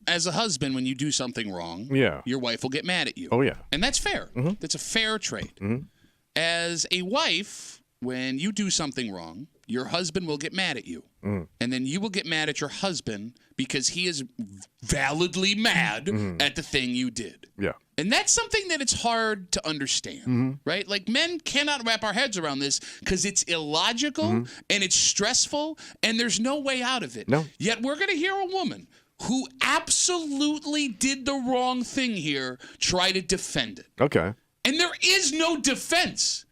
as a husband, when you do something wrong, your wife will get mad at you. Oh, yeah. And that's fair. Mm-hmm. That's a fair trade. Mm-hmm. As a wife, when you do something wrong, your husband will get mad at you. Mm. And then you will get mad at your husband because he is validly mad at the thing you did. Yeah. And that's something that it's hard to understand, right? Like, men cannot wrap our heads around this because it's illogical and it's stressful and there's no way out of it. No. Yet we're going to hear a woman who absolutely did the wrong thing here try to defend it. Okay. And there is no defense.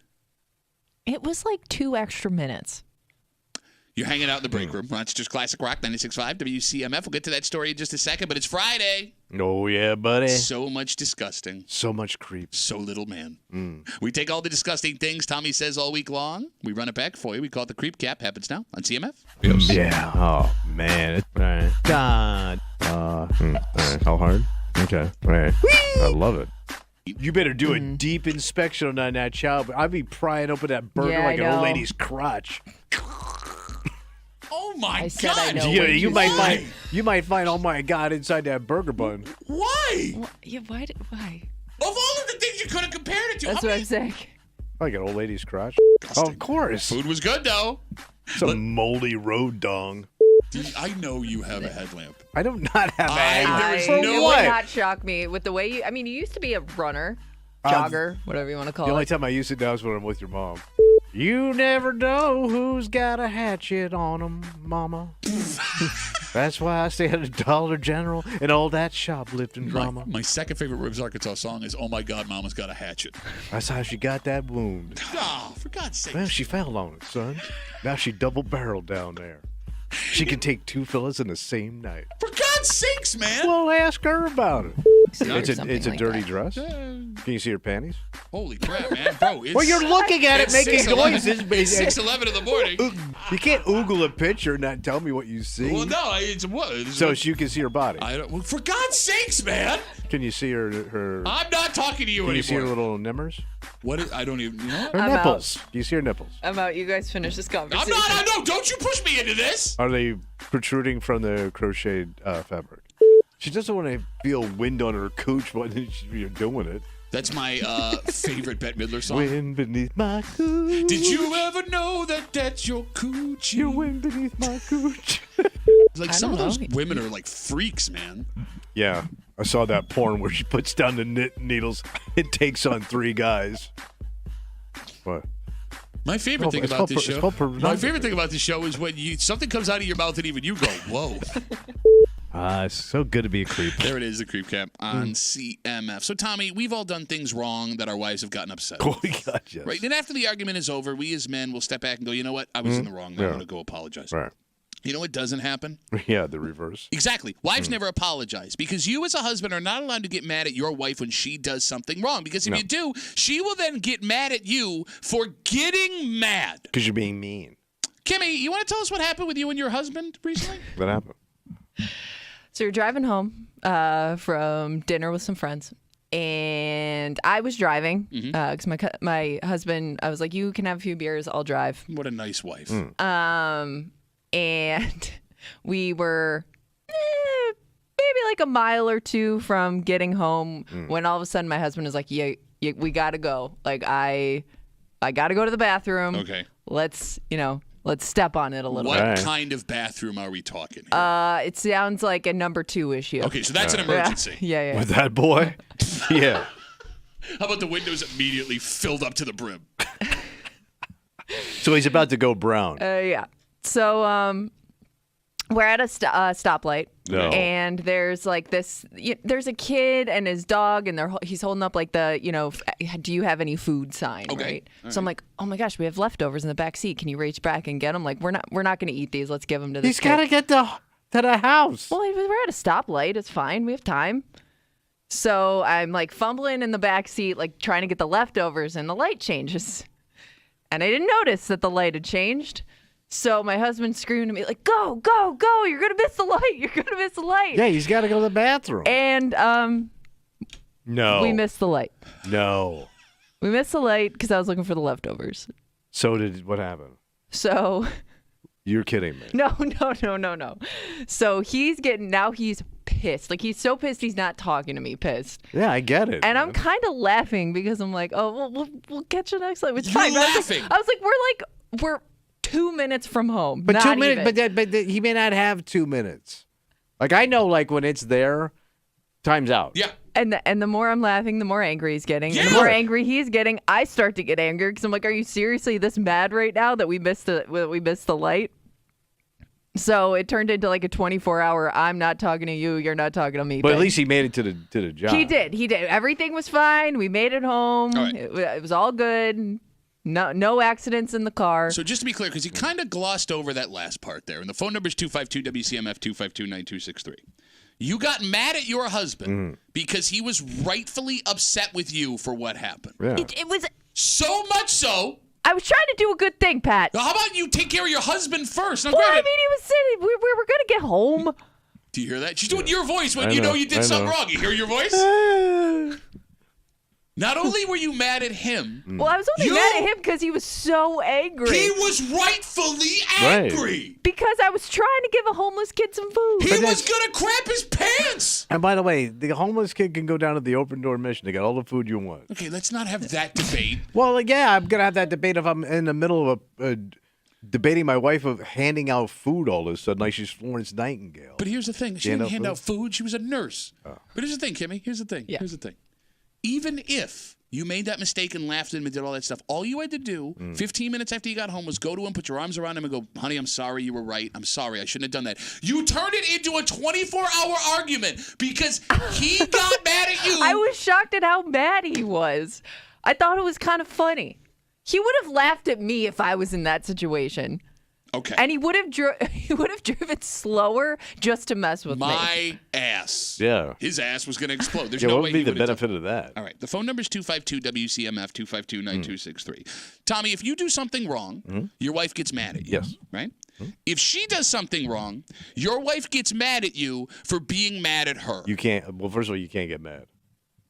It was like 2 extra minutes. You're hanging out in the break room. That's just Classic Rock 96.5 WCMF. We'll get to that story in just a second, but it's Friday. Oh, yeah, buddy. So much disgusting. So much creep. So little man. We take all the disgusting things Tommy says all week long. We run it back for you. We call it the Creep Cap. Happens now on CMF. Yes. Yeah. Oh, man. All right. God. All right. How hard? Okay. All right. I love it. You better do a deep inspection on that child. I'd be prying open that burger like an old lady's crotch. Oh my I said God! I know You might find oh my God inside that burger bun. Why? Why? Of all of the things you could have compared it to, That's what I'm saying. Like an old lady's crotch. Oh, of course. Food was good though. Some moldy road dong. I know you have a headlamp. I do not have a headlamp. It would not shock me with the way you. I mean, you used to be a runner, jogger, whatever you want to call it. The only time I use it now is when I'm with your mom. You never know who's got a hatchet on them, mama. That's why I stay at a Dollar General and all that shoplifting drama. My second favorite Ribs Arkansas song is "Oh My God, Mama's Got a Hatchet." That's how she got that wound. Oh, for God's sake. Well, she fell on it, son. Now she double-barreled down there. She can take 2 fellas in the same night. For God's sakes, man. Well, ask her about it. It's a like dirty that. dress. Can you see her panties? Holy crap, man. Bro, it's, Well, you're looking at it making noises. It's 6:11 in the morning. You can't oogle a picture and not tell me what you see. Well, no, it's what? So you can see her body. Well, for God's sakes, man. Can you see her? I'm not talking to you anymore. Can you see her little nimmers? What? I don't even. You know what? Her nipples. Can you see her nipples? I'm out. You guys finish this conversation. No, don't you push me into this. Are they protruding from the crocheted fabric? She doesn't want to feel wind on her cooch while you're doing it. That's my favorite Bette Midler song. Wind beneath my cooch. Did you ever know that that's your cooch? Your wind beneath my cooch. Like some of those women are like freaks, man. Yeah, I saw that porn where she puts down the knit needles. It takes on 3 guys. What? My favorite thing about this show. My favorite thing about this show is when something comes out of your mouth and even you go, "Whoa." It's so good to be a creep. There it is, the Creep Cap on CMF. So, Tommy, we've all done things wrong that our wives have gotten upset. Oh, God, yes. Right? And after the argument is over, we as men will step back and go, you know what? I was in the wrong. I'm going to go apologize. Right. You know what doesn't happen? Yeah, the reverse. Exactly. Wives never apologize because you as a husband are not allowed to get mad at your wife when she does something wrong. Because if you do, she will then get mad at you for getting mad. Because you're being mean. Kimmy, you want to tell us what happened with you and your husband recently? What happened? So you're driving home from dinner with some friends, and I was driving because my husband, I was like, you can have a few beers, I'll drive. What a nice wife. And we were maybe like a mile or 2 from getting home when all of a sudden my husband is like, yeah, we got to go. Like, I got to go to the bathroom. Okay. Let's step on it a little bit. bit. What kind of bathroom are we talking here? It sounds like a number 2 issue. Okay, so that's an emergency. Yeah. With that boy? Yeah. How about the windows immediately filled up to the brim? So he's about to go brown. Yeah. So we're at a stoplight, and there's like this. There's a kid and his dog, and he's holding up like the do you have any food sign? Okay. Right. So I'm like, oh my gosh, we have leftovers in the back seat. Can you reach back and get them? Like we're not going to eat these. Let's give them to this. He's got to get to the house. Well, we're at a stoplight. It's fine. We have time. So I'm like fumbling in the back seat, like trying to get the leftovers, and the light changes, and I didn't notice that the light had changed. So my husband screamed at me like, go, go, go. You're going to miss the light. You're going to miss the light. Yeah, he's got to go to the bathroom. And no. We missed the light. No. We missed the light because I was looking for the leftovers. So what happened? So. You're kidding me. No. So he's pissed pissed. Like, he's so pissed he's not talking to me pissed. Yeah, I get it. And man. I'm kind of laughing because I'm like, oh, well, we'll catch you next time. It's You're fine. laughing. I was like, we're 2 minutes from home. But not 2 minutes, even. but he may not have 2 minutes. Like, I know, like, when it's there, time's out. Yeah. And the more I'm laughing, the more angry he's getting. Yeah. And the more angry he's getting, I start to get angry because I'm like, are you seriously this mad right now that we missed the light? So it turned into like a 24-hour, I'm not talking to you, you're not talking to me. But at thing. least he made it to the job. He did. Everything was fine. We made it home. All right. It was all good. No accidents in the car. So just to be clear, because you kind of glossed over that last part there, and the phone number is 252-WCMF, 252-9263. You got mad at your husband because he was rightfully upset with you for what happened. Yeah. It was. So much so. I was trying to do a good thing, Pat. How about you take care of your husband first? Now, Well, I granted, mean, he was sitting. We were gonna get home. do you hear that? She's doing your voice when I you know know, you did I something know. wrong. You hear your voice? Not only were you mad at him, Well, I was only mad at him because he was so angry. he was rightfully angry. Because I was trying to give a homeless kid some food. He was gonna crap his pants. And by the way, the homeless kid can go down to the open door mission. They got all the food you want. Okay, let's not have that debate. Well, like, yeah, I'm going to have that debate if I'm in the middle of debating my wife of handing out food all of a sudden like she's Florence Nightingale. But here's the thing. She didn't hand out food. She was a nurse. But here's the thing, Kimmy. Here's the thing. Yeah. Here's the thing. Even if you made that mistake and laughed at him and did all that stuff, all you had to do 15 minutes after you got home was go to him, put your arms around him, and go, honey, I'm sorry, you were right. I'm sorry. I shouldn't have done that. You turned it into a 24-hour argument because he got mad at you. I was shocked at how mad he was. I thought it was kind of funny. He would have laughed at me if I was in that situation. Okay. And he would have driven slower just to mess with me. My ass. Yeah. His ass was going to explode. There's Yeah, no what way would be he the would've done- benefit of that? All right. The phone number is 252-WCMF, 252-9263. Tommy, if you do something wrong, your wife gets mad at you. Yes. Right? If she does something wrong, your wife gets mad at you for being mad at her, You can't. Well, first of all, you can't get mad.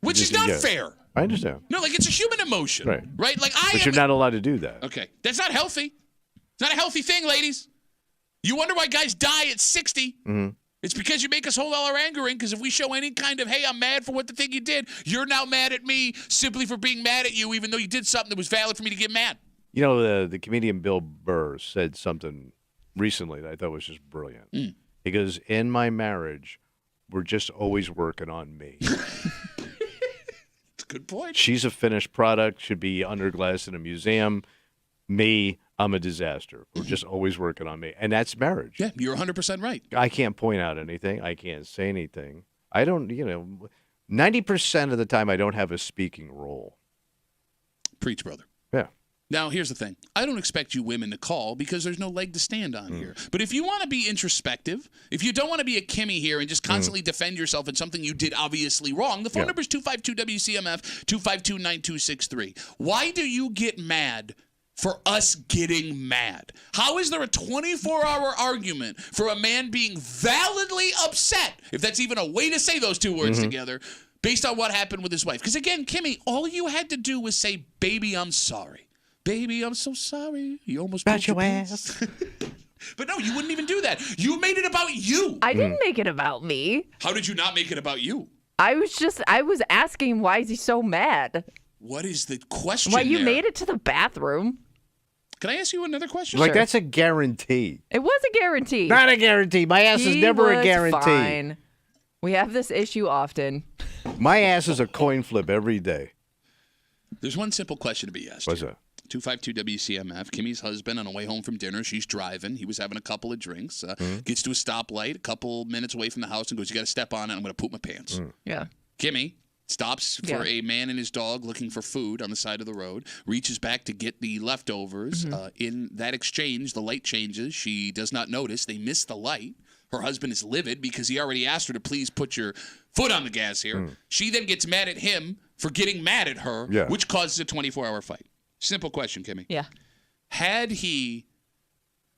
which is not fair. I understand. No, like it's a human emotion. Right. Like But you're not allowed to do that. Okay. That's not healthy. It's not a healthy thing, ladies. You wonder why guys die at 60. It's because you make us hold all our anger in, because if we show any kind of, hey, I'm mad for what the thing you did, you're now mad at me simply for being mad at you, even though you did something that was valid for me to get mad. You know, the comedian Bill Burr said something recently that I thought was just brilliant. He goes, in my marriage, we're just always working on me. It's a good point. She's a finished product, should be under glass in a museum. Me, I'm a disaster. We're just always working on me. And that's marriage. Yeah, you're 100% right. I can't point out anything. I can't say anything. I don't, 90% of the time I don't have a speaking role. Preach, brother. Yeah. Now, here's the thing. I don't expect you women to call because there's no leg to stand on here. But if you want to be introspective, if you don't want to be a Kimmy here and just constantly defend yourself in something you did obviously wrong, the phone number is 252-WCMF, 252-9263. Why do you get mad for us getting mad? How is there a 24-hour argument for a man being validly upset, if that's even a way to say those two words together, based on what happened with his wife? Because again, Kimmy, all you had to do was say, baby, I'm sorry. Baby, I'm so sorry. You almost About pooped your pants. ass. But no, you wouldn't even do that. You made it about you. I didn't make it about me. How did you not make it about you? I was asking why is he so mad? What is the question Why you there? made it to the bathroom? Can I ask you another question? Like, that's a guarantee. It was a guarantee. Not a guarantee. My ass is He never a was guarantee. Fine. We have this issue often. My ass is a coin flip every day. There's one simple question to be asked. What's that? 252-WCMF. Kimmy's husband on the way home from dinner. She's driving. He was having a couple of drinks. Gets to a stoplight a couple minutes away from the house and goes, you got to step on it. I'm going to poop my pants. Yeah. Kimmy stops for a man and his dog looking for food on the side of the road, reaches back to get the leftovers. In that exchange, the light changes. She does not notice. They miss the light. Her husband is livid because he already asked her to please put your foot on the gas here. She then gets mad at him for getting mad at her, which causes a 24-hour fight. Simple question, Kimmy. Yeah. Had he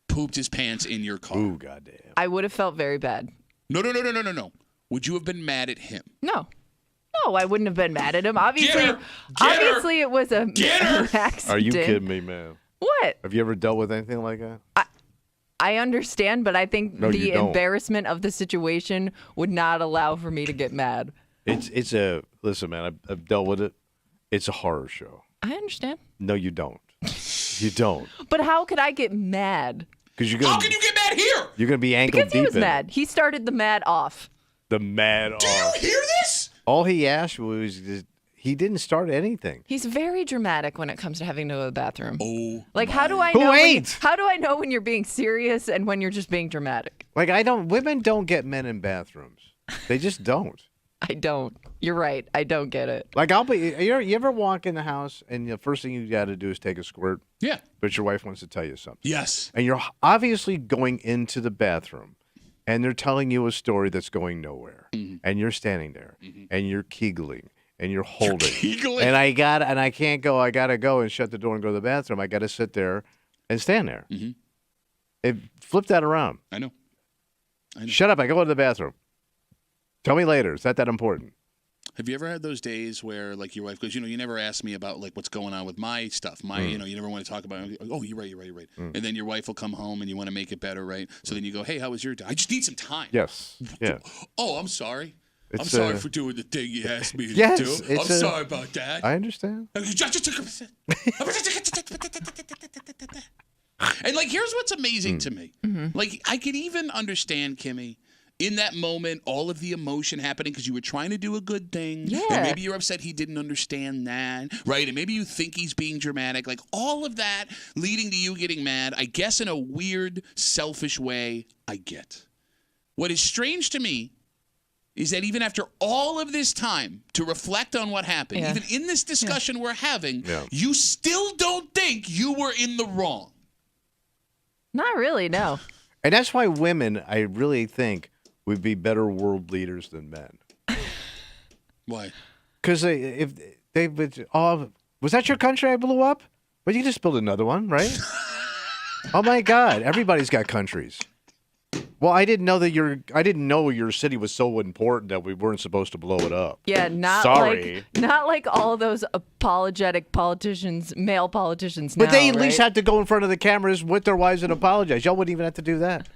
pooped his pants in your car? Ooh, goddamn. I would have felt very bad. No. Would you have been mad at him? No, I wouldn't have been mad at him. Obviously, Get her! obviously it was an Get her! accident. Are you kidding me, man? What? Have you ever dealt with anything like that? I understand, but I think No, the you don't. embarrassment of the situation would not allow for me to get mad. Listen, man, I've dealt with it. It's a horror show. I understand. No, you don't. You don't. But how could I get mad? How can you get mad here? You're gonna be ankle Because deep he was in mad. it. He started the mad off. The mad Do you off. hear this? All he asked was he didn't start anything. He's very dramatic when it comes to having to go to the bathroom. Oh, Like, how do I Who know? ain't? How do I know when you're being serious and when you're just being dramatic? Like women don't get men in bathrooms. They just don't. I don't. You're right. I don't get it. Like you ever walk in the house and the first thing you got to do is take a squirt, yeah. but your wife wants to tell you something. Yes. And you're obviously going into the bathroom and they're telling you a story that's going nowhere. And you're standing there and you're kegling and you're holding. Kegling? And I can't go. I got to go and shut the door and go to the bathroom. I got to sit there and stand there. Flip that around. I know. Shut up. I go to the bathroom. Tell me later. It's not that important. Have you ever had those days where, like, your wife goes, you never ask me about, like, what's going on with my stuff. You never want to talk about it. Oh, you're right. And then your wife will come home and you want to make it better, right? So then you go, hey, how was your day? I just need some time. Yes. Yeah. Oh, I'm sorry. I'm It's, sorry for doing the thing you asked me to Yes, do. I'm sorry about that. I understand. And, like, here's what's amazing to me. Like, I could even understand, Kimmy, in that moment, all of the emotion happening because you were trying to do a good thing. Yeah. And maybe you're upset he didn't understand that, right? And maybe you think he's being dramatic. Like, all of that leading to you getting mad, I guess in a weird, selfish way, I get. What is strange to me is that even after all of this time to reflect on what happened, even in this discussion we're having, you still don't think you were in the wrong. Not really, no. And that's why women, I really think, would be better world leaders than men. Why? Because if they would, was that your country I blew up? Well, you just build another one, right? Oh my God, everybody's got countries. Well, I didn't know your city was so important that we weren't supposed to blow it up. Yeah, not like all those apologetic politicians, male politicians now, But they at least right? have to go in front of the cameras with their wives and apologize. Y'all wouldn't even have to do that.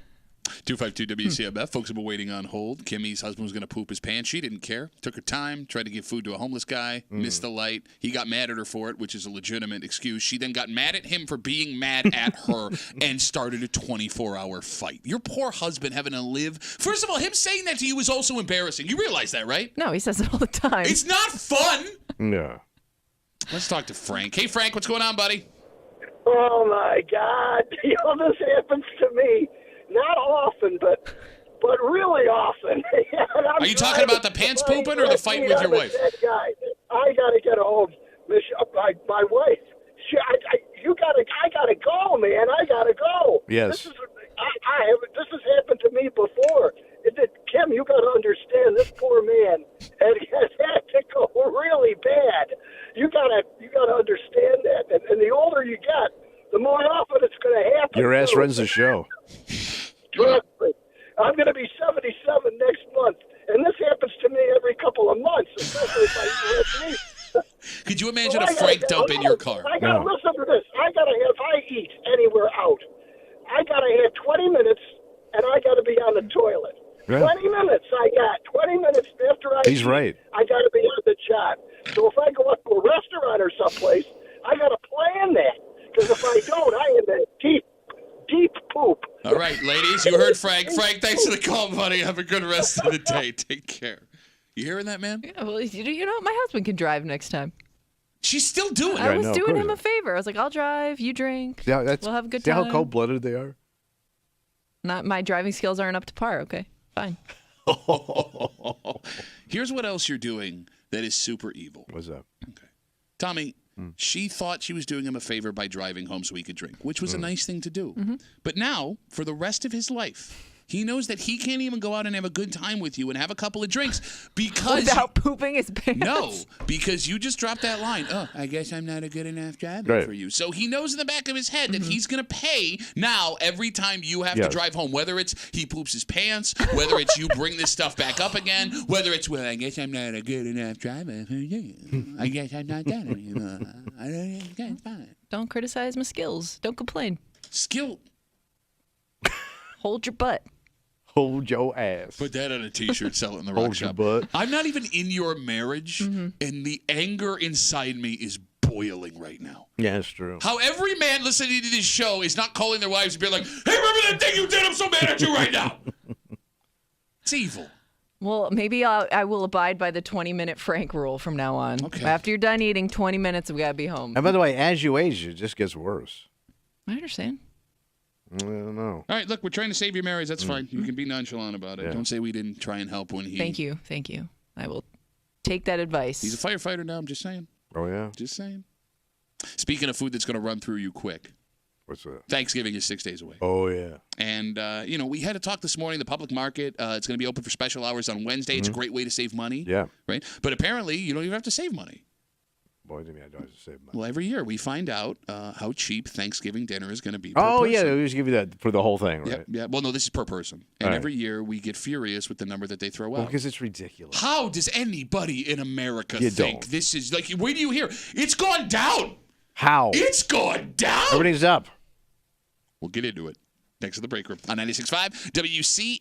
252 WCMF. Folks have been waiting on hold. Kimmy's husband was going to poop his pants. She didn't care. Took her time. Tried to give food to a homeless guy. Missed the light. He got mad at her for it, which is a legitimate excuse. She then got mad at him for being mad at her and started a 24-hour fight. Your poor husband having to live. First of all, him saying that to you is also embarrassing. You realize that, right? No, he says it all the time. It's not fun. Yeah. Let's talk to Frank. Hey, Frank, what's going on, buddy? Oh, my God. This happens to me. Not often, but really often. Are you talking about the pants pooping or the fight with your wife? That guy. I got to get home. My wife. I got to go, man. I got to go. Yes. This has happened to me before. Kim, you got to understand, this poor man has had to go really bad. You got to understand that. And the older you get, the more often it's going to happen. Your ass runs the show. Trust me. I'm going to be 77 next month, and this happens to me every couple of months, especially if I eat. Could you imagine a Frank dump in your car? I got to listen to this. If I eat anywhere out, I got to have 20 minutes, and I got to be on the toilet. Yeah. 20 minutes I got. 20 minutes after I He's eat, right. I got to be on the job. So if I go up to a restaurant or someplace, I got to plan that. Because if I don't, I am in deep poop. All right, ladies, you heard Frank. Frank, thanks for the call, buddy. Have a good rest of the day. Take care. You hearing that, man? Yeah, well, you know, my husband can drive next time. She's still doing it. I was know, of doing course. him a favor. I was like, I'll drive, you drink. Yeah, we'll have a good see time. how cold-blooded they are? Not my driving skills aren't up to par. Okay, fine. Here's what else you're doing that is super evil. What's up? Okay. Tommy, she thought she was doing him a favor by driving home so he could drink, which was a nice thing to do. But now, for the rest of his life, he knows that he can't even go out and have a good time with you and have a couple of drinks because... Without pooping his pants? No, because you just dropped that line. Oh, I guess I'm not a good enough driver for you. So he knows in the back of his head that he's going to pay now every time you have to drive home, whether it's he poops his pants, whether it's you bring this stuff back up again, whether it's, well, I guess I'm not a good enough driver. I guess I'm not that anymore. I guess fine. Don't criticize my skills. Don't complain. Skill. Hold your butt. Hold your ass. Put that on a T-shirt, sell it in the rock Hold your shop. butt. I'm not even in your marriage, and the anger inside me is boiling right now. Yeah, it's true. How every man listening to this show is not calling their wives and being like, "Hey, remember that thing you did? I'm so mad at you right now." It's evil. Well, maybe I will abide by the 20-minute Frank rule from now on. Okay. After you're done eating, 20 minutes, we got to be home. And by the way, as you age, it just gets worse. I understand. I don't know. All right, look, we're trying to save your marriage. That's fine. You can be nonchalant about it. Yeah. Don't say we didn't try and help when he... Thank you. I will take that advice. He's a firefighter now. I'm just saying. Oh, yeah? Just saying. Speaking of food that's going to run through you quick, What's that? Thanksgiving is 6 days away. Oh, yeah. And, we had a talk this morning. The public market, it's going to be open for special hours on Wednesday. It's a great way to save money. Yeah. Right? But apparently, you don't even have to save money. Boy, I don't have to save money. Well, every year we find out how cheap Thanksgiving dinner is going to be per Oh, person. yeah. They just give you that for the whole thing, right? Yeah. Well, no, this is per person. And Right. every year we get furious with the number that they throw Well, out. because it's ridiculous. How does anybody in America You think don't. this is like? Where do you hear? It's gone down. How? It's gone down. Everything's up. We'll get into it next to the break room on 96.5 WCMF.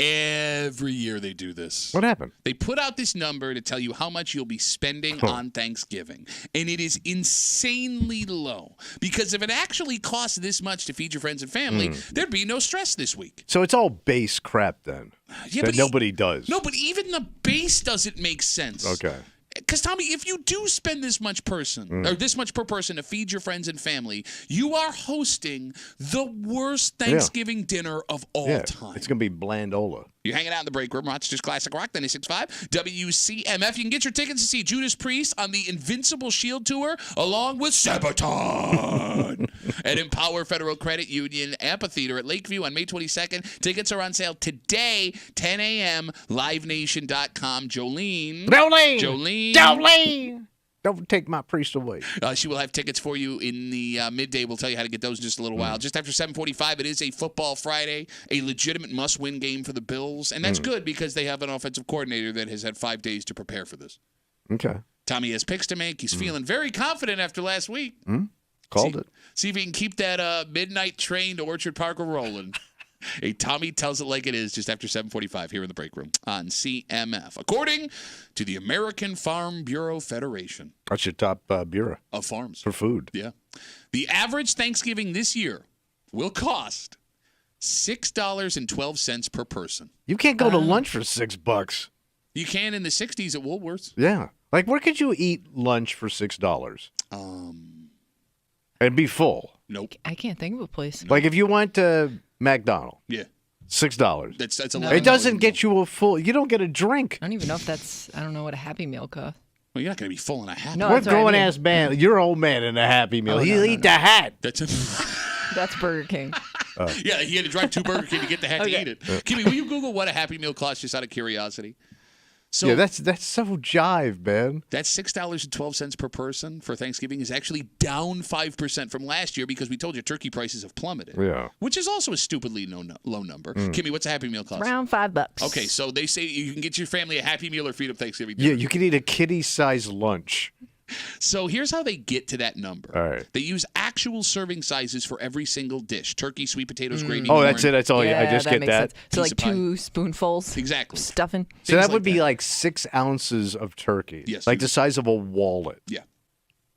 Every year they do this. What happened? They put out this number to tell you how much you'll be spending on Thanksgiving. And it is insanely low. Because if it actually costs this much to feed your friends and family, there'd be no stress this week. So it's all base crap then. Yeah, that nobody does. No, but even the base doesn't make sense. Okay. Because, Tommy, if you do spend this much per person to feed your friends and family, you are hosting the worst Thanksgiving dinner of all time. It's going to be blandola. You're hanging out in the break room, Rochester's Classic Rock, 96.5, WCMF. You can get your tickets to see Judas Priest on the Invincible Shield Tour, along with Sabaton at Empower Federal Credit Union Amphitheater at Lakeview on May 22nd. Tickets are on sale today, 10 a.m., livenation.com. Jolene. Don't take my priest away. She will have tickets for you in the midday. We'll tell you how to get those in just a little while. Just after 7:45, it is a football Friday, a legitimate must-win game for the Bills. And that's good because they have an offensive coordinator that has had 5 days to prepare for this. Okay. Tommy has picks to make. He's feeling very confident after last week. Called it. See if he can keep that midnight train to Orchard Park rolling. Hey, Tommy tells it like it is just after 7:45 here in the break room on CMF. According to the American Farm Bureau Federation. That's your top bureau. Of farms. For food. Yeah. The average Thanksgiving this year will cost $6.12 per person. You can't go to lunch for $6. You can in the 60s at Woolworths. Yeah. Like, where could you eat lunch for $6? And be full. Nope. I can't think of a place. Like, if you went to McDonald's. Yeah. $6. That's It doesn't get you a full. You don't get a drink. I don't even know if that's. I don't know what a Happy Meal costs. Well, you're not going to be full in a Happy No, Meal. What that's what I grown mean. ass man? You're an old man in a Happy Meal. Oh, He'll no, eat the hat. That's That's Burger King. Yeah, he had to drive to Burger King to get the hat to eat it. Kimmy, will you Google what a Happy Meal costs just out of curiosity? So Yeah, that's so jive, man. that $6.12 per person for Thanksgiving is actually down 5% from last year because we told you turkey prices have plummeted. Yeah. Which is also a stupidly low number. Kimmy, what's a Happy Meal cost? Around $5. Okay, so they say you can get your family a Happy Meal or feed them Thanksgiving Yeah, dinner. you can eat a kitty-sized lunch. So here's how they get to that number. All right. They use actual serving sizes for every single dish. Turkey, sweet potatoes, gravy, Oh, corn. that's it. That's all. I just that get makes that. sense. So Piece like of pie. 2 spoonfuls. Exactly. Stuffing. So that Things would like be that. like 6 ounces of turkey. Yes, Like the size of a wallet. Yeah.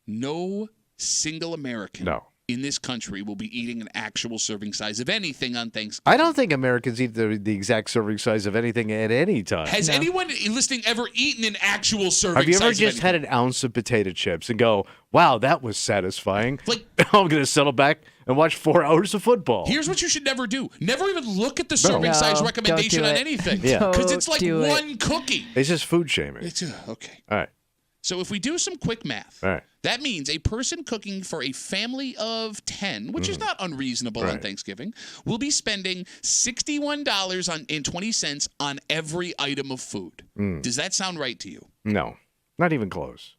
No single American in this country will be eating an actual serving size of anything on Thanksgiving. I don't think Americans eat the exact serving size of anything at any time. Has anyone listening ever eaten an actual serving Have you size ever of just had anything? an ounce of potato chips and go, wow, that was satisfying? Like- I'm going to settle back and watch 4 hours of football. Here's what you should never do. Never even look at the serving size No, recommendation don't on do it. anything. Yeah. Because it's like Don't do it. one cookie. It's just food shaming. It's okay. All right. So if we do some quick math, All right. that means a person cooking for a family of 10, which is not unreasonable on Right. Thanksgiving, will be spending $61.20 on every item of food. Does that sound right to you? No, not even close.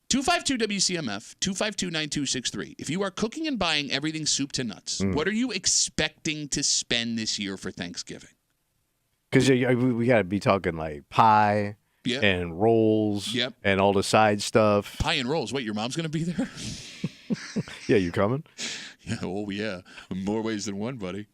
252-WCMF, 252-9263. If you are cooking and buying everything soup to nuts, what are you expecting to spend this year for Thanksgiving? Because we got to be talking like pie Yep. and rolls Yep. and all the side stuff. Pie and rolls. Wait, your mom's going to be there? Yeah, you coming? Yeah, oh, yeah. In more ways than one, buddy.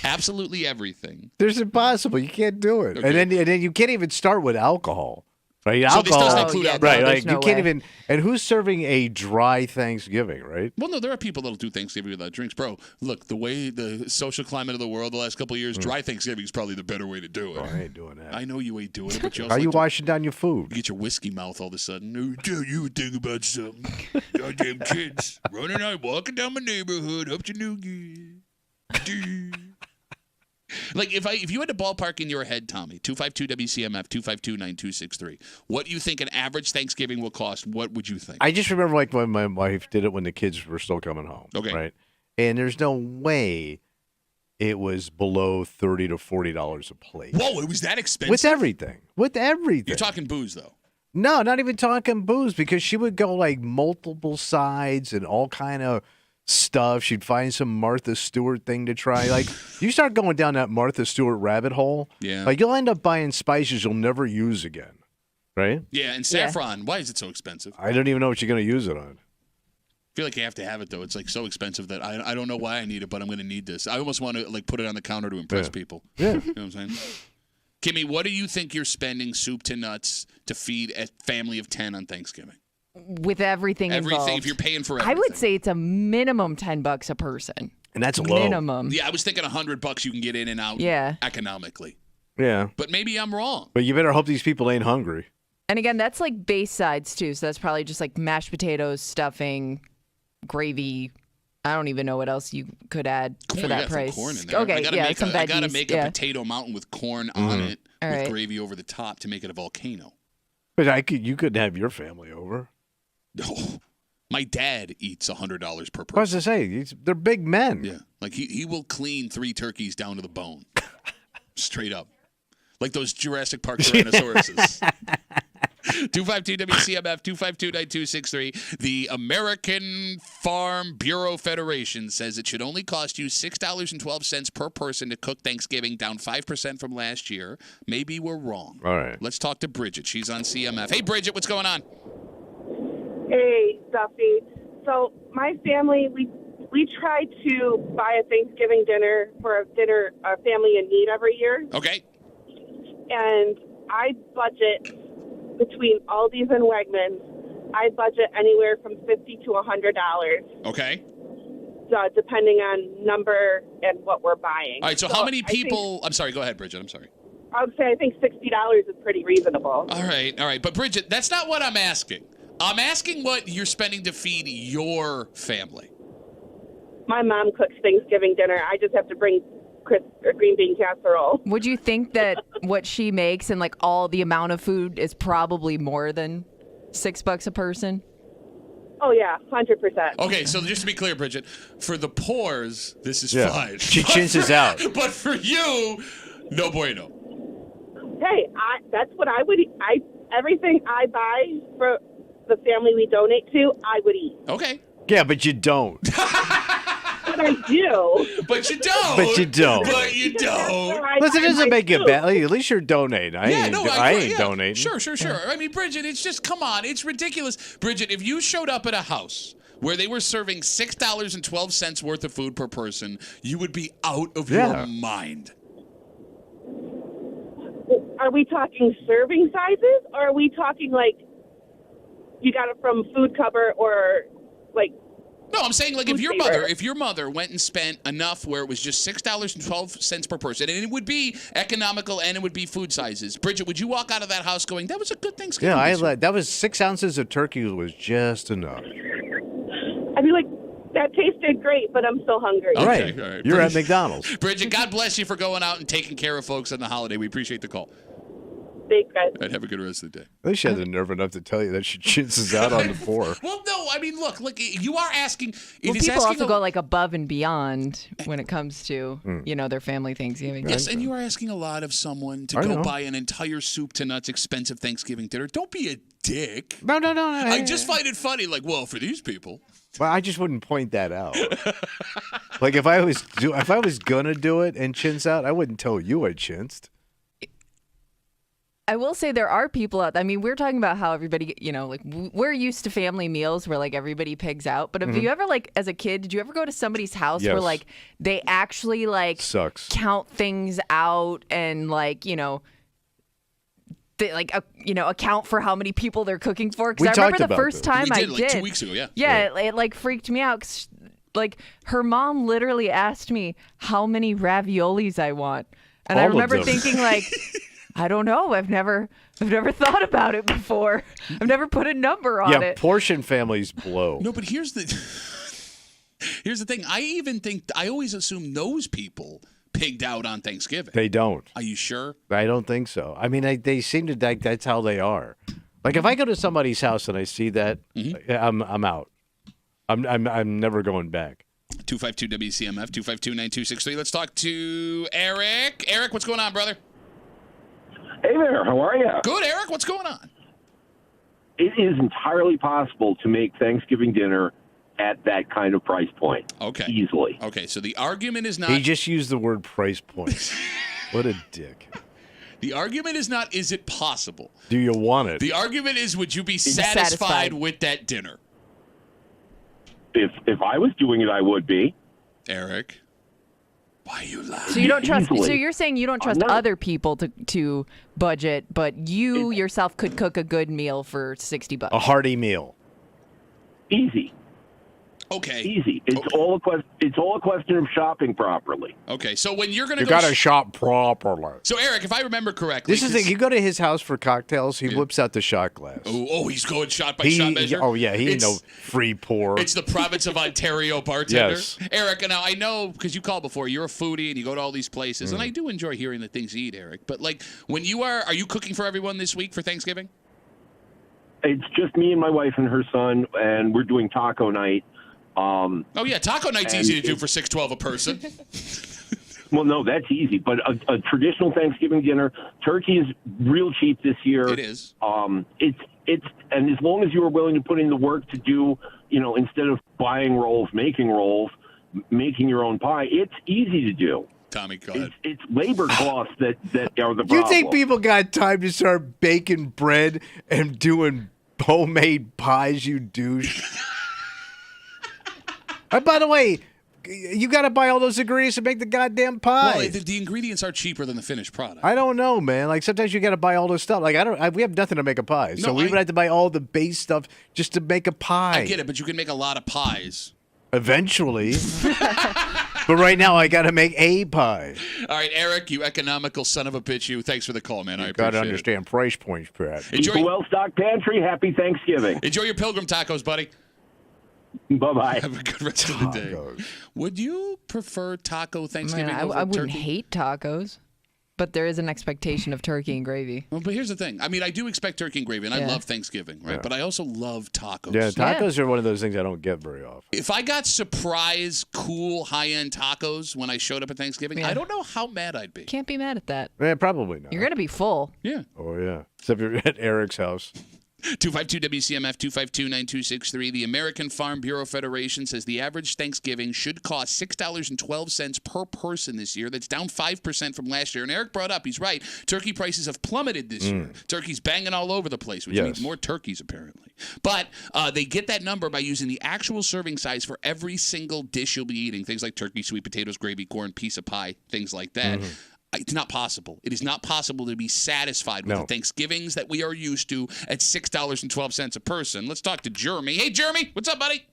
Absolutely everything. There's impossible. You can't do it. Okay. And then you can't even start with alcohol. Right? So this Alcohol. doesn't include yeah, alcohol. Right, there's like no you can't way. even. And who's serving a dry Thanksgiving, right? Well, no, there are people that'll do Thanksgiving without drinks. Bro, look, the way the social climate of the world the last couple of years, dry Thanksgiving is probably the better way to do it. Oh, I ain't doing that. I know you ain't doing it, but you also How you like to- washing down your food? you get your whiskey mouth all of a sudden. Oh, tell you a thing about something. Goddamn kids running out, walking down my neighborhood up to Noogie. Like if you had a ballpark in your head, Tommy, 252-WCMF, 252-9263, what do you think an average Thanksgiving will cost? What would you think? I just remember like when my wife did it when the kids were still coming home. Okay. Right. And there's no way it was below $30 to $40 a plate. Whoa, it was that expensive? With everything. With everything. You're talking booze, though. No, not even talking booze, because she would go like multiple sides and all kind of stuff. She'd find some Martha Stewart thing to try. Like, you start going down that Martha Stewart rabbit hole, Yeah. like you'll end up buying spices you'll never use again, right? Yeah, and saffron. Why is it so expensive? I don't even know what you're going to use it on. feel like you have to have it, though. It's like so expensive that I don't know why I need it, but I'm going to need this. I almost want to like put it on the counter to impress people. Yeah. You know what I'm saying? Kimmy, what do you think you're spending soup to nuts to feed a family of 10 on Thanksgiving? With everything involved. If you're paying for everything. I would say it's a minimum $10 a person. And that's low. Minimum. Yeah, I was thinking $100 you can get in and out economically. Yeah. But maybe I'm wrong. But you better hope these people ain't hungry. And again, that's like base sides too. So that's probably just like mashed potatoes, stuffing, gravy. I don't even know what else you could add for that price. Corn in there. Okay, some veggies. I gotta make a potato mountain with corn on it with right. gravy over the top to make it a volcano. But you could have your family over. No, my dad eats $100 per person. I was to say they're big men. Yeah, like he will clean 3 turkeys down to the bone, straight up, like those Jurassic Park Tyrannosauruses. 252 WCMF 252-9263. The American Farm Bureau Federation says it should only cost you $6.12 per person to cook Thanksgiving, down 5% from last year. Maybe we're wrong. All right. Let's talk to Bridget. She's on CMF. Hey, Bridget, what's going on? Hey, Duffy. So my family, we try to buy a Thanksgiving dinner for a family in need every year. Okay. And I budget between Aldi's and Wegmans. I budget anywhere from $50 to $100. Okay. Depending on number and what we're buying. All right, so how many people... I'm sorry, go ahead, Bridget. I'm sorry. I would say I think $60 is pretty reasonable. All right. But, Bridget, that's not what I'm asking. I'm asking what you're spending to feed your family. My mom cooks Thanksgiving dinner. I just have to bring green bean casserole. Would you think that what she makes and like all the amount of food is probably more than $6 a person? Oh, yeah, 100%. Okay, so just to be clear, Bridget, for the poors, this is fine. She chinses out. But for you, no bueno. Hey, that's what I would eat. Everything I buy for the family we donate to, I would eat. Okay. Yeah, but you don't. But I do. But you don't. But you don't. But you don't. Listen, it doesn't make it bad. At least you're donating. I ain't donating. Sure. I mean, Bridget, it's just, come on. It's ridiculous. Bridget, if you showed up at a house where they were serving $6.12 worth of food per person, you would be out of your mind. Are we talking serving sizes, or are we talking like you got it from food cover or like? No, I'm saying like if your mother went and spent enough where it was just $6.12 per person, and it would be economical and it would be food sizes. Bridget, would you walk out of that house going, that was a good Thanksgiving? Yeah, that was 6 ounces of turkey was just enough. I'd be like, that tasted great, but I'm still hungry. All right. You're at McDonald's. Bridget, God bless you for going out and taking care of folks on the holiday. We appreciate the call. Thanks, guys. I'd have a good rest of the day. At least she had the nerve enough to tell you that she chinses out on the poor. Well, no, I mean, look, you are asking. Well, people also go like above and beyond when it comes to, their family Thanksgiving. Yes, and you are asking a lot of someone to go buy an entire soup to nuts expensive Thanksgiving dinner. Don't be a dick. No. I just find it funny. Like, well, for these people. Well, I just wouldn't point that out. Like if I was gonna do it and chintz out, I wouldn't tell you I chinsed. I will say there are people out there. I mean, we're talking about how everybody, like we're used to family meals where like everybody pigs out. But have you ever like as a kid, did you ever go to somebody's house where like they actually like count things out and like, they like account for how many people they're cooking for? Because I remember the first time I did. Like 2 weeks ago, Yeah, it like freaked me out. 'Cause, like her mom literally asked me how many raviolis I want, and I remember thinking like. I don't know. I've never thought about it before. I've never put a number on it. Yeah, portion families blow. No, but here's the thing. I always assume those people pigged out on Thanksgiving. They don't. Are you sure? I don't think so. I mean, they seem to think that's how they are. Like if I go to somebody's house and I see that, I'm out. I'm never going back. 252 WCMF 252-9263. Let's talk to Eric. Eric, what's going on, brother? Hey there, how are you? Good, Eric. What's going on? It is entirely possible to make Thanksgiving dinner at that kind of price point. Okay. Easily. Okay, so the argument is not... He just used the word price point. What a dick. The argument is not, is it possible? Do you want it? The argument is, would you be satisfied with that dinner? If I was doing it, I would be. Eric, why are you laughing? So you don't trust. Easily. So you're saying you don't trust No. other people to budget, but you yourself could cook a good meal for $60. A hearty meal. Easy. Okay. Easy. It's Okay. all a question. It's all a question of shopping properly. Okay. So when you're gonna You go, got to shop properly. so Eric, if I remember correctly, This is the thing. You go to his house for cocktails, he whips out the shot glass. Oh, he's going shot by shot measure. He ain't no free pour. It's the province of Ontario bartender. Yes. Eric, now I know because you called before, you're a foodie and you go to all these places, and I do enjoy hearing the things you eat, Eric. But like when are you cooking for everyone this week for Thanksgiving? It's just me and my wife and her son, and we're doing taco night. Oh yeah, taco night's easy to do for $6.12 a person. Well, no, that's easy. But a traditional Thanksgiving dinner, turkey is real cheap this year. It is. It's and as long as you are willing to put in the work to do, instead of buying rolls, making making your own pie, it's easy to do. Tommy, go ahead. It's labor costs that are the problem. You think people got time to start baking bread and doing homemade pies, you douche? And by the way, you got to buy all those ingredients to make the goddamn pie. Well, the ingredients are cheaper than the finished product. I don't know, man. Like sometimes you got to buy all this stuff. Like we have nothing to make a pie, so we would have to buy all the base stuff just to make a pie. I get it, but you can make a lot of pies. Eventually. But right now, I got to make a pie. All right, Eric, you economical son of a bitch, you. Thanks for the call, man. I appreciate it. Got to understand price points, Pat. Keep a well-stocked pantry. Happy Thanksgiving. Enjoy your pilgrim tacos, buddy. Bye-bye. Have a good rest of the day. Would you prefer taco Thanksgiving over I wouldn't turkey? hate tacos, but there is an expectation of turkey and gravy. Well, but here's the thing. I mean, I do expect turkey and gravy, and I love Thanksgiving, right? Yeah. But I also love tacos. Yeah, tacos are one of those things I don't get very often. If I got surprise, cool, high-end tacos when I showed up at Thanksgiving, I don't know how mad I'd be. Can't be mad at that. Yeah, probably not. You're gonna be full. Yeah. Oh, yeah. Except you're at Eric's house. 252-WCMF, 252-9263. The American Farm Bureau Federation says the average Thanksgiving should cost $6.12 per person this year. That's down 5% from last year. And Eric brought up, he's right, turkey prices have plummeted this year. Turkey's banging all over the place, which means more turkeys, apparently. But they get that number by using the actual serving size for every single dish you'll be eating. Things like turkey, sweet potatoes, gravy, corn, piece of pie, things like that. It's not possible. It is not possible to be satisfied with the Thanksgivings that we are used to at $6.12 a person. Let's talk to Jeremy. Hey, Jeremy, what's up, buddy?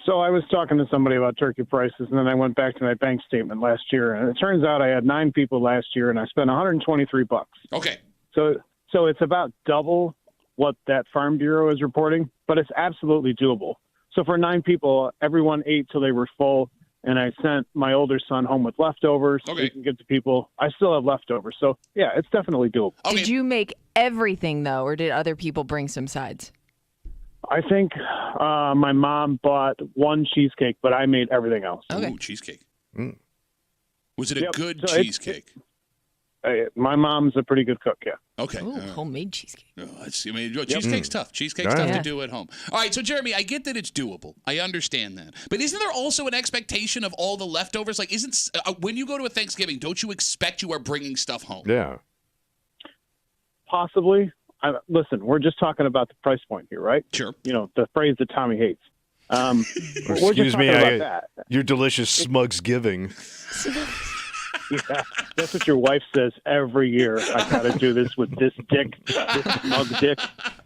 So I was talking to somebody about turkey prices, and then I went back to my bank statement last year, and it turns out I had 9 people last year, and I spent $123. Okay. So it's about double what that Farm Bureau is reporting, but it's absolutely doable. So for 9 people, everyone ate till they were full. And I sent my older son home with leftovers so he can give to people. I still have leftovers. So, yeah, it's definitely doable. Okay. Did you make everything, though, or did other people bring some sides? I think my mom bought 1 cheesecake, but I made everything else. Okay. Ooh, cheesecake. Was it a good so cheesecake? My mom's a pretty good cook, yeah. Okay. Ooh, homemade cheesecake. Cheesecake's tough. Cheesecake's tough to Yeah. do at home. All right, so Jeremy, I get that it's doable. I understand that. But isn't there also an expectation of all the leftovers? Like, when you go to a Thanksgiving, don't you expect you are bringing stuff home? Yeah. Possibly. Listen, we're just talking about the price point here, right? Sure. The phrase that Tommy hates. We're just Excuse me, talking about that. your delicious Smugs giving. Yeah, that's what your wife says every year. I got to do this with this dick, this smug dick,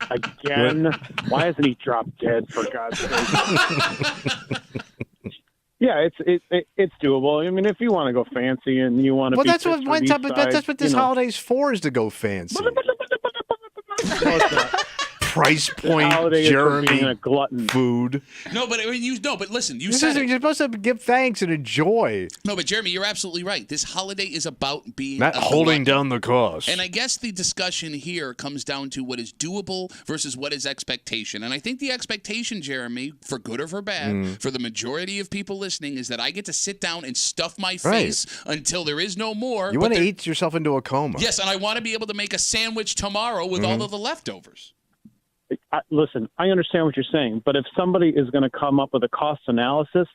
again. Why hasn't he dropped dead, for God's sake? Yeah, it's doable. I mean, if you want to go fancy and you want to, That's what this holiday's for, is to go fancy. No, it's not. Price point, Holiday is for being Jeremy, a glutton. food. No, but listen, you This said is, it. you're supposed to give thanks and enjoy, No, but Jeremy, you're absolutely right. This holiday is about being not a holding glutton. down the cost. And I guess the discussion here comes down to what is doable versus what is expectation. And I think the expectation, Jeremy, for good or for bad, for the majority of people listening, is that I get to sit down and stuff my face until there is no more. You want to eat yourself into a coma. Yes, and I want to be able to make a sandwich tomorrow with all of the leftovers. Listen, I understand what you're saying, but if somebody is going to come up with a cost analysis,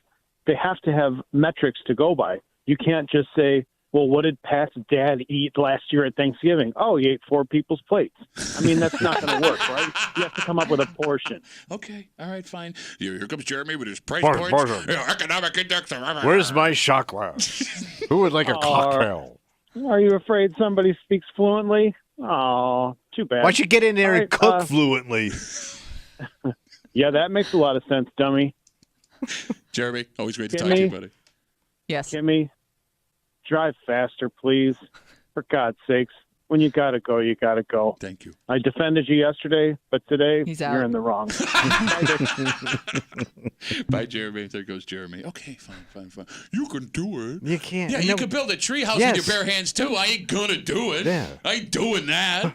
they have to have metrics to go by. You can't just say, well, what did Pat's dad eat last year at Thanksgiving? Oh, he ate 4 people's plates. I mean, that's not going to work, right? You have to come up with a portion. Okay, all right, fine. Here comes Jeremy with his price Bargain, points. bargain. Economic index. Where's my shot glass? Who would like a cocktail? Are you afraid somebody speaks fluently? Oh, too bad. Why don't you get in there All and right, cook fluently? Yeah, that makes a lot of sense, dummy. Jeremy, always great to talk to you, buddy. Yes. Kimmy, drive faster, please. For God's sakes. When you got to go, you got to go. Thank you. I defended you yesterday, but today He's out. you're in the wrong. Bye, Jeremy. There goes Jeremy. Okay, fine. You can do it. You can't. Yeah, you can build a treehouse Yes. with your bare hands, too. I ain't gonna do it. Yeah. I ain't doing that.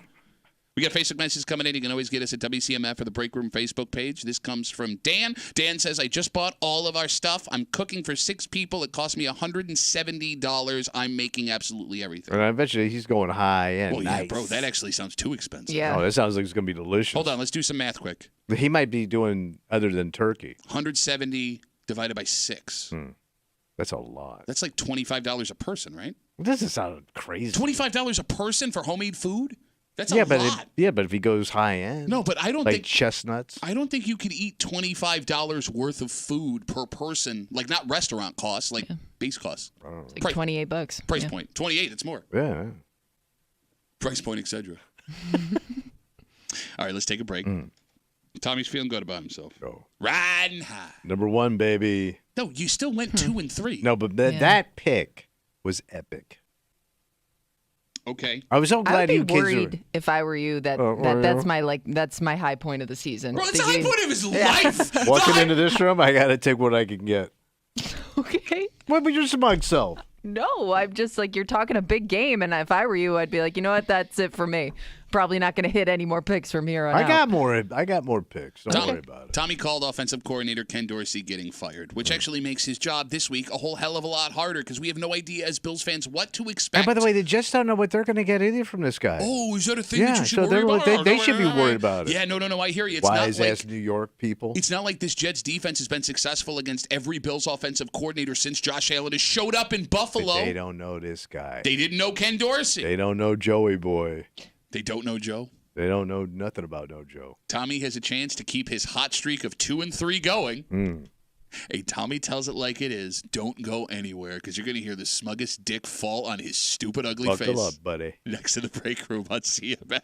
We got Facebook messages coming in. You can always get us at WCMF or the Break Room Facebook page. This comes from Dan. Dan says, I just bought all of our stuff. I'm cooking for 6 people. It cost me $170. I'm making absolutely everything. And I bet you he's going high end. Well, yeah, Nice. bro, that actually sounds too expensive. Yeah. Oh, that sounds like it's going to be delicious. Hold on, let's do some math quick. He might be doing other than turkey. 170 divided by 6. That's a lot. That's like $25 a person, right? It doesn't sound crazy. $25 a person for homemade food? That's yeah, a but lot. but if he goes high end, No, but I don't like think chestnuts. I don't think you could eat $25 worth of food per person, like not restaurant costs, like base costs. It's like $28. Price point 28. It's more. Yeah. Price point, etc. All right, let's take a break. Tommy's feeling good about himself. Go. Riding high. Number 1, baby. No, you still went 2 and 3. No, but that pick was epic. Okay. I was so I glad would you be kids worried if I were you that that's my high point of the season. Bro, it's the high point of his life. walking into this room. I got to take what I can get. Okay. What about your smug self? No, I'm just like, you're talking a big game, and if I were you, I'd be like, you know what, that's it for me. Probably not going to hit any more picks from here on out. I got more picks. Don't worry about it. Tommy called offensive coordinator Ken Dorsey getting fired, which actually makes his job this week a whole hell of a lot harder because we have no idea as Bills fans what to expect. And by the way, they just don't know what they're going to get either from this guy. Oh, is that a thing Yeah, that you should so worry about? they should be worried about it. Yeah, no, I hear you. It's Wise not ass like New York people. it's not like this Jets defense has been successful against every Bills offensive coordinator since Josh Allen has showed up in Buffalo. But they don't know this guy. They didn't know Ken Dorsey. They don't know Joey boy. They don't know Joe. They don't know nothing about no Joe. Tommy has a chance to keep his hot streak of 2 and 3 going. Hey, Tommy tells it like it is. Don't go anywhere because you're going to hear the smuggest dick fall on his stupid, ugly face. Buckle up, buddy. Next to the break room on CMF.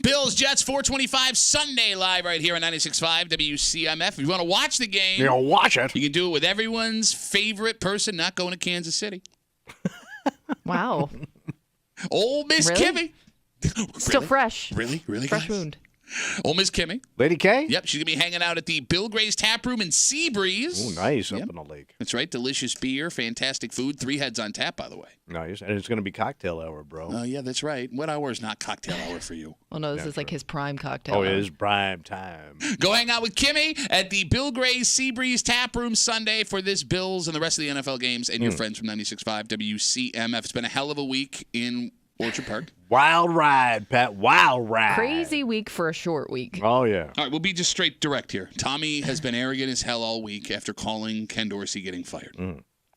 Bills, Jets, 425 Sunday live right here on 96.5 WCMF. If you want to watch the game, You know, watch it. you can do it with everyone's favorite person not going to Kansas City. Wow. Old Miss Really? Kimmy. Still fresh. Really, Fresh guys? wound. Old Miss Kimmy. Lady K? Yep, she's going to be hanging out at the Bill Gray's Tap Room in Seabreeze. Oh, nice. Yep. Up in the lake. That's right. Delicious beer, fantastic food. 3 heads on tap, by the way. Nice. And it's going to be cocktail hour, bro. Oh, yeah, that's right. What hour is not cocktail hour for you? Well, no, this is like his prime cocktail. Oh, hour. it is prime time. Go hang out with Kimmy at the Bill Gray's Seabreeze Tap Room Sunday for this Bills and the rest of the NFL games and your friends from 96.5 WCMF. It's been a hell of a week in Orchard Park. Wild ride, Pat. Wild ride. Crazy week for a short week. Oh, yeah. All right, we'll be just straight direct here. Tommy has been arrogant as hell all week after calling Ken Dorsey getting fired.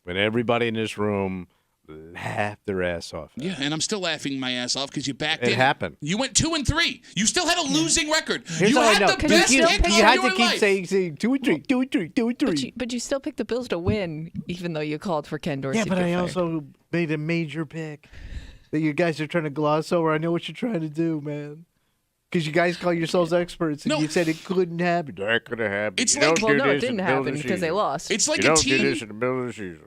But everybody in this room laughed their ass off. Yeah, and I'm still laughing my ass off because you backed in. It happened. You went 2-3. You still had a losing record. Here's You all I had know. the best you pick you of had your to keep life. saying 2-3, 2-3. But you still picked the Bills to win, even though you called for Ken Dorsey. Yeah, to but get I fired. also made a major pick that you guys are trying to gloss over. I know what you're trying to do, man. Because you guys call yourselves experts, and No. you said it couldn't happen. That could have happened. It's You like- don't Well, do no, it this in didn't the middle of happen the because they season. lost. It's like You a don't do this team. in the middle of the season.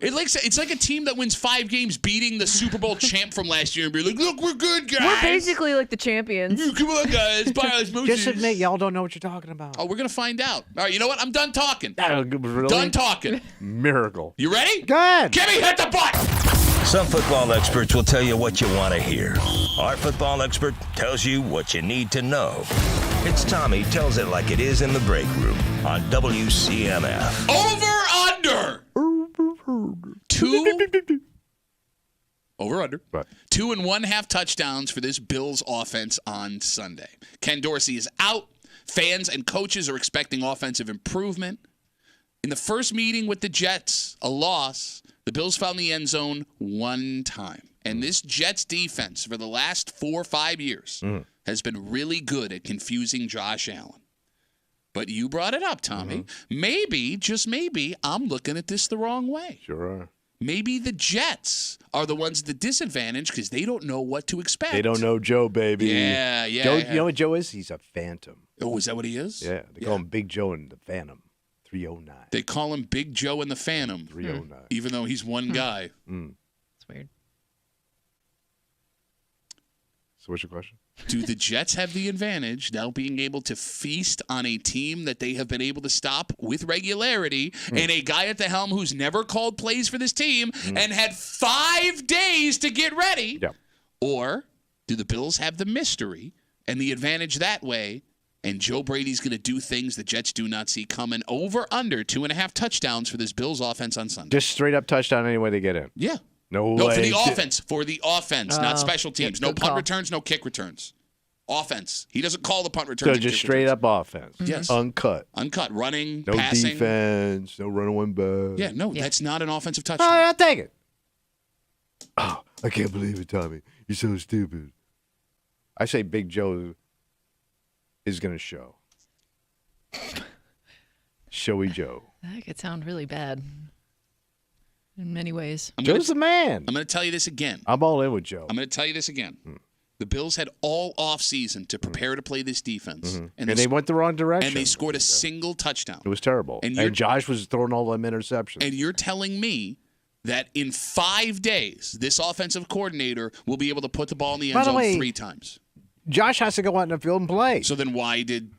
It's like a team that wins 5 games beating the Super Bowl champ from last year and be like, look, we're good, guys. We're basically like the champions. Come on, guys. Buy us Just admit y'all don't know what you're talking about. Oh, we're going to find out. All right, you know what? I'm done talking. Really? Done talking. Miracle. You ready? Good. Kimmy, hit the button. Some football experts will tell you what you want to hear. Our football expert tells you what you need to know. It's Tommy tells it like it is in the break room on WCMF. Over under. 2 over under. Right. 2 1/2 touchdowns for this Bills offense on Sunday. Ken Dorsey is out. Fans and coaches are expecting offensive improvement. In the first meeting with the Jets, a loss, the Bills found the end zone 1 time. And this Jets defense for the last 4 or 5 years has been really good at confusing Josh Allen. But you brought it up, Tommy. Maybe, just maybe, I'm looking at this the wrong way. Sure are. Maybe the Jets are the ones at the disadvantage because they don't know what to expect. They don't know Joe, baby. Yeah. Joe, you know what Joe is? He's a phantom. Oh, is that what he is? Yeah, they call him Big Joe and the Phantom. 309. They call him Big Joe and the Phantom, 309. even though he's one guy. It's weird. So what's your question? Do the Jets have the advantage now being able to feast on a team that they have been able to stop with regularity and a guy at the helm who's never called plays for this team and had 5 days to get ready? Yeah. Or do the Bills have the mystery and the advantage that way, and Joe Brady's going to do things the Jets do not see coming? Over under 2.5 touchdowns for this Bills offense on Sunday. Just straight up touchdown any way they get in. Yeah. No No, way. for the offense. For the offense, not Oh, special teams. No good punt call. returns, no kick returns. Offense. He doesn't call the punt returns. So and just kick straight returns. up offense. Yes. Uncut. Uncut. Running, No passing. defense. No running one back. Yeah, no, Yeah. that's not an offensive All touchdown. right, I'll take it. Oh, I can't believe it, Tommy. You're so stupid. I say Big Joe is going to show. Showy Joe. That could sound really bad in many ways. Joe's the man. I'm going to tell you this again. I'm all in with Joe. I'm going to tell you this again. The Bills had all offseason to prepare to play this defense. And they went the wrong direction. and they scored a single touchdown. It was terrible. And And, you're- Josh was throwing all them interceptions. And you're telling me that in 5 days, this offensive coordinator will be able to put the ball in the By end the zone way- 3 times. Josh has to go out in the field and play. So then why did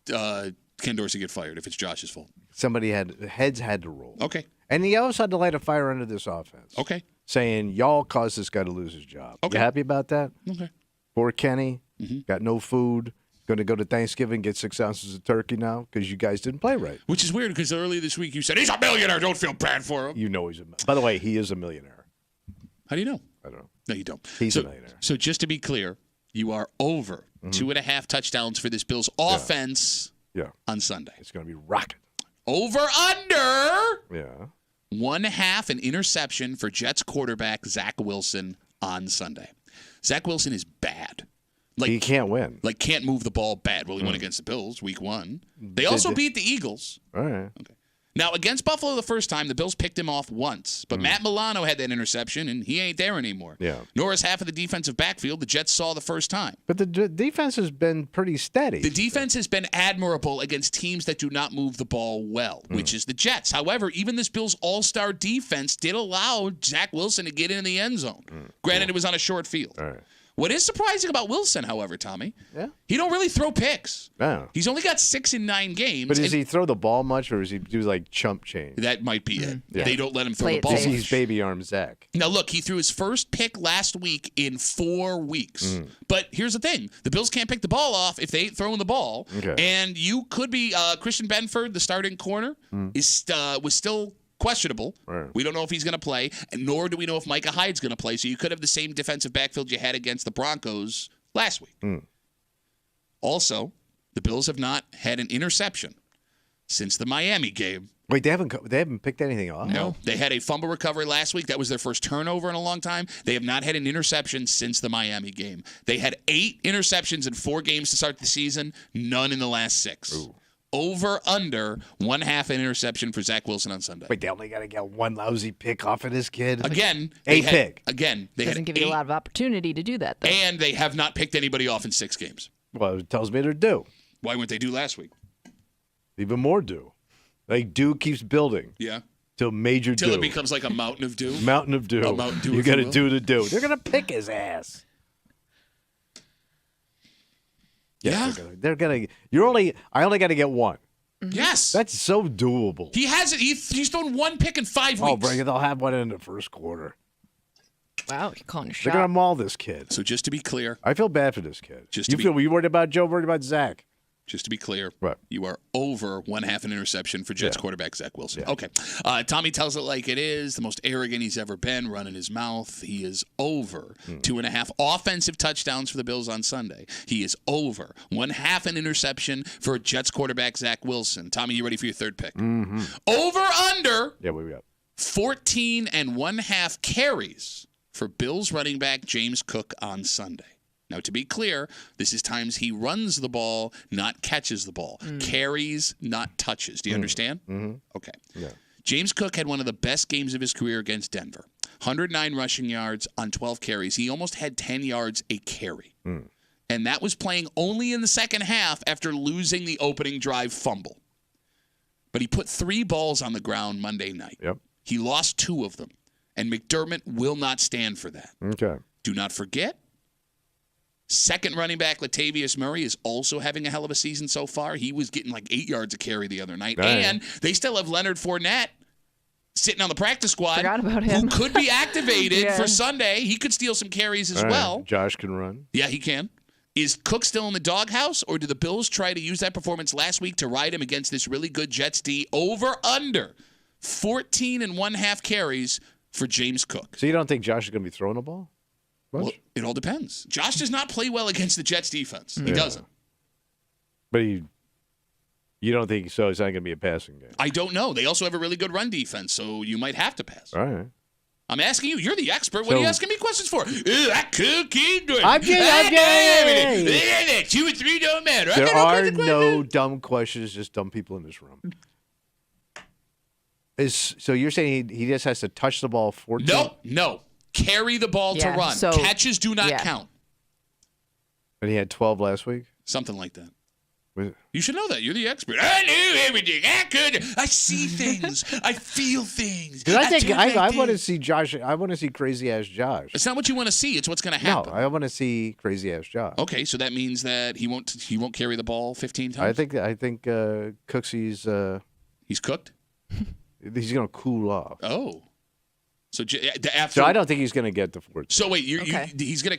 Ken Dorsey get fired if it's Josh's fault? Heads had to roll. Okay. And he also had to light a fire under this offense. Okay. Saying, y'all caused this guy to lose his job. Okay. You happy about that? Okay. Poor Kenny, got no food, going to go to Thanksgiving, get 6 ounces of turkey now because you guys didn't play right. Which is weird because earlier this week you said, he's a millionaire. Don't feel bad for him. You know he's by the way, he is a millionaire. How do you know? I don't know. No, you don't. He's so, a millionaire. So just to be clear, you are over 2.5 touchdowns for this Bills offense Yeah, on Sunday. it's going to be rocking. Over under Yeah. 1.5 an interception for Jets quarterback Zach Wilson on Sunday. Zach Wilson is bad. He can't win. Like can't move the ball bad. Well, he won against the Bills week 1. They also beat the Eagles. All right. Now, against Buffalo the first time, the Bills picked him off once. But Matt Milano had that interception, and he ain't there anymore. Yeah. Nor is half of the defensive backfield the Jets saw the first time. But the defense has been pretty steady. The defense has been admirable against teams that do not move the ball well, which is the Jets. However, even this Bills all-star defense did allow Zach Wilson to get in the end zone. Granted, it was on a short field. All right. What is surprising about Wilson, however, Tommy, Yeah. he don't really throw picks. No. He's only got 6 in 9 games. But does and he throw the ball much, or does he do like chump change? that might be it. Yeah. They don't let him throw Play the it ball. safe. He's baby arm Zach. Now, look, he threw his first pick last week in 4 weeks. But here's the thing. The Bills can't pick the ball off if they ain't throwing the ball. Okay. And you could be Christian Benford, the starting corner, was still questionable. Right. We don't know if he's going to play, and nor do we know if Micah Hyde's going to play. So you could have the same defensive backfield you had against the Broncos last week. Also, the Bills have not had an interception since the Miami game. Wait, they haven't picked anything off? No. They had a fumble recovery last week. That was their first turnover in a long time. They have not had an interception since the Miami game. They had 8 interceptions in 4 games to start the season, none in the last 6. Ooh. Over, under, 1/2 an interception for Zach Wilson on Sunday. Wait, they only got to get one lousy pick off of this kid? Again, A they pick. They Doesn't had give you 8, a lot of opportunity to do that, though. and they have not picked anybody off in 6 games. Well, it tells me they're due. Why weren't they due last week? Even more due. Like, dew keeps building Yeah. till major Till dew. it becomes like a mountain of dew. Mountain of dew. A Mountain Dew, You if got you to will. do the dew. They're going to pick his ass. Yeah. They're gonna. I only got to get one. Yes. That's so doable. He has it. He's thrown 1 pick in 5 weeks. Oh, bring it. They'll have one in the first quarter. Wow, you're calling a They're gonna shot. maul this kid. So just to be clear, I feel bad for this kid. Just to Were you worried about Joe? Worried about Zach? Right. You are over 1/2 an interception for Jets quarterback Zach Wilson. Yeah. Okay. Tommy tells it like it is. The most arrogant he's ever been, running his mouth. He is over 2.5 offensive touchdowns for the Bills on Sunday. He is over 1/2 an interception for Jets quarterback Zach Wilson. Tommy, you ready for your third pick? Mm-hmm. Over under Yeah. What we got? 14.5 carries for Bills running back James Cook on Sunday. Now, to be clear, this is times he runs the ball, not catches the ball. Carries, not touches. Do you understand? Mm-hmm. Okay. Yeah. James Cook had one of the best games of his career against Denver. 109 rushing yards on 12 carries. He almost had 10 yards a carry. And that was playing only in the second half after losing the opening drive fumble. But he put 3 balls on the ground Monday night. Yep. He lost 2 of them. And McDermott will not stand for that. Okay. Do not forget, second running back Latavius Murray is also having a hell of a season so far. He was getting like 8 yards a carry the other night. Dang. And they still have Leonard Fournette sitting on the practice squad. Forgot about who him. could be activated Yeah. for Sunday. He could steal some carries as All right. well. Josh can run. Yeah, he can. Is Cook still in the doghouse, or do the Bills try to use that performance last week to ride him against this really good Jets D? Over under 14.5 carries for James Cook. So you don't think Josh is going to be throwing the ball? Much? Well, it all depends. Josh does not play well against the Jets defense. He doesn't. But you don't think so? It's not going to be a passing game. I don't know. They also have a really good run defense, so you might have to pass. All right. I'm asking you. You're the expert. What are you asking me questions for? I could keep doing. I'm just- 2 and 3 don't matter. There are no dumb questions, just dumb people in this room. So you're saying he just has to touch the ball 14? No. Carry the ball to Yeah, run. so- Catches do not yeah. count. And he had 12 last week? Something like that. Was- You should know that. You're the expert. I knew everything. I see things. I feel things. Because I think talk like I want to this. see Josh. I want to see crazy ass Josh. It's not what you want to see. It's what's going to No, happen. I want to see crazy ass Josh. Okay, so that means that he won't carry the ball 15 times. I think Cooksy's He's cooked. he's going to cool off. Oh, so after. So I don't think he's going to get the 14. So wait, Okay. he's gonna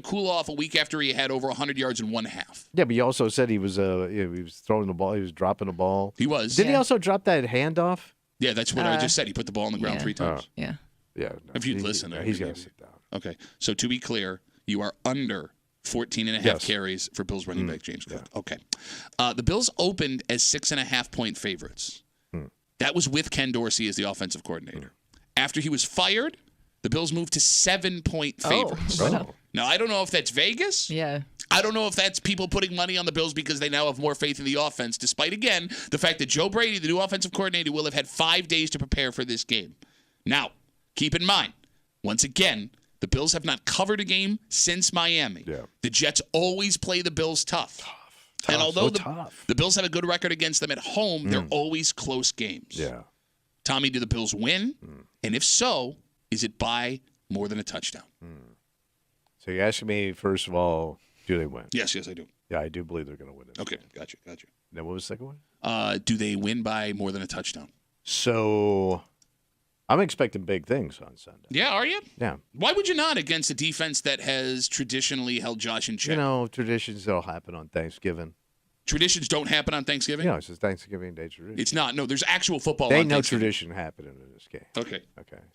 cool off a week after he had over 100 yards in 1/2. Yeah, but you also said he was he was throwing the ball. He was dropping the ball. He was. Did he also drop that handoff? Yeah, that's what I just said. He put the ball on the ground yeah. 3 times. Yeah. Yeah. No, If you'd listen, he's maybe. going to sit down. Okay, so to be clear, you are under 14.5 Yes. carries for Bills running back James Cook. Okay, the Bills opened as 6.5-point favorites. That was with Ken Dorsey as the offensive coordinator. After he was fired, the Bills moved to 7-point favorites. Oh. Now, I don't know if that's Vegas. Yeah. I don't know if that's people putting money on the Bills because they now have more faith in the offense, despite, again, the fact that Joe Brady, the new offensive coordinator, will have had 5 days to prepare for this game. Now, keep in mind, once again, the Bills have not covered a game since Miami. Yeah. The Jets always play the Bills tough. And although the Bills have a good record against them at home, they're always close games. Yeah. Tommy, do the Bills win? And if so, is it by more than a touchdown? So you're asking me, first of all, do they win? Yes, I do. Yeah, I do believe they're going to win it. Okay, gotcha. Then what was the second one? Do they win by more than a touchdown? So I'm expecting big things on Sunday. Yeah, are you? Yeah. Why would you not against a defense that has traditionally held Josh in check? You know, traditions that'll happen on Thanksgiving. Traditions don't happen on Thanksgiving? Yeah, it's just Thanksgiving Day tradition. It's not. No, there's actual football There on ain't no Thanksgiving. tradition happening in this game. Okay.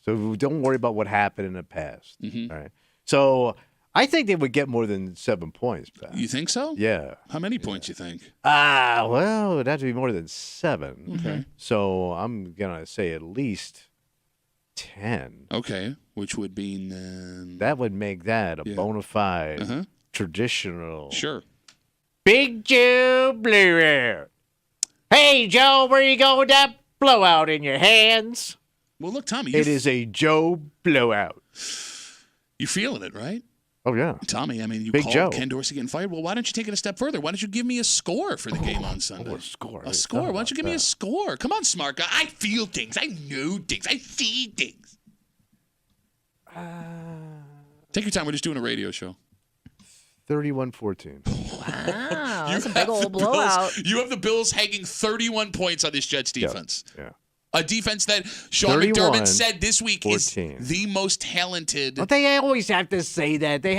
So don't worry about what happened in the past. Mm-hmm. All right. So I think they would get more than 7 points, Pat. You think so? Yeah. How many points you think? Well, it'd have to be more than 7. Okay. So I'm going to say at least 10. Okay, which would mean That would make that a bona fide, Uh-huh. traditional. Sure. Big Joe blowout. Hey, Joe, where you going with that blowout in your hands? Well, look, Tommy, It is a Joe blowout. you're feeling it, right? Oh, yeah. Tommy, I mean, you Big called Joe. Ken Dorsey getting fired. Well, why don't you take it a step further? Why don't you give me a score for the game on Sunday? a score. A score. Why don't you give me a score? Come on, smart guy. I feel things. I know things. I see things. Take your time. We're just doing a radio show. 31-14. Wow, You that's a have big old the Bills- blowout. You have the Bills hanging 31 points on this Jets defense. Yeah. A defense that Sean 31, McDermott said this week 14. is the most talented. But they always have to say that. They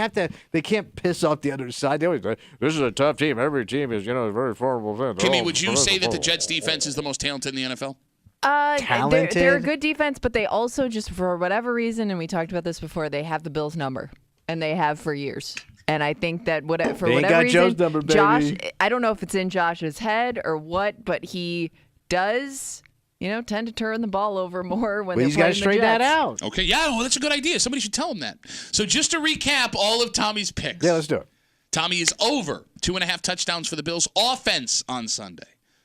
can't piss off the other side. They always say, this is a tough team. Every team is, a very formidable thing. Kimmy, would you say that the Jets defense is the most talented in the NFL? They're a good defense, but they also just, for whatever reason, and we talked about this before, they have the Bills' number, and they have for years. And I think that for They ain't whatever got reason, Joe's number, baby. Josh, I don't know if it's in Josh's head or what, but he does, tend to turn the ball over more when He's they're got playing to straighten the that Jets. out. Okay, yeah, well, that's a good idea. Somebody should tell him that. So just to recap all of Tommy's picks. Yeah, let's do it. Tommy is over 2.5 touchdowns for the Bills offense on Sunday.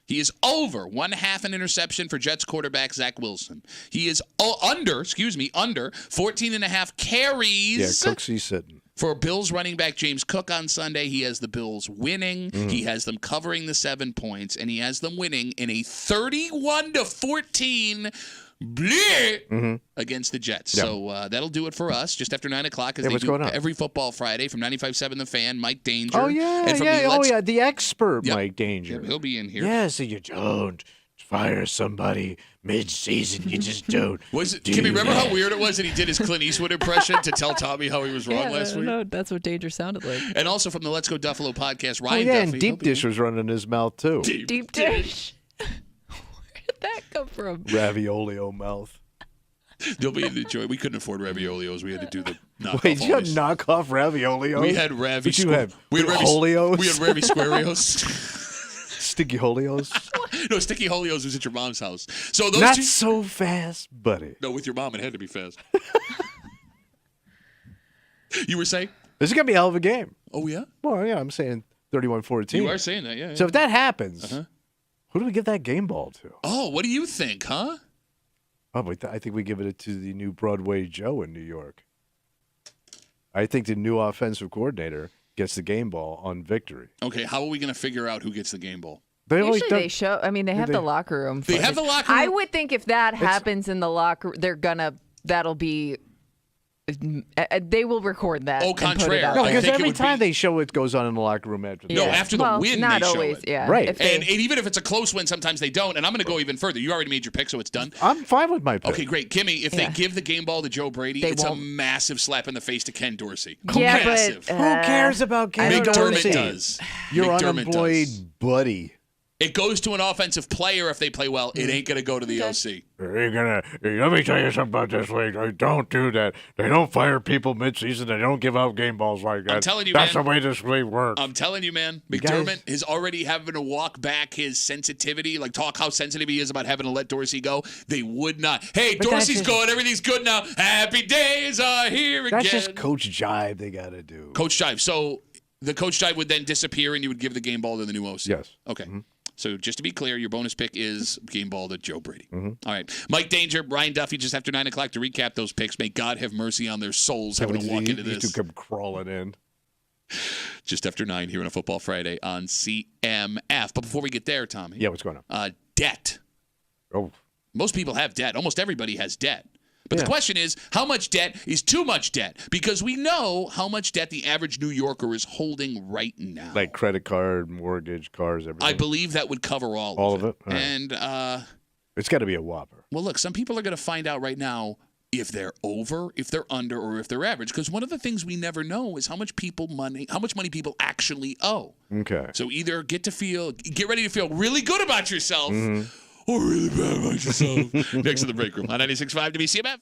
He is over 1/2 an interception for Jets quarterback Zach Wilson. He is under 14.5 carries. Yeah, Cooksey's sitting. For Bills running back James Cook on Sunday. He has the Bills winning. He has them covering the 7 points, and he has them winning in a 31-14 against the Jets. Yeah. So that'll do it for us just after 9 o'clock, as Yeah, they what's do going on? every football Friday from 95.7 The Fan. Mike Danger. Oh, yeah, and from yeah. the The expert Yep. Mike Danger. He'll be in here. Yeah, so you don't fire somebody mid-season. You just don't. Kimmy, remember how weird it was that he did his Clint Eastwood impression to tell Tommy how he was wrong last week? No, that's what Danger sounded like. And also from the Let's Go Duffalo podcast, Oh, Ryan yeah, Duffy. and Deep Dish was running in his mouth, too. Deep dish. Where did that come from? Raviolio mouth. They'll be in the joy. We couldn't afford raviolios. We had to do the knockoff. Wait, you had always. knockoff raviolios? We had Ravi. What you have? We had Ravi Holios? We had Ravi Squarios. Sticky Holios? No, Sticky Holios was at your mom's house. So those Not two. so fast, buddy. No, with your mom, it had to be fast. You were saying? This is going to be a hell of a game. Oh yeah. Well, yeah, I'm saying 31-14. You are saying that, yeah. So if that happens, who do we give that game ball to? Oh, what do you think, huh? Oh, I think we give it to the new Broadway Joe in New York. I think the new offensive coordinator gets the game ball on victory. Okay, how are we going to figure out who gets the game ball? Usually they show. I mean, they have the locker room. They have the locker room. I would think if that happens in the locker, that'll be. They will record that. Au and put it contraire. out No, I there. because think it every would time be- they show it goes on in the locker room after the No, game. after the Well, win, not they show always. it. Yeah, Right. If they- And even if it's a close win, sometimes they don't. And I'm going to go even further. You already made your pick, so it's done. I'm fine with my pick. Okay, great. Kimmy, if they Yeah. give the game ball to Joe Brady, They it's won't. a massive slap in the face to Ken Dorsey. Yeah, massive. but Who cares about Ken I don't know. Dorsey? McDermott does. Your McDermott unemployed does. buddy. It goes to an offensive player if they play well. It ain't going to go to the OC. Let me tell you something about this league. They don't do that. They don't fire people midseason. They don't give out game balls like that. I'm telling you, That's man. the way this league works. I'm telling you, man. guys- McDermott is already having to walk back his sensitivity, like talk how sensitive he is about having to let Dorsey go. They would not. Hey, But Dorsey's that's just- going. Everything's good now. Happy days are here again. That's just coach jive they got to do. Coach Jive. So the coach tie would then disappear, and you would give the game ball to the new OC. Yes. Okay. So just to be clear, your bonus pick is game ball to Joe Brady. Mm-hmm. All right. Mike Danger, Brian Duffy, just after 9 o'clock to recap those picks. May God have mercy on their souls having to walk into These this. two come crawling in. Just after 9 here on a Football Friday on CMF. But before we get there, Tommy. Yeah, what's going on? Debt. Oh. Most people have debt. Almost everybody has debt. But the question is, how much debt is too much debt? Because we know how much debt the average New Yorker is holding right now. Like credit card, mortgage, cars, everything. I believe that would cover all of it. All right. And, it's got to be a whopper. well, look, some people are going to find out right now if they're over, if they're under, or if they're average. Because one of the things we never know is how much money people actually owe. Okay. So either get ready to feel really good about yourself, or really bad about yourself. Next to the break room on 96.5 WCMF.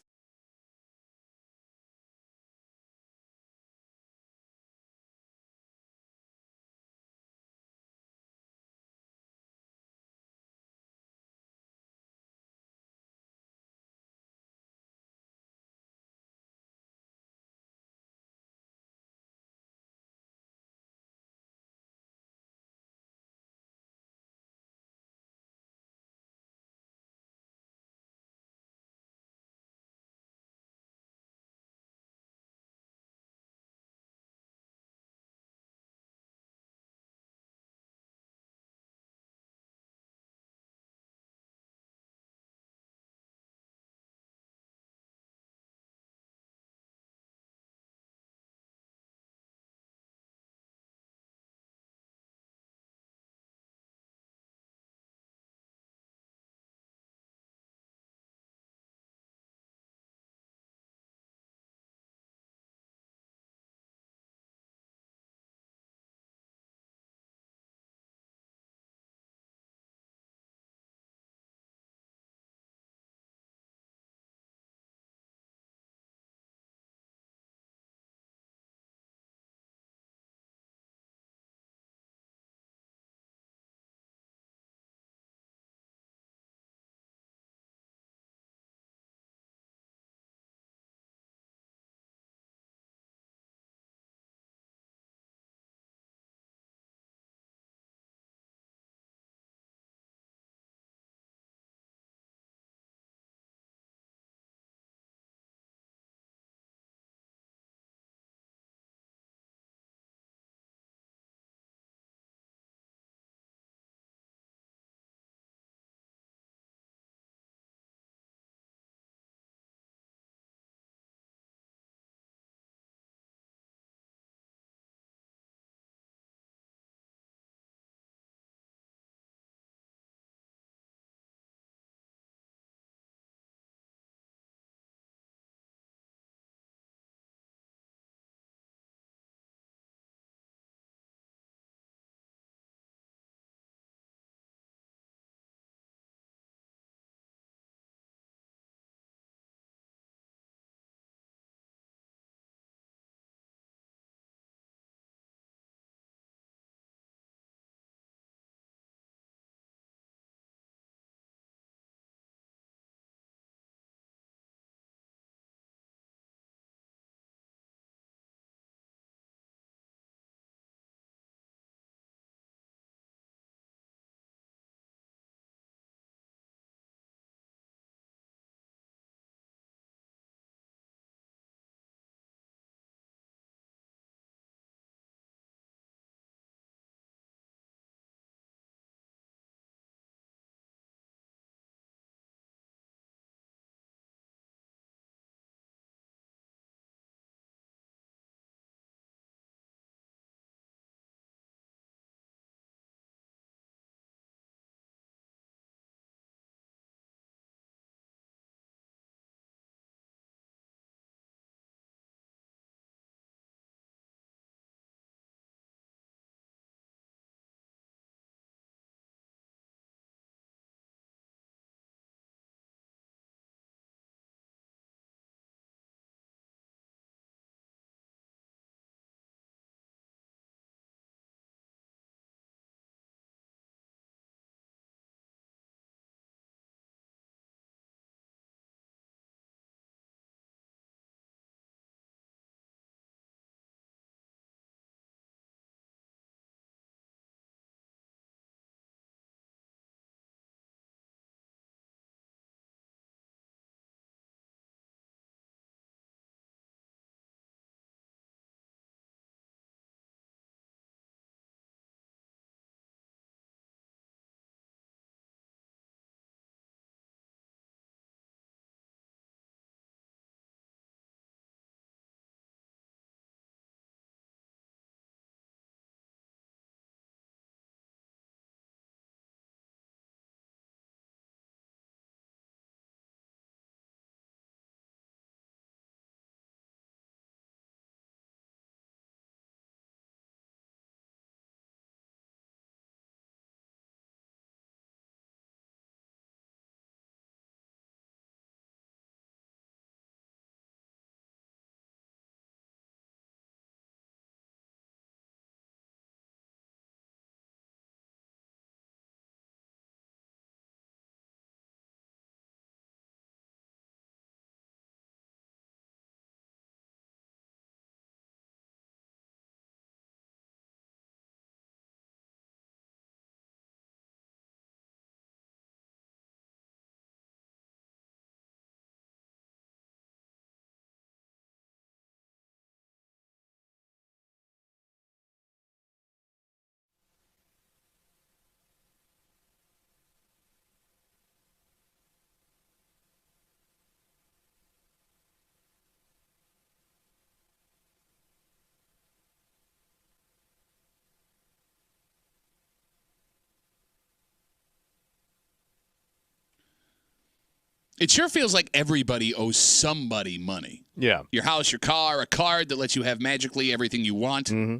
It sure feels like everybody owes somebody money. Yeah. Your house, your car, a card that lets you have magically everything you want. Mm-hmm.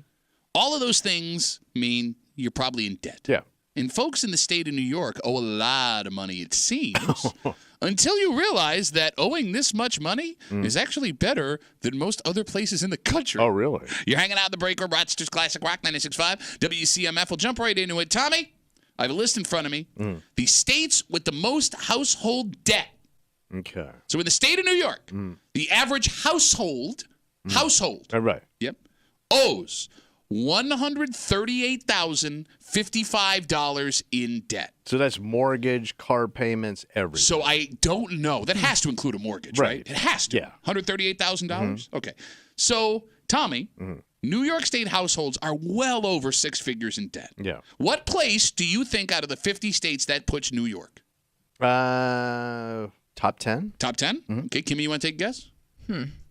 All of those things mean you're probably in debt. Yeah. And folks in the state of New York owe a lot of money, it seems, until you realize that owing this much money is actually better than most other places in the country. Oh, really? You're hanging out in the break room, Rochester's Classic Rock 96.5, WCMF. We'll jump right into it. Tommy, I have a list in front of me. The states with the most household debt. Okay. So in the state of New York, the average household, All right. yep, owes $138,055 in debt. So that's mortgage, car payments, everything. So I don't know. That has to include a mortgage, right? Right. It has to. Yeah. $138,000? Okay. So, Tommy, New York State households are well over six figures in debt. Yeah. What place do you think out of the 50 states that puts New York? Top 10? Top 10? Okay, Kimmy, you want to take a guess?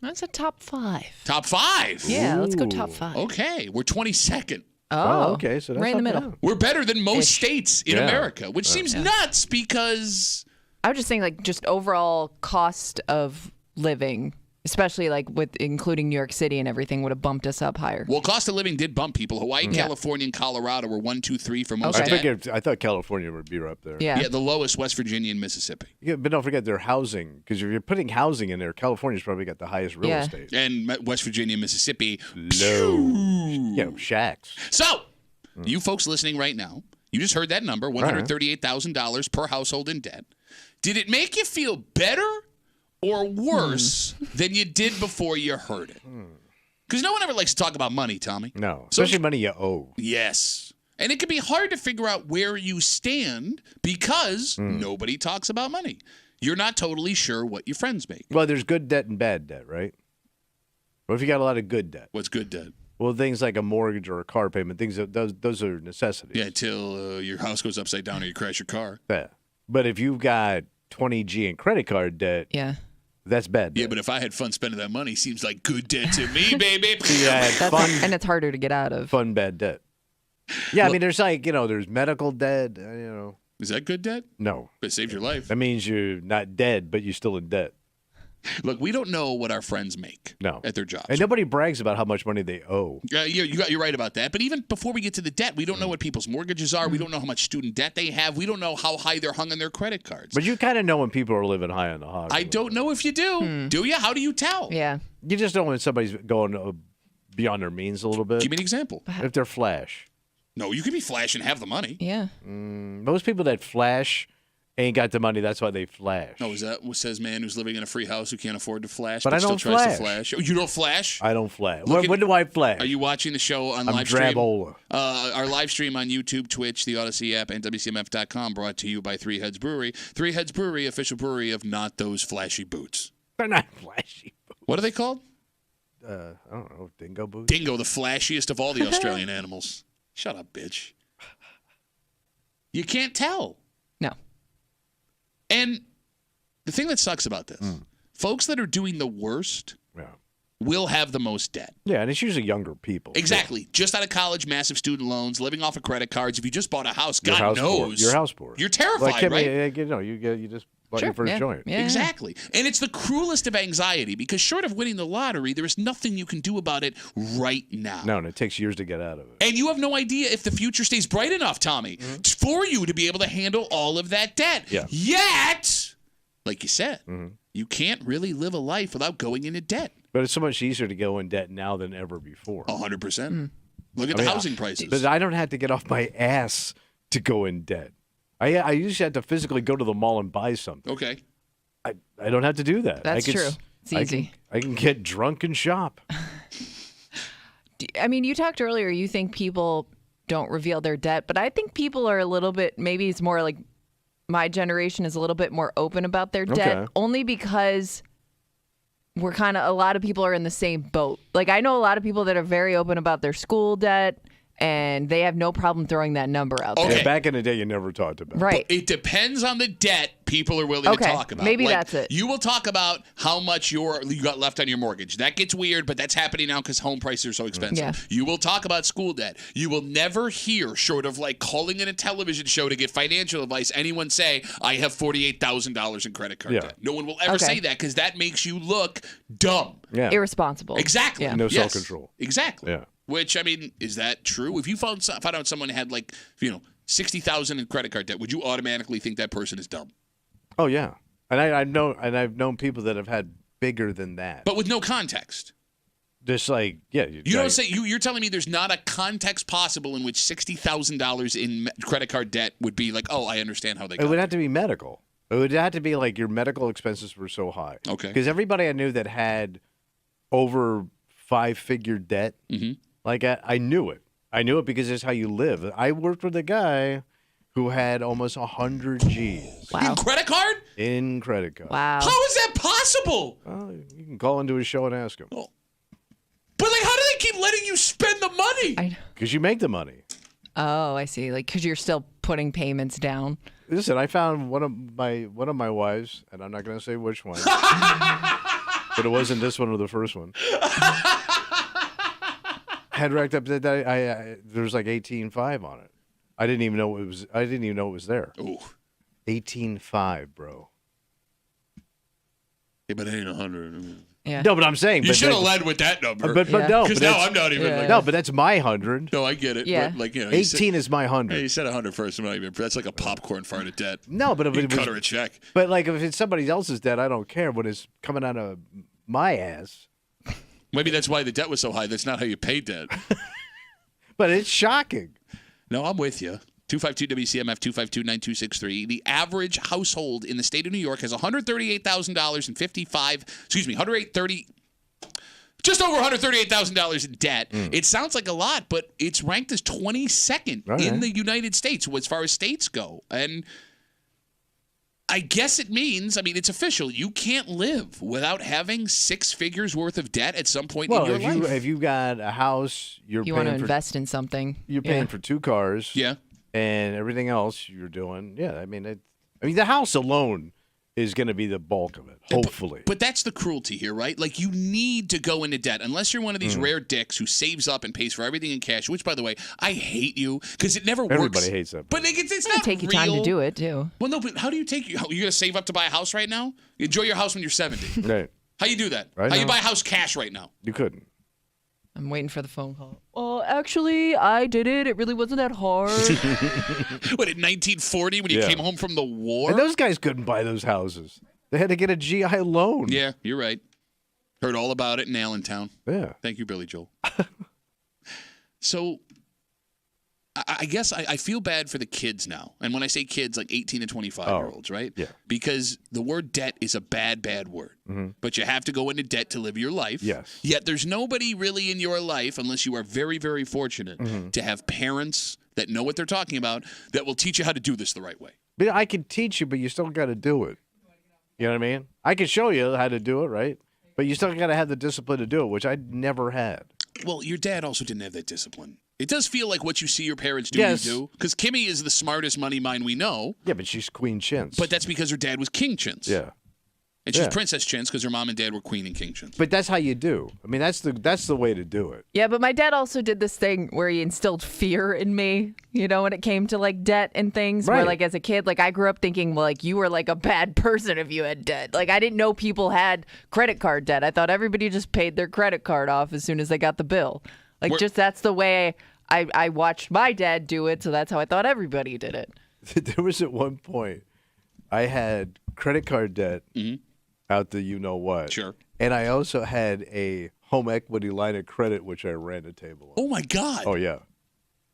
That's a top 5. Top 5? Yeah, let's go top 5. Okay, we're 22nd. Oh, okay. So that's right in the not middle. bad. We're better than most Ish. states in Yeah. America, which seems nuts because I was just saying, like, just overall cost of living, especially like with including New York City and everything, would have bumped us up higher. well, cost of living did bump people. Hawaii, California, and Colorado were 1, 2, 3 for most Okay. debt. I thought California would be up there. Yeah. Yeah, the lowest West Virginia and Mississippi. Yeah, but don't forget their housing, because if you're putting housing in there, California's probably got the highest real Yeah. estate. And West Virginia, Mississippi. Low. Yeah, shacks. So, you folks listening right now, you just heard that number, $138,000 per household in debt. Did it make you feel better or worse than you did before you heard it? Because no one ever likes to talk about money, Tommy. No, So- especially money you owe. Yes. And it can be hard to figure out where you stand because nobody talks about money. You're not totally sure what your friends make. Well, there's good debt and bad debt, right? What if you got a lot of good debt? What's good debt? Well, things like a mortgage or a car payment, things that those are necessities. Yeah, till your house goes upside down or you crash your car. Yeah. But if you've got 20G in credit card debt, Yeah. that's bad debt. Yeah, but if I had fun spending that money, seems like good debt to me, baby. Yeah, That's and it's harder to get out of. fun bad debt. Yeah, I mean, there's like, there's medical debt, Is that good debt? No. It saved your life. That means you're not dead, but you're still in debt. Look, we don't know what our friends make at their jobs. And nobody brags about how much money they owe. Yeah, you're right about that. But even before we get to the debt, we don't know what people's mortgages are. We don't know how much student debt they have. We don't know how high they're hung on their credit cards. But you kind of know when people are living high on the hog. I don't know if you do. Do you? How do you tell? Yeah. You just know when somebody's going beyond their means a little bit. Give me an example. If they're flash. No, you could be flash and have the money. Yeah. Most people that flash ain't got the money. That's why they flash. No, is that what says man who's living in a free house who can't afford to flash But I still don't tries to flash. flash? Oh, you don't flash? I don't flash. Look When do I flash? Are you watching the show on I'm live stream? Drabola. Our live stream on YouTube, Twitch, the Odyssey app, and WCMF.com, brought to you by Three Heads Brewery. Three Heads Brewery, official brewery of Not Those Flashy Boots. They're not flashy. What are they called? I don't know. Dingo boots? Dingo, the flashiest of all the Australian animals. Shut up, bitch. You can't tell. No. And the thing that sucks about this, folks that are doing the worst Yeah. will have the most debt. Yeah, and it's usually younger people. Exactly. Just out of college, massive student loans, living off of credit cards. If you just bought a house, Your God house poor. knows. Your house poor. You're terrified, Like Kimmy, right? you just bought Sure. your first yeah. joint. Yeah. Exactly. And it's the cruelest of anxiety because short of winning the lottery, there is nothing you can do about it right now. No, and it takes years to get out of it. And you have no idea if the future stays bright enough, Tommy, for you to be able to handle all of that debt. Yeah. Yet, like you said, you can't really live a life without going into debt. But it's so much easier to go in debt now than ever before. 100%. Look at the housing prices. But I don't have to get off my ass to go in debt. I usually have to physically go to the mall and buy something. Okay. I don't have to do that. That's true. It's easy. I can get drunk and shop. I mean, you talked earlier, you think people don't reveal their debt, but I think people are a little bit, maybe it's more like my generation is a little bit more open about their debt, Okay. only because a lot of people are in the same boat. Like, I know a lot of people that are very open about their school debt and they have no problem throwing that number out there. Okay. Yeah, back in the day, you never talked about it. Right. It depends on the debt people are willing to talk about. Maybe that's it. You will talk about how much you got left on your mortgage. That gets weird, but that's happening now because home prices are so expensive. Yeah. You will talk about school debt. You will never hear, short of like calling in a television show to get financial advice, anyone say, I have $48,000 in credit card debt. No one will ever say that because that makes you look dumb. Yeah. Irresponsible. Exactly. Yeah. No Yes. self-control. Exactly. Yeah. Which, I mean, is that true? If you found out someone had like, $60,000 in credit card debt, would you automatically think that person is dumb? Oh yeah, and I've known people that have had bigger than that. But with no context. Just like you don't say you're telling me there's not a context possible in which $60,000 in credit card debt would be like, oh, I understand how they got It would have to be medical. It would have to be like your medical expenses were so high. Okay. Because everybody I knew that had over 5-figure debt, like I knew it. I knew it because it's how you live. I worked with a guy who had almost 100 G's in credit card? in credit card. Wow. How is that possible? Well, you can call into his show and ask him. Oh. But like, how do they keep letting you spend the money? Because you make the money. Oh, I see. Like, because you're still putting payments down. Listen, I found one of my wives, and I'm not going to say which one, but it wasn't this one or the first one. Had racked up that there was like 18.5 on it. I didn't even know it was. I didn't even know it was there. Ooh. 18.5, bro. Yeah, but it ain't 100. Yeah. No, but I'm saying You should have led with that number. But no, because now I'm not even like. No, but that's my 100. No, I get it. Yeah. But like, 18 is my 100. You said 100 first. I'm not even. That's like a popcorn fart of debt. No, but if You it cut was, her a check. but like if it's somebody else's debt, I don't care. When it's coming out of my ass. Maybe that's why the debt was so high. That's not how you pay debt. But it's shocking. No, I'm with you. 252-WCMF, 252-9263. The average household in the state of New York has $138,000 and just over $138,000 in debt. It sounds like a lot, but it's ranked as 22nd in the United States as far as states go. And I guess it means, I mean, it's official. You can't live without having 6 figures worth of debt at some point in your life. If you got a house, You paying want to for, invest in something. You're paying for 2 cars. Yeah. And everything else you're doing. Yeah, I mean, the house alone is going to be the bulk of it, hopefully. But that's the cruelty here, right? Like, you need to go into debt unless you're one of these rare dicks who saves up and pays for everything in cash, which, by the way, I hate you because it never works. Everybody hates that. But it's It's not take you real. time to do it, too. Well, no, but how do you take you're going to save up to buy a house right now? Enjoy your house when you're 70. Right. How you do that? Right How you now? buy a house cash right now? You couldn't. I'm waiting for the phone call. Oh, actually, I did it. It really wasn't that hard. What, in 1940 when you came home from the war? And those guys couldn't buy those houses. They had to get a GI loan. Yeah, you're right. Heard all about it in Allentown. Yeah. Thank you, Billy Joel. So, I guess I feel bad for the kids now. And when I say kids, like 18 to 25-year-olds, right? Yeah. Because the word debt is a bad, bad word. But you have to go into debt to live your life. Yes. Yet there's nobody really in your life, unless you are very, very fortunate, to have parents that know what they're talking about that will teach you how to do this the right way. But I can teach you, but you still got to do it. You know what I mean? I can show you how to do it, right? But you still got to have the discipline to do it, which I never had. Well, your dad also didn't have that discipline. It does feel like what you see your parents do, Yes. you do. Because Kimmy is the smartest money mind we know. Yeah, but she's Queen Chintz. But that's because her dad was King Chintz. Yeah. And she's Yeah. Princess Chintz because her mom and dad were Queen and King Chintz. But that's how you do. I mean, that's the way to do it. Yeah, but my dad also did this thing where he instilled fear in me, when it came to like debt and things. Where Right. like as a kid, like I grew up thinking, well, like you were like a bad person if you had debt. Like I didn't know people had credit card debt. I thought everybody just paid their credit card off as soon as they got the bill. Like just that's the way I watched my dad do it, so that's how I thought everybody did it. There was at one point I had credit card debt out the you-know-what. Sure. And I also had a home equity line of credit, which I ran the table on. Oh, my God. Oh, yeah.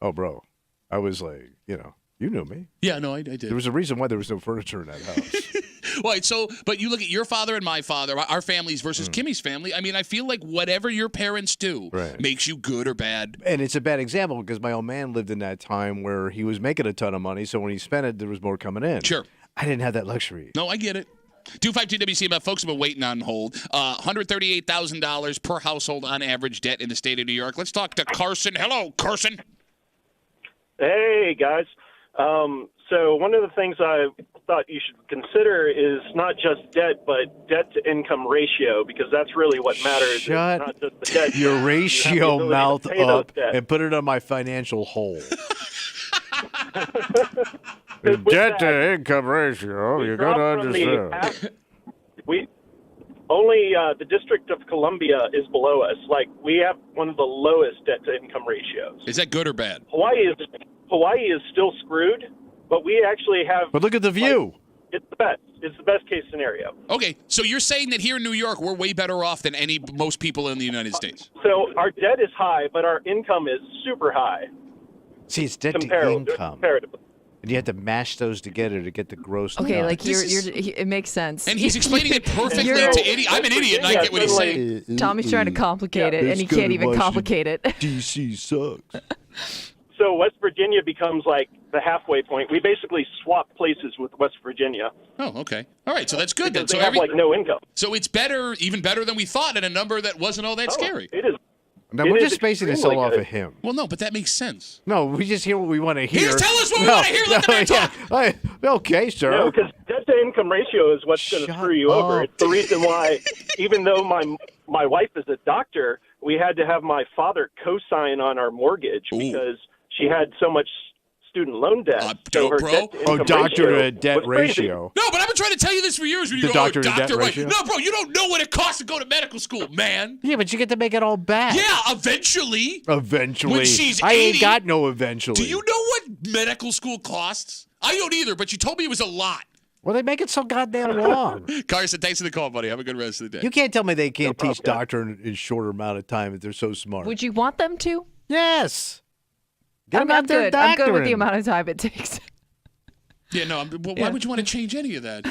Oh, bro. I was like, you knew me. Yeah, no, I did. There was a reason why there was no furniture in that house. Right, so, but you look at your father and my father, our families versus Kimmy's family. I mean, I feel like whatever your parents do makes you good or bad. And it's a bad example because my old man lived in that time where he was making a ton of money, so when he spent it, there was more coming in. Sure. I didn't have that luxury. No, I get it. 252-WCMF, folks have been waiting on hold. $138,000 per household on average debt in the state of New York. Let's talk to Carson. Hello, Carson. Hey, guys. So one of the things I thought you should consider is not just debt, but debt-to-income ratio, because that's really what matters. Shut It's not just the debt. your You have the ratio ability to mouth pay those up debts. and put it on my financial hole. With Debt that, to income ratio, we you got to dropped from the understand. only the District of Columbia is below us. Like, we have one of the lowest debt-to-income ratios. Is that good or bad? Hawaii is still screwed, but we actually have. But look at the view. It's the best. It's the best case scenario. Okay, so you're saying that here in New York, we're way better off than most people in the United States. So our debt is high, but our income is super high. See, it's debt to income. Comparatively. And you have to mash those together to get the gross Okay, number. like it makes sense. And he's explaining it perfectly to idiot. I'm an idiot, and I get what he's saying. Tommy's trying to complicate it, and he can't even complicate it. DC sucks. So West Virginia becomes like the halfway point. We basically swap places with West Virginia. Oh, okay. All right, so that's good then. Because So they have like no income. So it's better, even better than we thought, at a number that wasn't all that scary. It is. Now, It we're is just basing this extremely all off good. of him. Well, no, but that makes sense. No, we just hear what we want to hear. Tell us what we want to hear. Let the man talk. Okay, sir. No, because debt-to-income ratio is what's going to screw you over. It's the reason why, even though my wife is a doctor, we had to have my father co-sign on our mortgage because she had so much student loan debt. So her debt-to-income doctor ratio to debt was crazy. ratio. No, but I've been trying to tell you this for years. When you The go, doctor to debt right? ratio? No, bro, you don't know what it costs to go to medical school, man. Yeah, but you get to make it all back. Yeah, eventually. Eventually. When she's I 80, ain't got no eventually. Do you know what medical school costs? I don't either, but you told me it was a lot. Well, they make it so goddamn long. Carson, thanks for the call, buddy. Have a good rest of the day. You can't tell me they can't teach doctor in a shorter amount of time if they're so smart. Would you want them to? Yes. Get them I'm out there good. I'm good with doctoring. the amount of time it takes. Yeah, no. Why would you want to change any of that?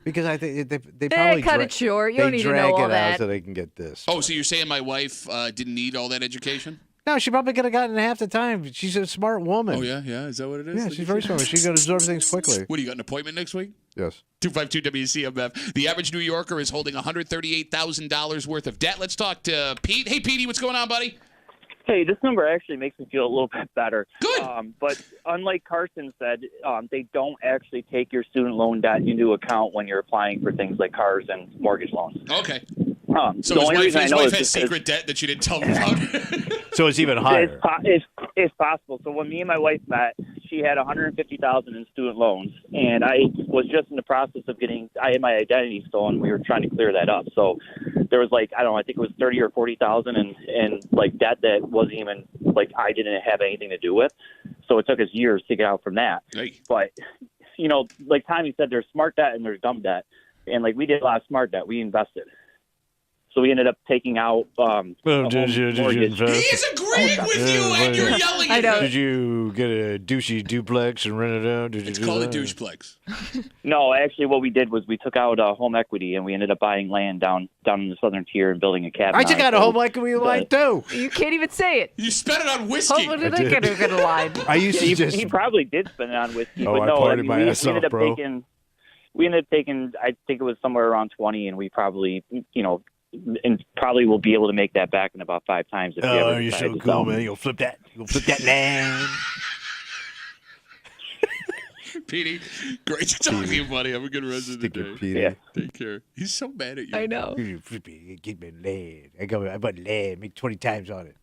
Because I think they probably cut it short. You don't need to know all drag it that. out so they can get this. Oh, so you're saying my wife didn't need all that education? No, she probably could have gotten half the time. She's a smart woman. Oh, yeah? Is that what it is? Yeah, she's very smart. She can absorb things quickly. What, do you got an appointment next week? Yes. 252 WCMF. The average New Yorker is holding $138,000 worth of debt. Let's talk to Pete. Hey, Petey, what's going on, buddy? Hey, this number actually makes me feel a little bit better. Good. But unlike Carson said, they don't actually take your student loan debt into account when you're applying for things like cars and mortgage loans. Okay. So his wife has secret debt that she didn't tell him about. So it's even higher. It's possible. So when me and my wife met, she had $150,000 in student loans, and I was just in the process of I had my identity stolen. We were trying to clear that up. So there was I think it was $30,000 or $40,000 in debt that wasn't even I didn't have anything to do with. So it took us years to get out from that. Hey. But like Tommy said, there's smart debt and there's dumb debt, and we did a lot of smart debt. We invested. So we ended up taking out Did you He invest? is agreeing with you, and you're yelling at him. Did you get a douchey duplex and rent it out? It's called a doucheplex. No, actually, what we did was we took out home equity, and we ended up buying land down in the southern tier and building a cabin. I took out a home equity line too. You can't even say it. You spent it on whiskey. How did I get a good line? I used to just. He probably did spend it on whiskey, Oh, but I no, partied my ass we ended off, up bro. we ended up taking, I think it was somewhere around 20, and we probably, and probably will be able to make that back in about 5 times. If we ever You're decide so to cool, sell. man. You'll flip that land. Petey, great to talk to you, buddy. Have a good rest of the day. Petey. Yeah. Take care. He's so mad at you. I know. You flip it, get me land. I bought land, make 20 times on it.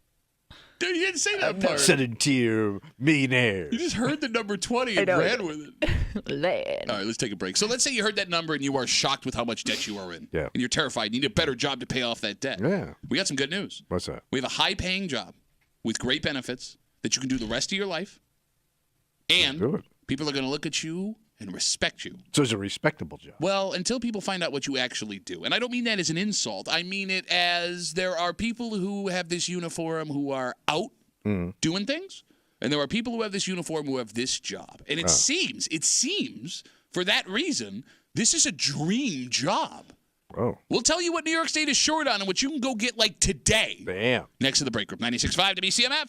Dude, you didn't say that part. Southern tier millionaire. You just heard the number 20 and ran with it. Land. All right, let's take a break. So let's say you heard that number and you are shocked with how much debt you are in. Yeah. And you're terrified. You need a better job to pay off that debt. Yeah. We got some good news. What's that? We have a high-paying job with great benefits that you can do the rest of your life. And Good. people are going to look at you and respect you. So it's a respectable job. Well, until people find out what you actually do. And I don't mean that as an insult. I mean it as there are people who have this uniform who are out doing things. And there are people who have this uniform who have this job. And it seems, for that reason, this is a dream job. Oh. We'll tell you what New York State is short on and what you can go get today. Damn. Next to the break room. 96.5 WCMF.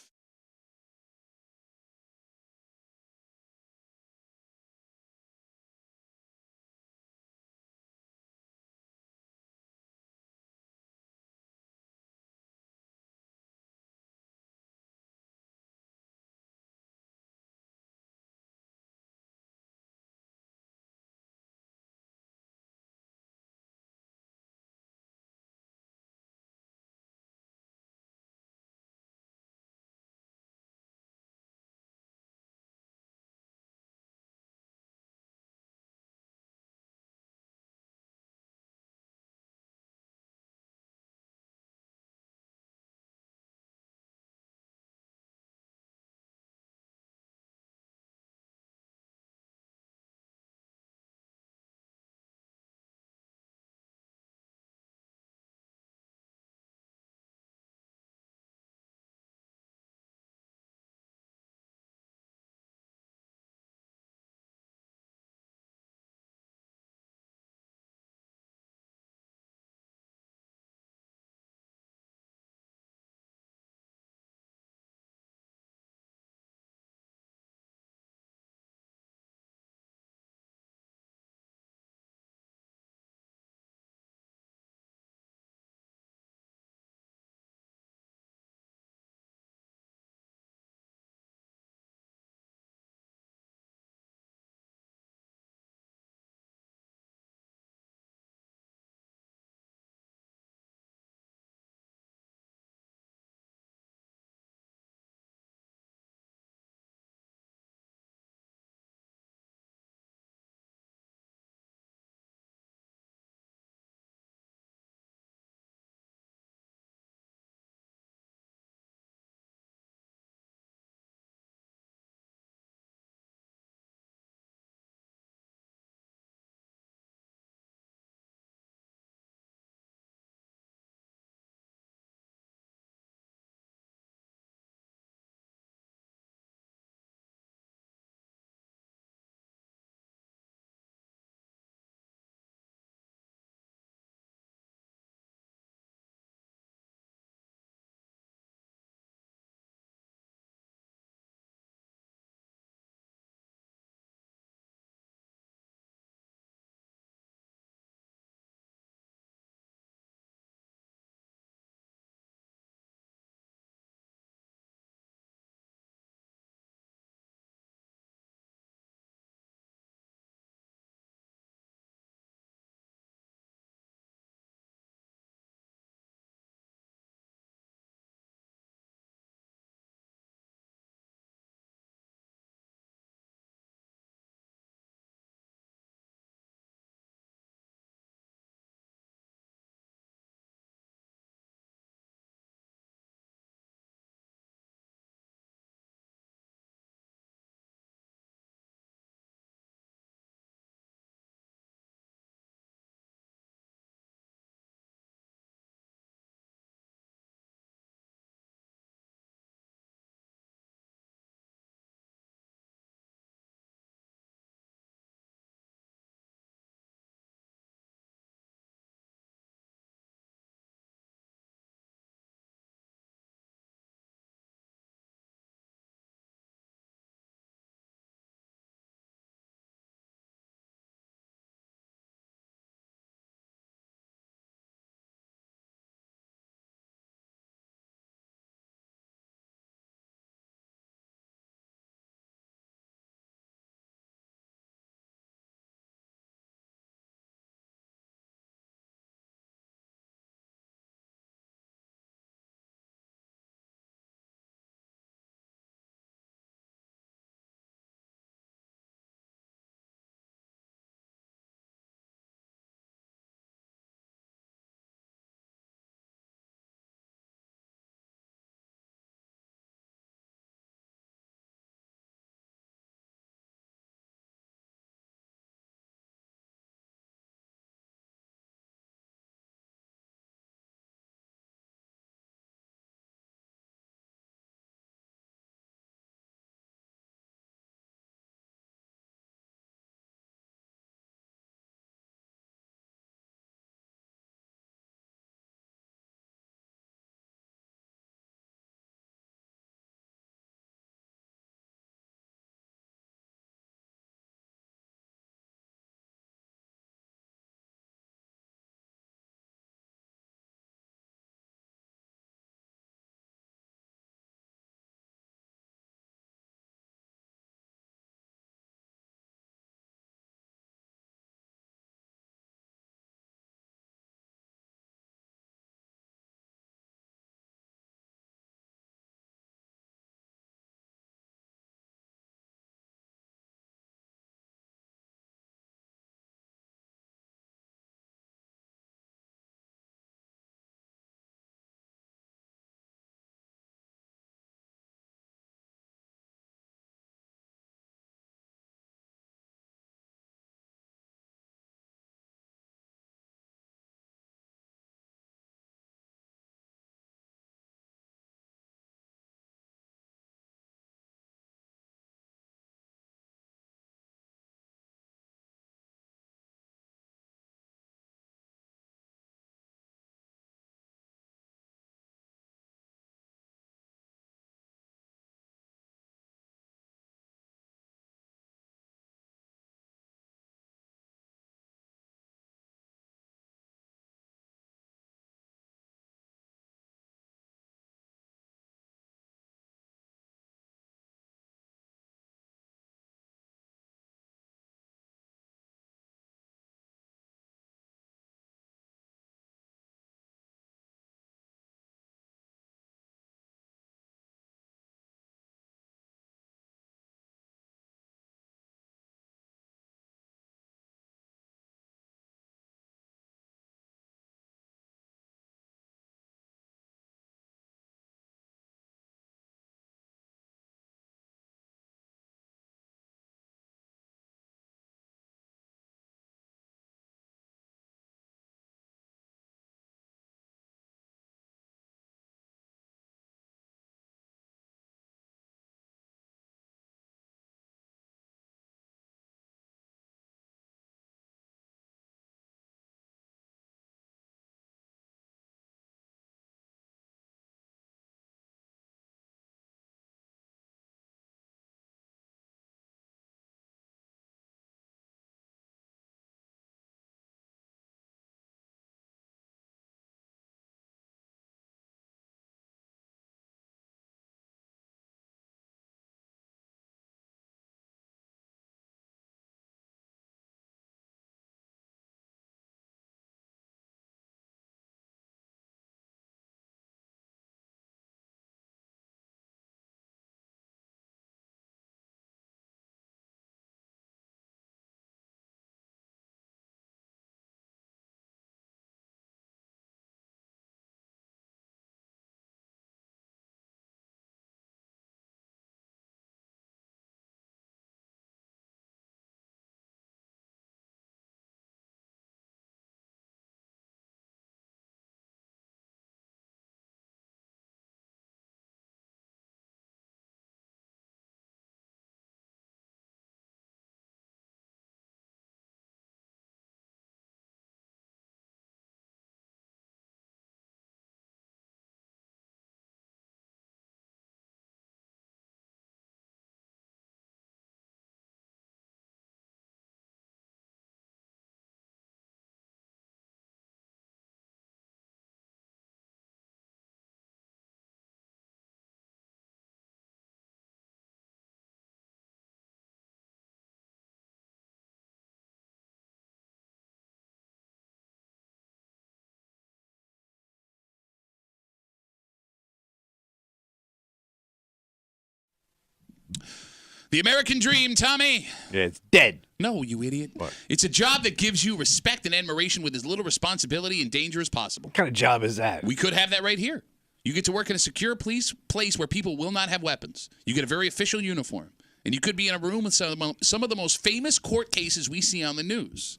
The American dream, Tommy. Yeah, it's dead. No, you idiot. What? It's a job that gives you respect and admiration with as little responsibility and danger as possible. What kind of job is that? We could have that right here. You get to work in a secure place where people will not have weapons. You get a very official uniform. And you could be in a room with some of the most famous court cases we see on the news.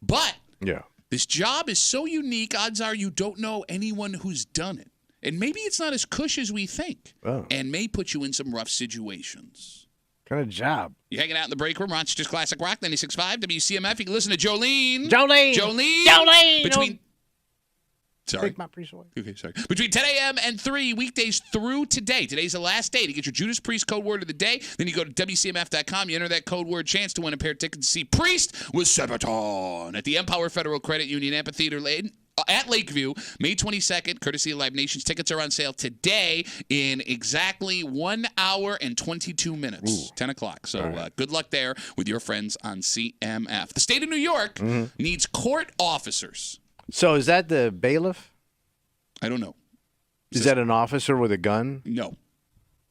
But this job is so unique, odds are you don't know anyone who's done it. And maybe it's not as cush as we think. And may put you in some rough situations. What kind of job? You hanging out in the break room, Rochester's Classic Rock, 96.5, WCMF. You can listen to Jolene. Sorry. Take my priest away. Okay, sorry. Between 10 a.m. and 3 weekdays through today. Today's the last day to get your Judas Priest code word of the day. Then you go to WCMF.com. You enter that code word, chance to win a pair of tickets to see Priest with Sabaton at the Empower Federal Credit Union Amphitheater at Lakeview, May 22nd, courtesy of Live Nations. Tickets are on sale today in exactly 1 hour and 22 minutes, 10 o'clock. So good luck there with your friends on CMF. The state of New York needs court officers. So is that the bailiff? I don't know. Is that an officer with a gun? No.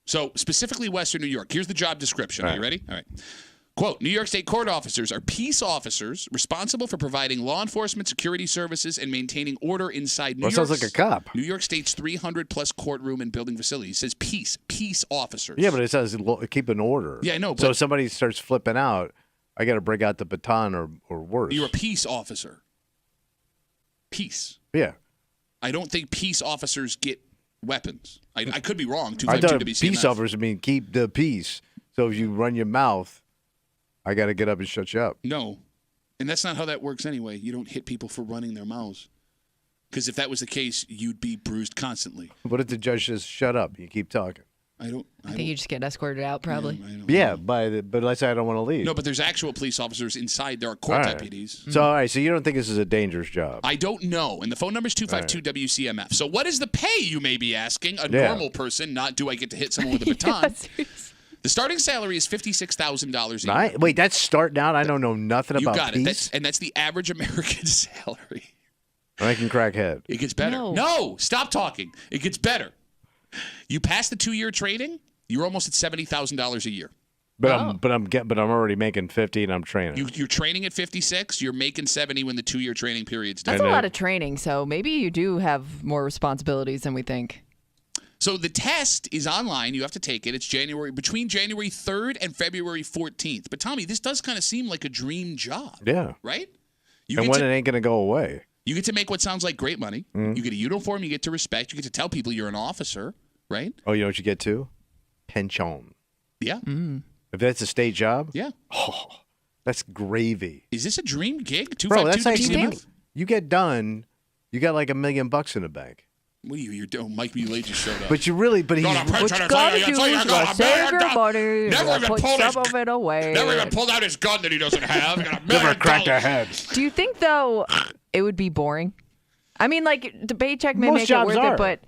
So specifically Western New York. Here's the job description. Are you ready? All right. Quote, New York State court officers are peace officers responsible for providing law enforcement, security services, and maintaining order inside New York. Sounds like a cop. New York State's 300-plus courtroom and building facilities. It says peace officers. Yeah, but it says keep an order. Yeah, I know. So if somebody starts flipping out, I got to break out the baton or worse. You're a peace officer. Peace. Yeah. I don't think peace officers get weapons. I could be wrong. I thought 252 WCMF. peace officers mean keep the peace. So if you run your mouth, I got to get up and shut you up. No. And that's not how that works anyway. You don't hit people for running their mouths. Because if that was the case, you'd be bruised constantly. What if the judge says shut up? You keep talking. I think you just get escorted out, probably. But let's say I don't want to leave. No, but there's actual police officers inside. There are court deputies. So, all right. So you don't think this is a dangerous job? I don't know. And the phone number is 252-WCMF. So what is the pay, you may be asking? A normal person, not do I get to hit someone with a baton. The starting salary is $56,000 a year. Wait, that's starting out? I don't know nothing about got peace. it. That's the average American salary. I can crack head. It gets better. No, stop talking. It gets better. You pass the 2-year training, you're almost at $70,000 a year. But I'm already making 50 and I'm training. You're training at 56. You're making 70 when the 2-year training period's done. That's a lot of training. So maybe you do have more responsibilities than we think. So the test is online. You have to take it. It's between January 3rd and February 14th. But Tommy, this does kind of seem like a dream job. Yeah. Right? It ain't going to go away. You get to make what sounds like great money. You get a uniform. You get to respect. You get to tell people you're an officer, right? Oh, you know what you get to? Pension. Yeah. If that's a state job? Yeah. Oh, that's gravy. Is this a dream gig? Bro, that's like you get done, you got like $1 million in the bank. What are you doing? Mike Muley just showed up. But he's what you gotta do is save your money. Put some of it away. Never even pulled out his gun that he doesn't have. Never cracked a head. Do you think though it would be boring? I mean, like the paycheck may make it worth it,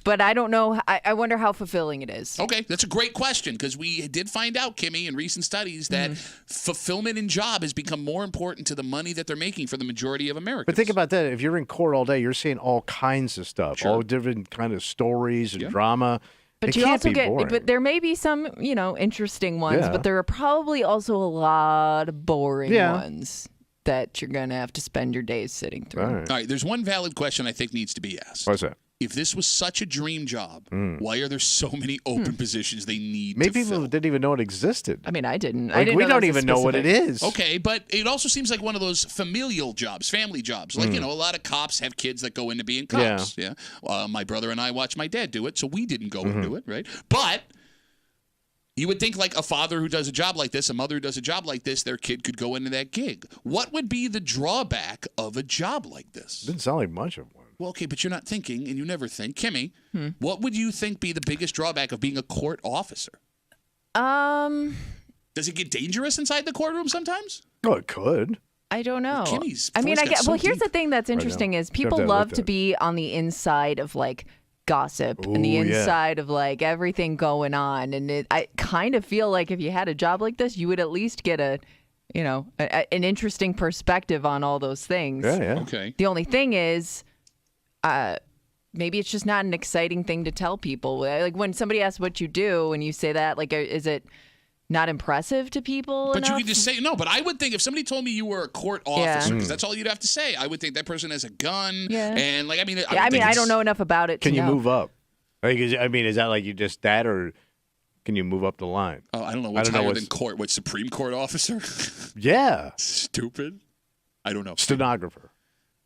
but I don't know. I wonder how fulfilling it is. Okay, that's a great question because we did find out, Kimmy, in recent studies that fulfillment in job has become more important to the money that they're making for the majority of Americans. But think about that. If you're in court all day, you're seeing all kinds of stuff, all different kind of stories and drama. But you also but there may be some, interesting ones, but there are probably also a lot of boring ones that you're going to have to spend your days sitting through. All right, there's one valid question I think needs to be asked. What's that? If this was such a dream job, why are there so many open positions they need Maybe to fill? people didn't even know it existed. I mean, I didn't. We don't even know what it is. Okay, but it also seems like one of those familial jobs, family jobs. Like, a lot of cops have kids that go into being cops. Yeah. My brother and I watched my dad do it, so we didn't go and do it, right? But you would think like a father who does a job like this, a mother who does a job like this, their kid could go into that gig. What would be the drawback of a job like this? Didn't sound like much of one. Well, okay, but you're not thinking, and you never think. Kimmy, what would you think be the biggest drawback of being a court officer? Does it get dangerous inside the courtroom sometimes? Oh, it could. I don't know. Kimmy's I mean, voice got so here's deep. the thing that's interesting is people love to be on the inside of like gossip and the inside of like everything going on, and I kind of feel like if you had a job like this, you would at least get an interesting perspective on all those things. Yeah. Okay. The only thing is, maybe it's just not an exciting thing to tell people. Like when somebody asks what you do and you say that, like, is it, not impressive to people. But enough. you can just say no. But I would think if somebody told me you were a court officer, because that's all you'd have to say, I would think that person has a gun. Yeah. And like, I mean, I don't know enough about it. Can to you know. move up? Like, is that like you just that, or can you move up the line? Oh, I don't know what's higher than court. What, Supreme Court officer? Yeah. Stupid. I don't know. Stenographer.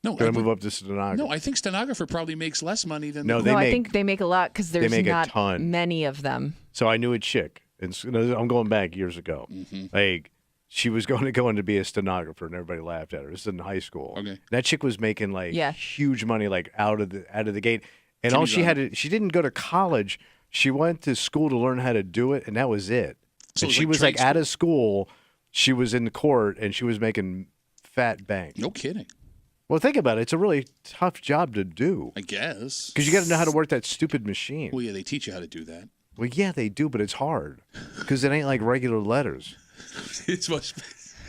No, Gonna move up to stenographer. No, I think stenographer probably makes less money than. I think they make a lot because there's not a ton. many of them. So I knew a chick, and I'm going back years ago. Like, she was going to go in to be a stenographer, and everybody laughed at her. This is in high school. Okay. That chick was making like huge money, like out of the gate. And all she didn't go to college. She went to school to learn how to do it, and that was it. So and she was like out of school. She was in the court, and she was making fat bank. No kidding. Well, think about it. It's a really tough job to do. I guess. Because you got to know how to work that stupid machine. Well, yeah, they teach you how to do that. Well, yeah, they do, but it's hard. Because it ain't like regular letters. It's much.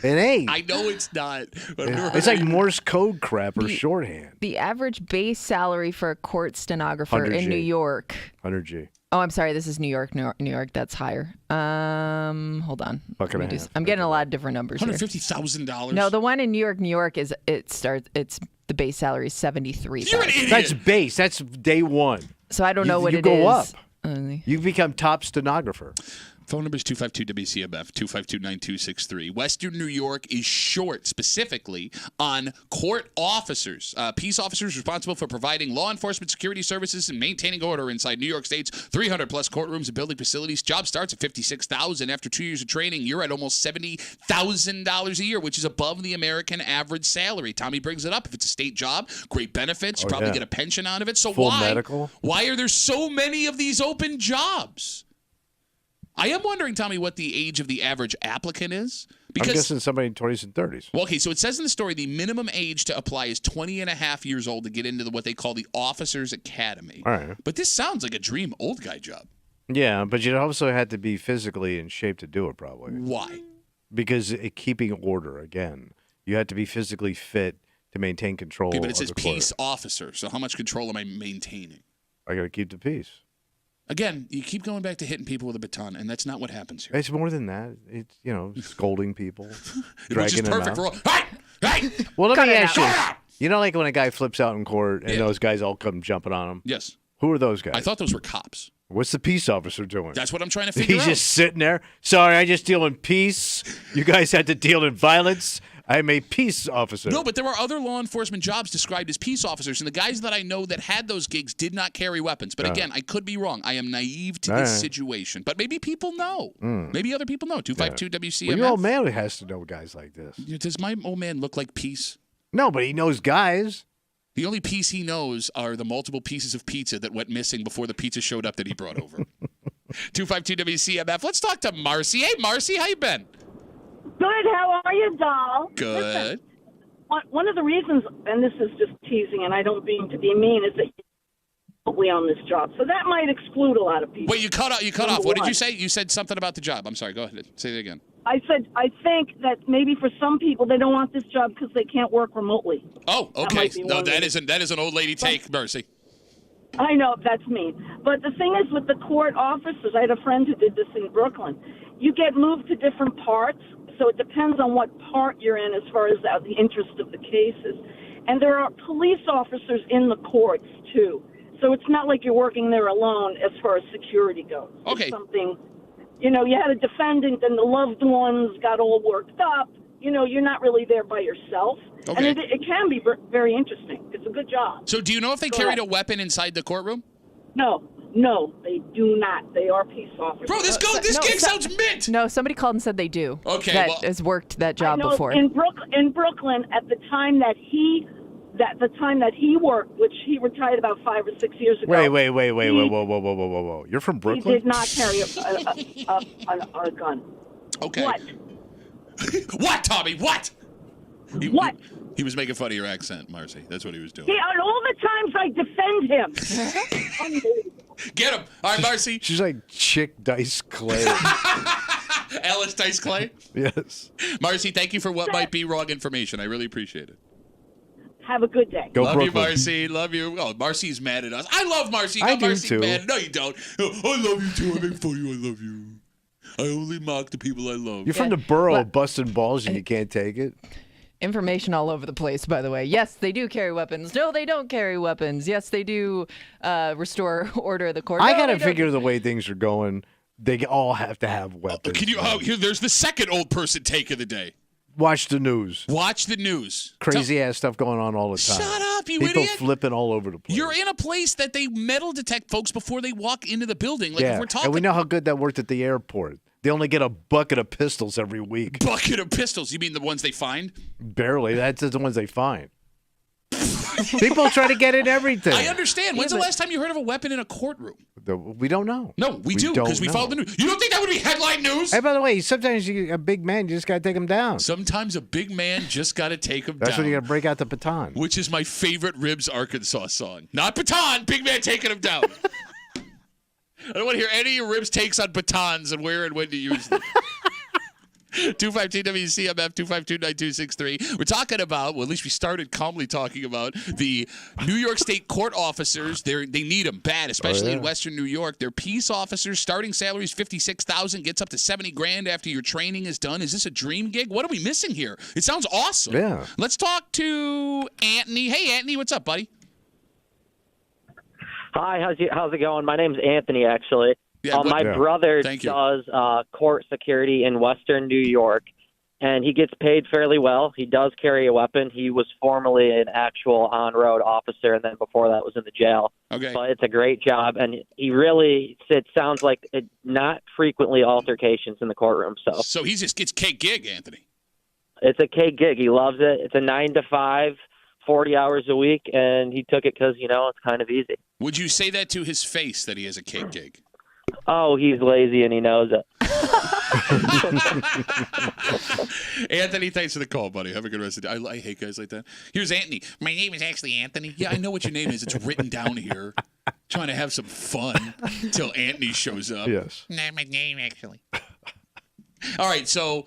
It ain't. I know it's not. But it's like Morse code crap or shorthand. The average base salary for a court stenographer in New York. 100G. Oh, I'm sorry. This is New York. New York. That's higher. Hold on. I'm getting a lot of different numbers here. $150,000. No, the one in New York is it's the base salary is $73,000. You're an idiot. That's base. That's day one. So I don't know what you it go is. up. You become top stenographer. Phone number is 252-WCMF, 252-9263. Western New York is short specifically on court officers. Peace officers responsible for providing law enforcement security services and maintaining order inside New York State's 300-plus courtrooms and building facilities. Job starts at $56,000. After 2 years of training, you're at almost $70,000 a year, which is above the American average salary. Tommy brings it up. If it's a state job, great benefits. You probably get a pension out of it. So Full medical. Why are there so many of these open jobs? I am wondering, Tommy, what the age of the average applicant is. I'm guessing somebody in 20s and 30s. Well, okay, so it says in the story the minimum age to apply is 20 and a half years old to get into what they call the Officers Academy. All right. But this sounds like a dream old guy job. Yeah, but you also had to be physically in shape to do it, probably. Why? Because keeping order, again. You had to be physically fit to maintain control. Okay, but it says of the peace court. officer, so how much control am I maintaining? I got to keep the peace. Again, you keep going back to hitting people with a baton, and that's not what happens here. It's more than that. It's, scolding people, Which is dragging them perfect out. for all. Hey! Well, let me it ask out. you. You know, like when a guy flips out in court and those guys all come jumping on him? Yes. Who are those guys? I thought those were cops. What's the peace officer doing? That's what I'm trying to figure He's out. just sitting there. Sorry, I just deal in peace. You guys had to deal in violence. I'm a peace officer. No, but there are other law enforcement jobs described as peace officers, and the guys that I know that had those gigs did not carry weapons. But again, I could be wrong. I am naive to this situation. But maybe people know. Maybe other people know. 252-WCMF. Well, your old man has to know guys like this. Does my old man look like peace? No, but he knows guys. The only piece he knows are the multiple pieces of pizza that went missing before the pizza showed up that he brought over. 252-WCMF. Let's talk to Marcy. Hey, Marcy, how you been? Good. How are you, doll? Good. Listen, one of the reasons, and this is just teasing, and I don't mean to be mean, is that we on this job, so that might exclude a lot of people. Wait, you cut off. What did you say? You said something about the job. I'm sorry. Go ahead. Say it again. I said I think that maybe for some people they don't want this job because they can't work remotely. Oh, okay. No, that is is an old lady take, Mercy. I know, that's me. But the thing is with the court officers, I had a friend who did this in Brooklyn. You get moved to different parts, so it depends on what part you're in as far as the interest of the cases. And there are police officers in the courts, too. So it's not like you're working there alone as far as security goes. Okay. It's something, you had a defendant and the loved ones got all worked up. You're not really there by yourself. Okay. And it can be very interesting. It's a good job. So do you know if they carried a weapon inside the courtroom? No, they do not. They are peace officers. Bro, this gig sounds mint. No, somebody called and said they do. Okay, that well, has worked that job I know before. In Brooklyn, at the time that he worked, which he retired about 5 or 6 years ago. Wait, whoa. You're from Brooklyn? He did not carry a gun. Okay. What? What, Tommy? What? What? He was making fun of your accent, Marcy. That's what he was doing. See, on all the times I defend him. Unbelievable. Get him. All right, Marcy. She's like Chick Dice Clay. Alice Dice Clay? Yes. Marcy, thank you for what might be wrong information. I really appreciate it. Have a good day. Go love Brooklyn. you, Marcy. Love you. Oh, Marcy's mad at us. I love Marcy. I do Marcy too. mad. No, you don't. I love you too. I make fun of you. I love you. I only mock the people I love. You're from the borough of busting balls and you can't take it? Information all over the place, by the way. Yes, they do carry weapons. No, they don't carry weapons. Yes, they do restore order of the court. I No, got to they don't. figure the way things are going, they all have to have weapons. Can you? Oh, here, there's the second old person take of the day. Watch the news. Watch the news. Crazy ass stuff going on all the time. Shut up, you People idiot. flipping all over the place. You're in a place that they metal detect folks before they walk into the building. Like if we're talking and we know how good that worked at the airport. They only get a bucket of pistols every week. bucket of pistols. You mean the ones they find? Barely. That's the ones they find. People try to get in everything. I understand. When's the last time you heard of a weapon in a courtroom? We don't know. No, we do because we follow the news. You don't think that would be headline news? Hey, by the way, sometimes a big man, you just got to take him down. Sometimes a big man just got to take him down. That's when you got to break out the baton. Which is my favorite Ribs Arkansas song. Not baton, big man taking him down. I don't want to hear any of your Ribs takes on batons and where and when to use them. 252 WCMF 252-9263. We're talking about, well, at least we started calmly talking about the New York State court officers. They need them bad, especially in Western New York. They're peace officers. Starting salary is $56,000, gets up to $70,000 after your training is done. Is this a dream gig? What are we missing here? It sounds awesome. Yeah. Let's talk to Anthony. Hey, Anthony, what's up, buddy? Hi, how's it going? My name's Anthony, actually. Yeah, my brother does court security in Western New York, and he gets paid fairly well. He does carry a weapon. He was formerly an actual on-road officer, and then before that was in the jail. Okay. But it's a great job, and it sounds like not frequently altercations in the courtroom. So he just gets cake gig, Anthony. It's a cake gig. He loves it. It's a 9 to 5. 40 hours a week, and he took it because, it's kind of easy. Would you say that to his face that he has a cake gig? Oh, he's lazy and he knows it. Anthony, thanks for the call, buddy. Have a good rest of the day. I hate guys like that. Here's Anthony. My name is actually Anthony. Yeah, I know what your name is. It's written down here. Trying to have some fun until Anthony shows up. Yes. Not my name, actually. All right, so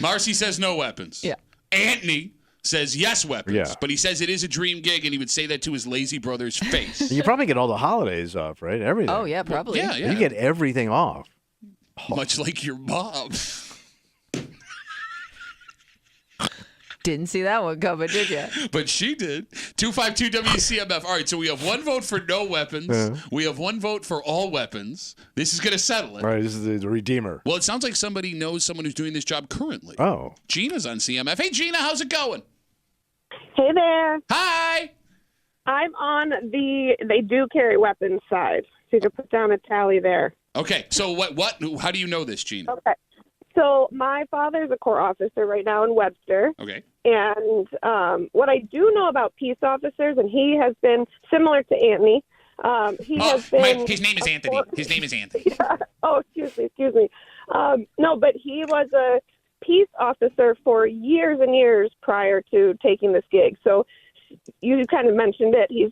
Marcy says no weapons. Yeah. Anthony says yes weapons, Yeah. but he says it is a dream gig, and he would say that to his lazy brother's face. You probably get all the holidays off, right? Everything. Oh, yeah, probably. Yeah. You get everything off. Much like your mom. Didn't see that one coming, did you? But she did. 252 WCMF. All right, so we have one vote for no weapons. Yeah. We have one vote for all weapons. This is going to settle it. All right, this is the Redeemer. Well, it sounds like somebody knows someone who's doing this job currently. Oh. Gina's on CMF. Hey, Gina, how's it going? Hey there. Hi. I'm on they do carry weapons side. So you can put down a tally there. Okay, so what? How do you know this, Gina? Okay. So my father's a court officer right now in Webster. Okay. And what I do know about peace officers, and he has been similar to Anthony. Has been his name is Anthony. His name is Anthony. Yeah. Oh, excuse me. No, but he was a peace officer for years and years prior to taking this gig. So you kind of mentioned it. He's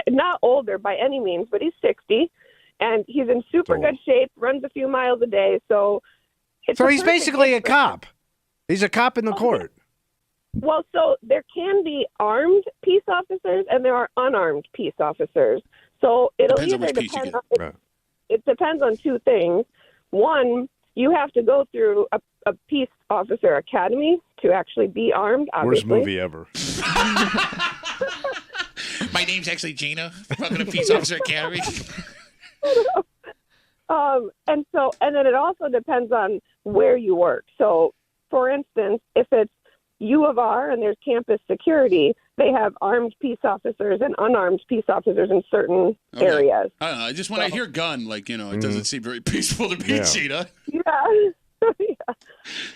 not older by any means, but he's 60, and he's in super good shape. Runs a few miles a day. So he's basically a cop. He's a cop in the court. Well, so there can be armed peace officers and there are unarmed peace officers. So it'll depend on it depends on two things. One, you have to go through a peace officer academy to actually be armed, obviously. Worst movie ever. My name's actually Gina. Welcome to Peace Officer Academy. And then it also depends on where you work. So, for instance, if it's U of R and there's campus security, they have armed peace officers and unarmed peace officers in certain areas. I don't know. Just when I hear gun, it doesn't seem very peaceful to me, Gina. Yeah.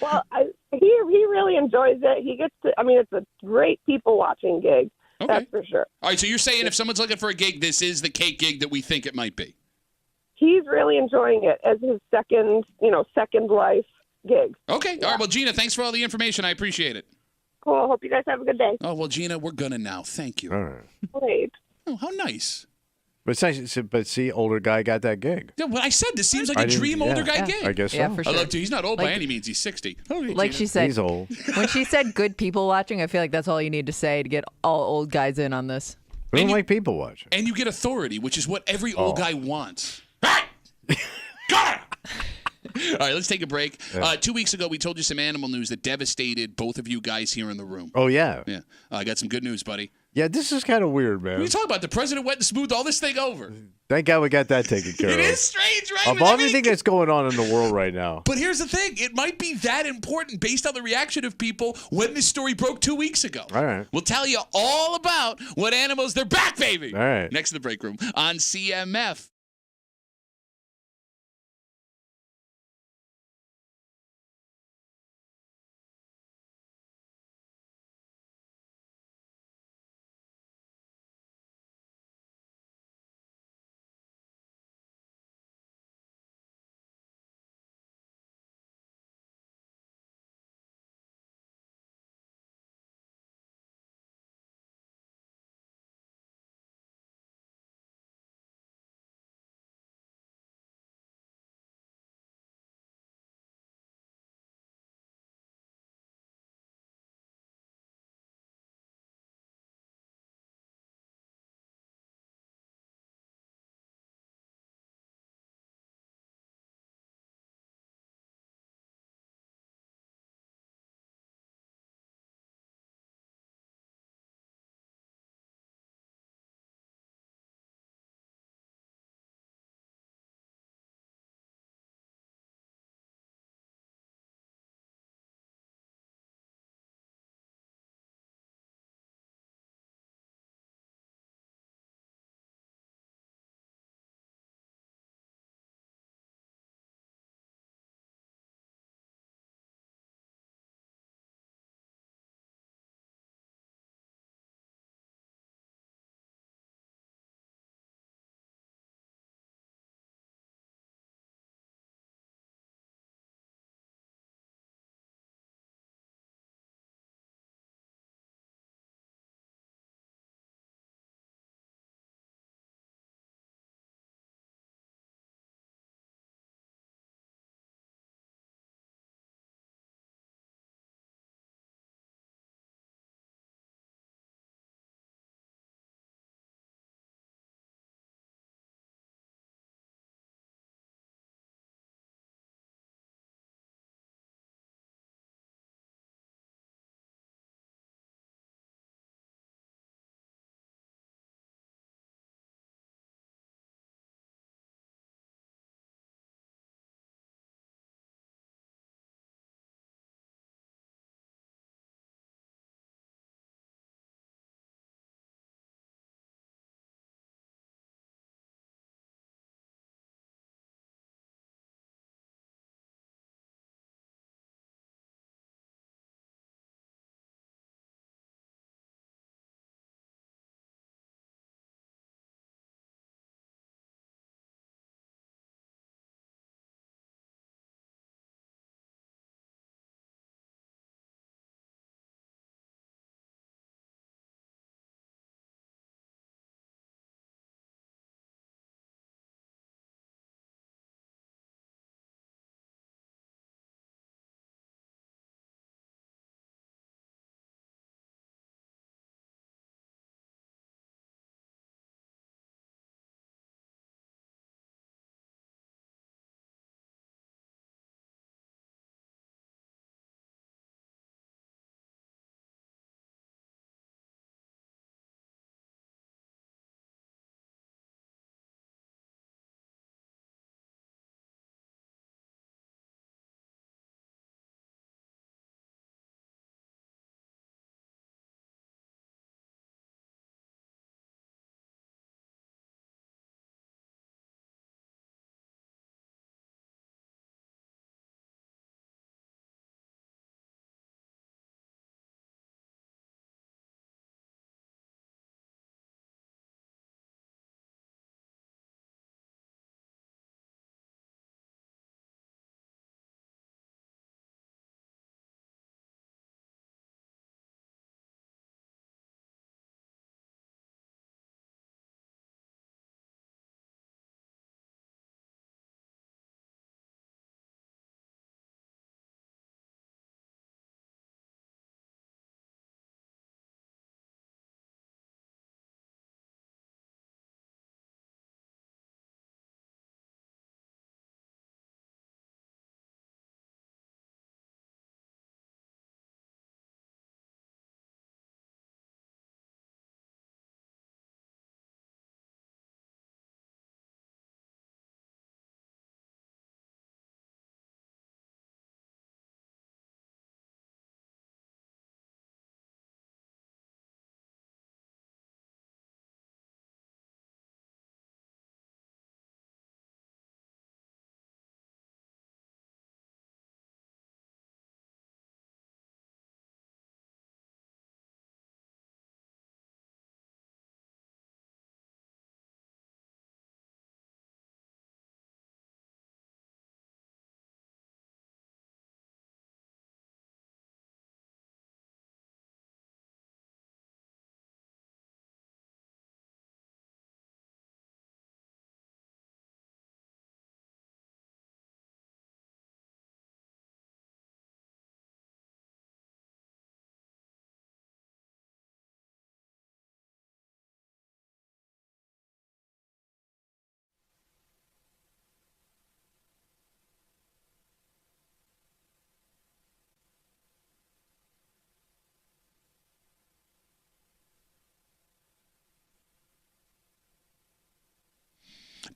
Well, he really enjoys it. He gets to. I mean, it's a great people watching gig. Okay. That's for sure. All right, so you're saying if someone's looking for a gig, this is the cake gig that we think it might be. He's really enjoying it as his second life gig. Okay. All right. Well, Gina, thanks for all the information. I appreciate it. Cool. Hope you guys have a good day. Oh, well, Gina, we're gonna now. Thank you. All right. Great. Oh, how nice. But see, older guy got that gig. Yeah, well, I said this seems like a dream older guy gig. I guess so. Yeah, for sure. I love to. He's not old by any means. He's 60. Like she said, he's old. When she said good people watching, I feel like that's all you need to say to get all old guys in on this. We don't like people watching. And you get authority, which is what every old guy wants. Hey! Got it! All right, let's take a break. 2 weeks ago, we told you some animal news that devastated both of you guys here in the room. Oh, yeah. Yeah. I got some good news, buddy. Yeah, this is kind of weird, man. What are you talking about? The president went and smoothed all this thing over. Thank God we got that taken care of. It is strange, right? Of everything that's going on in the world right now. But here's the thing. It might be that important based on the reaction of people when this story broke 2 weeks ago. All right. We'll tell you all about what animals, they're back, baby. All right. Next to the break room on CMF.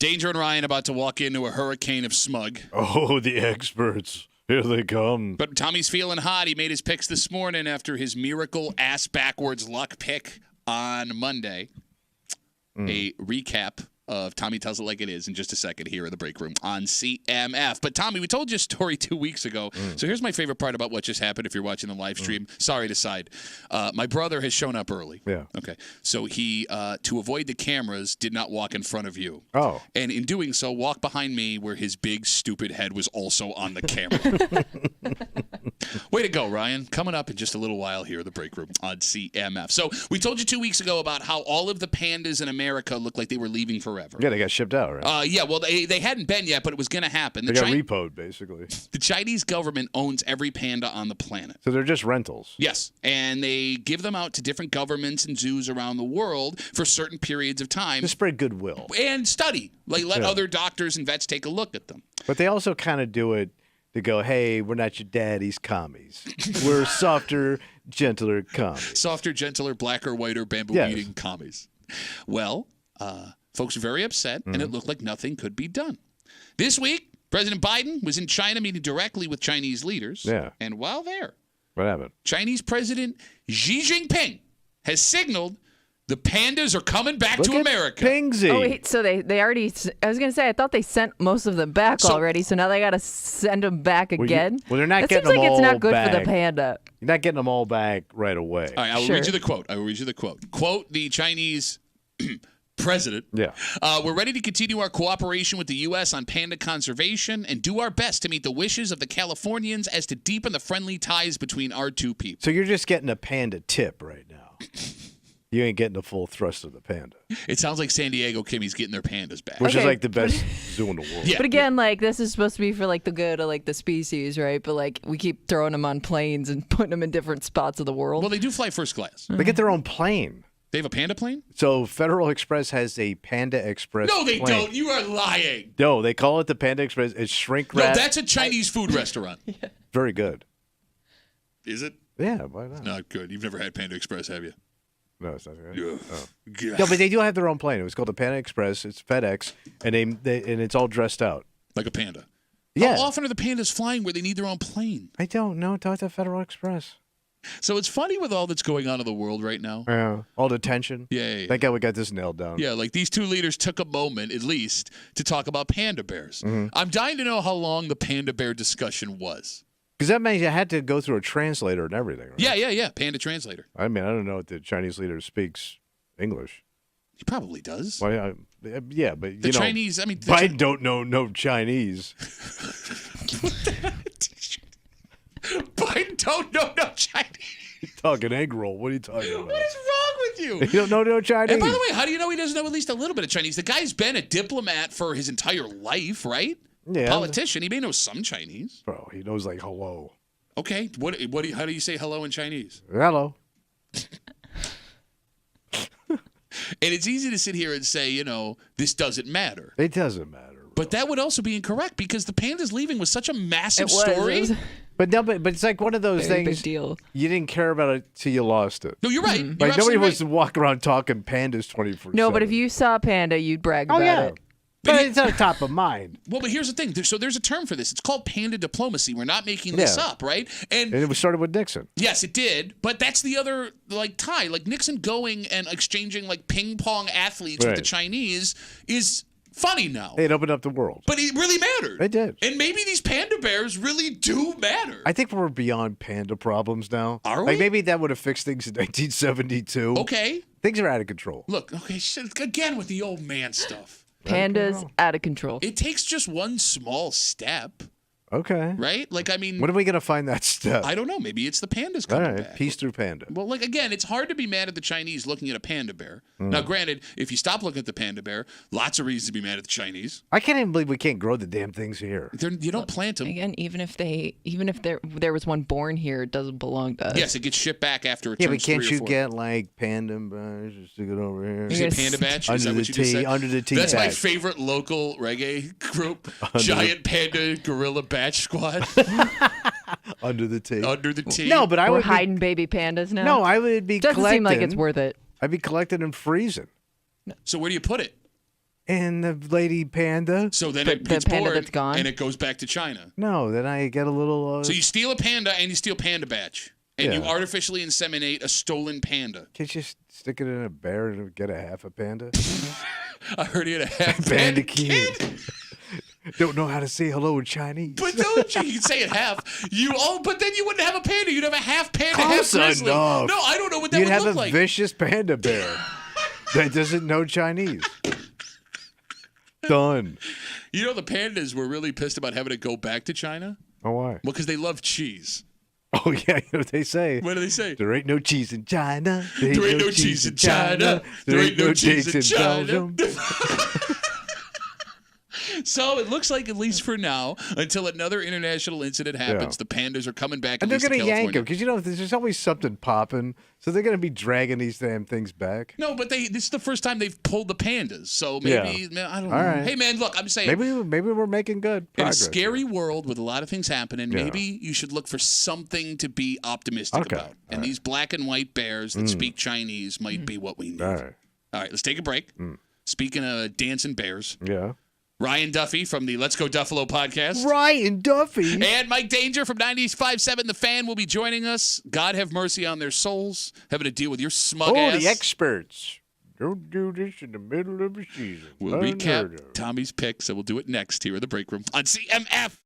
Danger and Ryan about to walk into a hurricane of smug. Oh, the experts. Here they come. But Tommy's feeling hot. He made his picks this morning after his miracle ass backwards luck pick on Monday. A recap of Tommy Tells It Like It Is in just a second here in the break room on CMF. But Tommy, we told you a story 2 weeks ago. So here's my favorite part about what just happened if you're watching the live stream. Sorry to side. My brother has shown up early. Yeah. Okay. So he, to avoid the cameras, did not walk in front of you. Oh. And in doing so, walked behind me where his big, stupid head was also on the camera. Way to go, Ryan. Coming up in just a little while here in the break room on CMF. So we told you 2 weeks ago about how all of the pandas in America looked like they were leaving forever. Yeah, they got shipped out, right? Yeah, well, they hadn't been yet, but it was going to happen. They got repoed, basically. The Chinese government owns every panda on the planet. So they're just rentals. Yes, and they give them out to different governments and zoos around the world for certain periods of time. To spread goodwill. And study. Like, let other doctors and vets take a look at them. But they also kind of do it to go, hey, we're not your daddy's commies. We're softer, gentler commies. Softer, gentler, blacker, whiter, bamboo-eating commies. Well, folks are very upset, and it looked like nothing could be done. This week, President Biden was in China meeting directly with Chinese leaders. Yeah. And while there, What happened? Chinese President Xi Jinping has signaled the pandas are coming back Look to at America. Pingsy. Oh, wait, so they already, I was going to say, I thought they sent most of them back already, so now they got to send them back again? Well, they're not that getting seems them like all it's not good back. for the panda. You're not getting them all back right away. All right, I will read you the quote. Quote the Chinese president. Yeah. We're ready to continue our cooperation with the U.S. on panda conservation and do our best to meet the wishes of the Californians as to deepen the friendly ties between our two people. So you're just getting a panda tip right now. You ain't getting the full thrust of the panda. It sounds like San Diego Kimmy's getting their pandas back. Which is like the best zoo in the world. Yeah. But again, like, this is supposed to be for, like, the good of, like, the species, right? But, like, we keep throwing them on planes and putting them in different spots of the world. Well, they do fly first class. They get their own plane. They have a panda plane? So Federal Express has a Panda Express No, they plane. don't. You are lying. No, they call it the Panda Express. It's shrink wrap. No, that's a Chinese food restaurant. Very good. Is it? Yeah, why not? Not good. You've never had Panda Express, have you? No, it's not good. Ugh. Oh. No, but they do have their own plane. It was called the Panda Express. It's FedEx, and and it's all dressed out. Like a panda. Yeah. How often are the pandas flying where they need their own plane? I don't know. Talk to Federal Express. So it's funny with all that's going on in the world right now. Yeah. All the tension. Yeah. Thank God we got this nailed down. Yeah, like these two leaders took a moment, at least, to talk about panda bears. I'm dying to know how long the panda bear discussion was. Because that means you had to go through a translator and everything. Right? Yeah. Panda translator. I mean, I don't know if the Chinese leader speaks English. He probably does. Well, yeah, but The you know, Chinese, I mean, Biden don't know no Chinese. Biden don't know no Chinese. He's talking egg roll. What are you talking about? What is wrong with you? You don't know no Chinese. And by the way, how do you know he doesn't know at least a little bit of Chinese? The guy's been a diplomat for his entire life, right? Yeah. Politician. He may know some Chinese. Bro, he knows like hello. Okay. How do you say hello in Chinese? Hello. And it's easy to sit here and say, you know, this doesn't matter. It doesn't matter. But that would also be incorrect because the panda's leaving was such a massive It was. story. It was But no, but it's like one of those Very things. big deal. You didn't care about it till you lost it. No, you're right. You're Like nobody absolutely wants right. to walk around talking pandas 24/7. No, but if you saw a panda, you'd brag about it. But it's on top of mind. Well, but here's the thing. So there's a term for this. It's called panda diplomacy. We're not making this Yeah. up, right? And it was started with Nixon. yes, it did. But that's the other like tie. Like Nixon going and exchanging like ping pong athletes with the Right. Chinese is funny now. It opened up the world. But it really mattered. It did. And maybe these panda bears really do matter. I think we're beyond panda problems now. Are Like we? maybe that would have fixed things in 1972. Okay. Things are out of control. Look, okay, shit, again with the old man stuff. Pandas out of control. It takes just one small step, Okay. right? Like, I mean, When are we going to find that step? I don't know. Maybe it's the pandas All coming right. back. Peace through panda. Well, like, again, it's hard to be mad at the Chinese looking at a panda bear. Now, granted, if you stop looking at the panda bear, lots of reasons to be mad at the Chinese. I can't even believe we can't grow the damn things here. You don't plant them. Again, even if there was one born here, it doesn't belong to us. Yes, it gets shipped back after it Yeah, turns but can't 3 or you 4. get like panda badge? Just stick it over here. Is it Panda Batch? Is Under that the what you just T, said? under the T That's my badge. favorite local reggae group. Giant Panda Gorilla Batch Squad. Under the T. Under the T. No, but I We're would hiding baby pandas now. No, I would be Doesn't collecting. seem like it's worth it. I'd be collecting and freezing. So where do you put it? And the lady panda. So then The it gets panda bored that's gone? and it goes back to China. No, then I get a little. So you steal a panda and you steal Panda Batch. And you Yeah. artificially inseminate a stolen panda. Can't you stick it in a bear and get a half a panda? I heard he had a half Panda kid. Don't know how to say hello in Chinese. But don't you can say it half. But then you wouldn't have a panda. You'd have a half panda, half Close grizzly. enough. No, I don't know what that You'd would have look a like. vicious panda bear that doesn't know Chinese. Done. You know the pandas were really pissed about having to go back to China? Oh, why? Well, because they love cheese. Oh, yeah, you know what they say. What do they say? There ain't no cheese in China. There ain't no cheese in China. There ain't no cheese in China. Belgium. So it looks like, at least for now, until another international incident happens, the pandas are coming back. And they're going to yank them because, there's always something popping. So they're going to be dragging these damn things back. No, but this is the first time they've pulled the pandas. So maybe, I don't know. All right. Hey, man, look, I'm saying. Maybe we're making good in a progress. scary world with a lot of things happening, maybe you should look for something to be optimistic about. And these black and white bears that speak Chinese might be what we need. All right. All right, let's take a break. Speaking of dancing bears, Yeah. Ryan Duffy from the Let's Go Duffalo podcast. Ryan Duffy. And Mike Danger from 95.7 The Fan will be joining us. God have mercy on their souls. Having to deal with your smug ass. The experts. Don't do this in the middle of the season. We'll recap Tommy's picks, and we'll do it next here in the break room on CMF.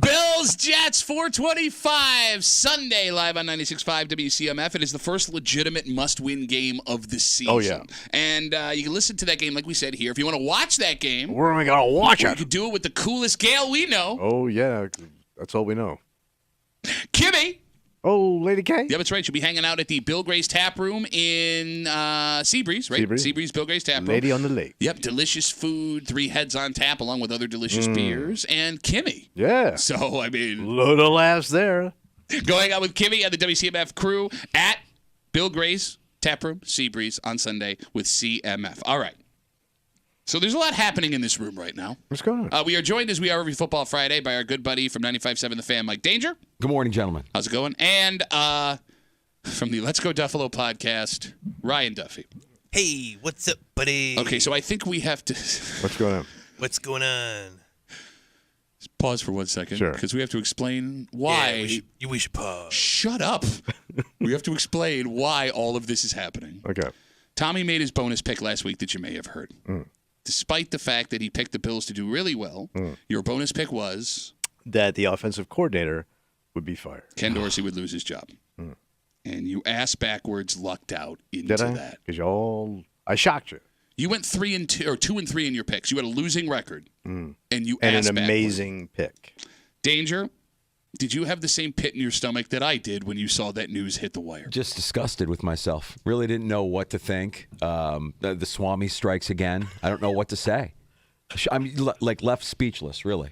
Bills Jets 425 Sunday live on 96.5 WCMF. It is the first legitimate must-win game of the season. Oh, yeah. And you can listen to that game, like we said here. If you want to watch that game, Where am I going to watch you it? can do it with the coolest gal we know, Oh, yeah. That's all we know. Kimmy. Oh, Lady K? Yeah, that's right. She'll be hanging out at the Bill Gray's Tap Room in Seabreeze, right? Seabreeze. Bill Gray's Tap Room. Lady on the lake. Yep, delicious food, 3 heads on tap, along with other delicious beers, and Kimmy. Yeah. So, I mean, Load of laughs there. go hang out with Kimmy and the WCMF crew at Bill Gray's Tap Room, Seabreeze, on Sunday with CMF. All right. So there's a lot happening in this room right now. What's going on? We are joined, as we are every Football Friday, by our good buddy from 95.7 The Fan, Mike Danger. Good morning, gentlemen. How's it going? And from the Let's Go Duffalo podcast, Ryan Duffy. Hey, what's up, buddy? Okay, so I think we have to What's going on? What's going on? pause for 1 second. Sure. Because we have to explain why. Yeah, we should pause. Shut up. We have to explain why all of this is happening. Okay. Tommy made his bonus pick last week that you may have heard. Despite the fact that he picked the Bills to do really well, your bonus pick was that the offensive coordinator would be fired. Ken Dorsey would lose his job. And you ass backwards lucked out into Did I? that. Because I shocked you. You went 3-2 or 2-3 in your picks. You had a losing record, and you and ass an backward. amazing pick. Danger. Did you have the same pit in your stomach that I did when you saw that news hit the wire? Just disgusted with myself. Really didn't know what to think. The Swami strikes again. I don't know what to say. I'm like left speechless, really.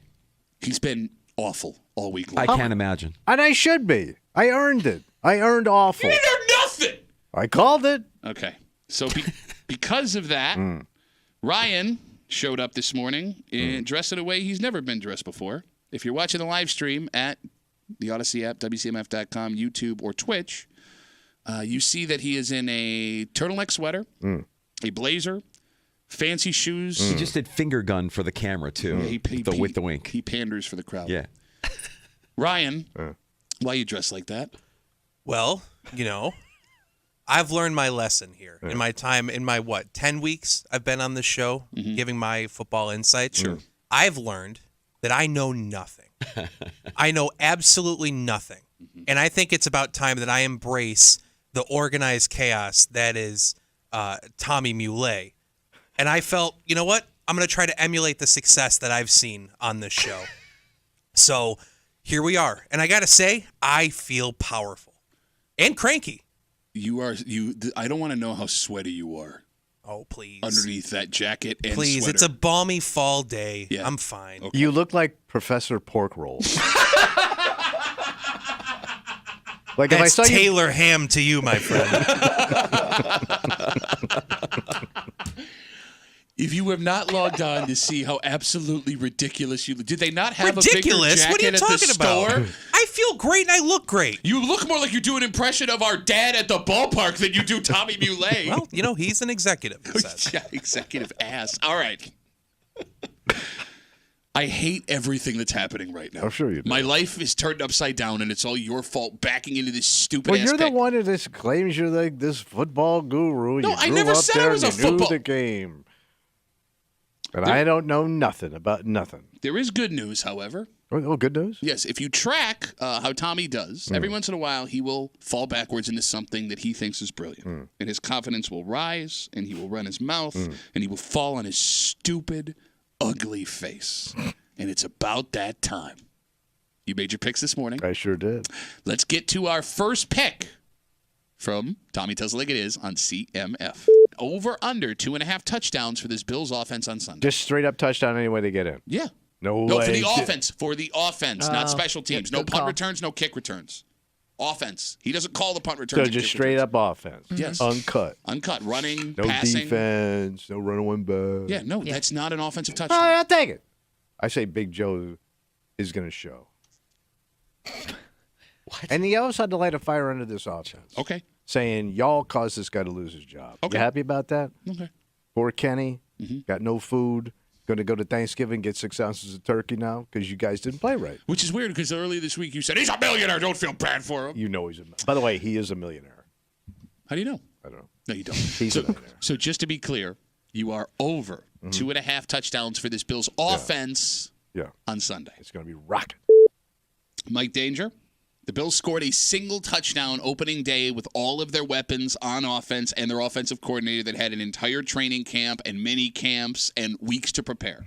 He's been awful all week long. I can't imagine. And I should be. I earned it. I earned awful. You didn't earn nothing. I called it. Okay. So because of that, Ryan showed up this morning and dressed in a way he's never been dressed before. If you're watching the live stream at the Odyssey app, WCMF.com, YouTube, or Twitch, you see that he is in a turtleneck sweater, a blazer, fancy shoes. He just did finger gun for the camera, too, with the wink. He panders for the crowd. Yeah. Ryan, why you dressed like that? Well, I've learned my lesson here in my time, 10 weeks I've been on this show giving my football insights. Sure. I've learned that I know nothing. I know absolutely nothing. And I think it's about time that I embrace the organized chaos that is Tommy Muley. And I felt, you know what? I'm going to try to emulate the success that I've seen on this show. So here we are. And I got to say, I feel powerful and cranky. I don't want to know how sweaty you are. Oh, please. Underneath that jacket and Please, sweater. it's a balmy fall day. Yeah. I'm fine. Okay. You look like Professor Pork Rolls. Like That's if I saw Taylor Ham to you, my friend. If you have not logged on to see how absolutely ridiculous you look, did they not have Ridiculous? a bigger What are you jacket at the talking about? store? I feel great and I look great. You look more like you do an impression of our dad at the ballpark than you do Tommy Muley. Well, he's an executive, it says. Yeah, executive ass. All right. I hate everything that's happening right now. I'm sure you do. My life is turned upside down, and it's all your fault backing into this stupid Well, ass you're the pick. one that claims you're like this football guru. No, you I grew never up said I there was and a you knew football- the game. And I don't know nothing about nothing. There is good news, however. Oh, good news? Yes, if you track how Tommy does, every once in a while he will fall backwards into something that he thinks is brilliant. And his confidence will rise, and he will run his mouth, and he will fall on his stupid, ugly face. And it's about that time. You made your picks this morning. I sure did. Let's get to our first pick from Tommy Tells It Like It Is on CMF. Over under 2.5 touchdowns for this Bills offense on Sunday. Just straight up touchdown any way they get in. Yeah. No for way. the offense. For the offense, not special teams. yeah, No good punt call. returns, no kick returns. Offense. He doesn't call the punt returns. So and just kick straight returns. up offense. Yes. Uncut. Uncut. Running, No passing. defense. No running one back. Yeah, no, that's not an offensive touchdown. All right, I'll take it. I say Big Joe is going to show. What? And he also had to light a fire under this offense. Okay. Saying, y'all caused this guy to lose his job. Okay. You happy about that? Okay. Poor Kenny. Got no food. Going to go to Thanksgiving, get 6 ounces of turkey now because you guys didn't play right. Which is weird because earlier this week you said, he's a millionaire. Don't feel bad for him. You know he's a By the way, he is a millionaire. How do you know? I don't know. No, you don't. He's a millionaire. So just to be clear, you are over 2.5 touchdowns for this Bills offense on Sunday. It's going to be rocking. Mike Danger. The Bills scored a single touchdown opening day with all of their weapons on offense and their offensive coordinator that had an entire training camp and mini camps and weeks to prepare.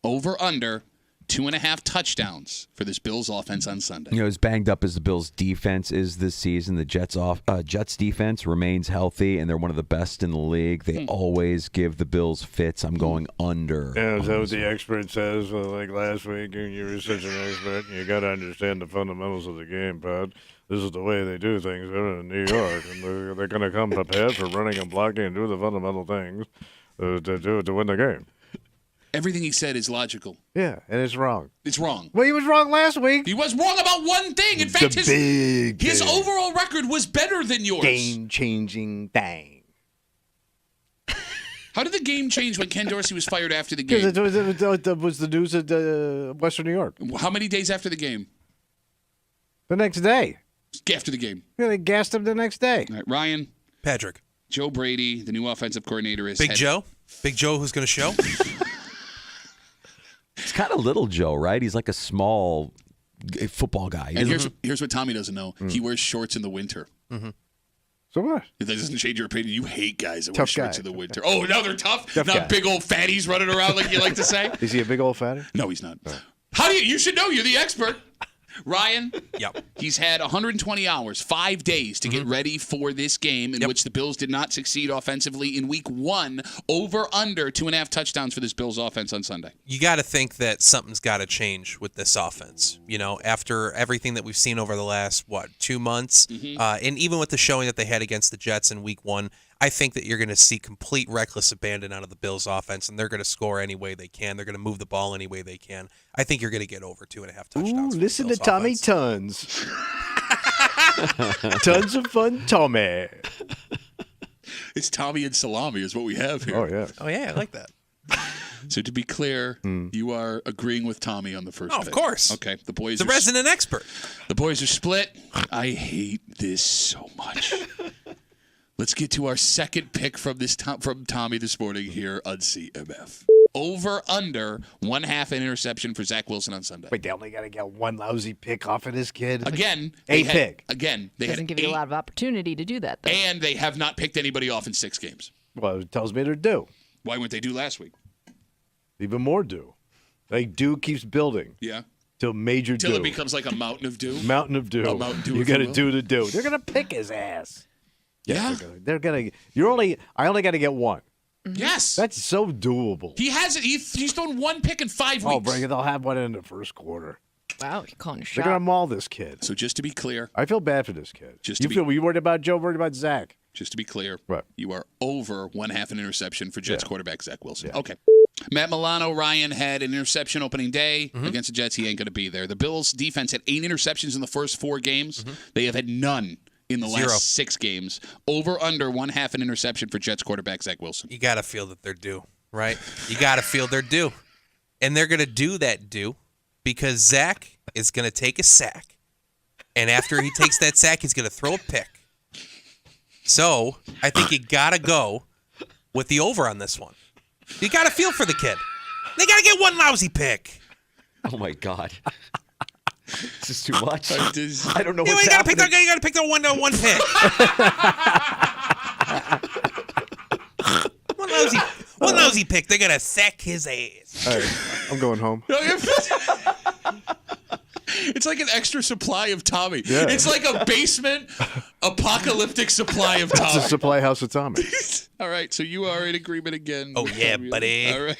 Over under 2.5 touchdowns for this Bills offense on Sunday. You know, as banged up as the Bills defense is this season, the Jets defense remains healthy, and they're one of the best in the league. They always give the Bills fits. I'm going under. Yeah, is that what the expert says? Like last week, you were such an expert. You got to understand the fundamentals of the game, Pod. This is the way they do things here in New York, and they're going to come prepared for running and blocking and do the fundamental things to win the game. Everything he said is logical. Yeah, and it's wrong. It's wrong. Well, he was wrong last week. He was wrong about one thing. In fact, his overall record was better than yours. Game-changing thing. How did the game change when Ken Dorsey was fired after the game? Because it was the news at Western New York. How many days after the game? The next day. After the game. Yeah, they gassed him the next day. All right, Ryan. Patrick. Joe Brady, the new offensive coordinator, is Big Joe? Big Joe who's going to show? It's kind of little Joe, right? He's like a small football guy. And here's what Tommy doesn't know. He wears shorts in the winter. Mm-hmm. So what? If that doesn't change your opinion, you hate guys that wear Tough shorts guy. in the winter. Oh, now they're tough? Tough Not guy. big old fatties running around like you like to say? Is he a big old fatty? No, he's not. How do you should know. You're the expert. Ryan, Yep. He's had 120 hours, 5 days to get ready for this game in which the Bills did not succeed offensively in week 1. Over under 2.5 touchdowns for this Bills offense on Sunday. You got to think that something's got to change with this offense. You know, after everything that we've seen over the last, 2 months, and even with the showing that they had against the Jets in week 1, I think that you're going to see complete reckless abandon out of the Bills offense, and they're going to score any way they can. They're going to move the ball any way they can. I think you're going to get over 2.5 touchdowns. Ooh, listen to Bills Tommy offense. Tons. Tons of fun, Tommy. It's Tommy and salami is what we have here. Oh, yeah. Oh, yeah, I like that. So to be clear, you are agreeing with Tommy on the first Oh, of pick. course. Okay, the boys The are resident expert. The boys are split. I hate this so much. Let's get to our second pick from Tommy this morning here on CMF. Over under 1/2 an interception for Zach Wilson on Sunday. Wait, they only got to get one lousy pick off of this kid? Again, pick. Again, they Doesn't had give you a lot of opportunity to do that, though. and they have not picked anybody off in 6 games. Well, it tells me they're due. Why weren't they due last week? Even more due. Like, dew keeps building. Yeah. Till major Till dew. it becomes like a mountain of dew. Mountain of dew. A mountain dew, You if got to will. do the dew. They're going to pick his ass. Yeah. They're gonna. I only got to get one. Yes. That's so doable. He has it. He's thrown 1 pick in 5 Oh, weeks. bring it. They'll have one in the first quarter. Wow, you're calling your They're gonna shot. maul this kid. So just to be clear, I feel bad for this kid. Just you to feel you worried about Joe? Worried about Zach? just to be clear, Right. you are over 1/2 an interception for Jets quarterback Zach Wilson. Yeah. Okay. Matt Milano, Ryan had an interception opening day against the Jets. He ain't going to be there. The Bills defense had 8 interceptions in the first 4 games. They have had none in the 0. last 6 games. Over under 1/2 an interception for Jets quarterback Zach Wilson. You got to feel that they're due, right? You got to feel they're due. And they're going to do that due because Zach is going to take a sack. And after he takes that sack, he's going to throw a pick. So I think you got to go with the over on this one. You got to feel for the kid. They got to get one lousy pick. Oh, my God. This is too much. I don't know You what's got to happening. pick the one pick. one lousy pick. They're going to sack his ass. All right, I'm going home. It's like an extra supply of Tommy. Yeah. It's like a basement apocalyptic supply of It's a Tommy. supply house of Tommy. All right, so you are in agreement again. Oh, yeah, buddy. All right.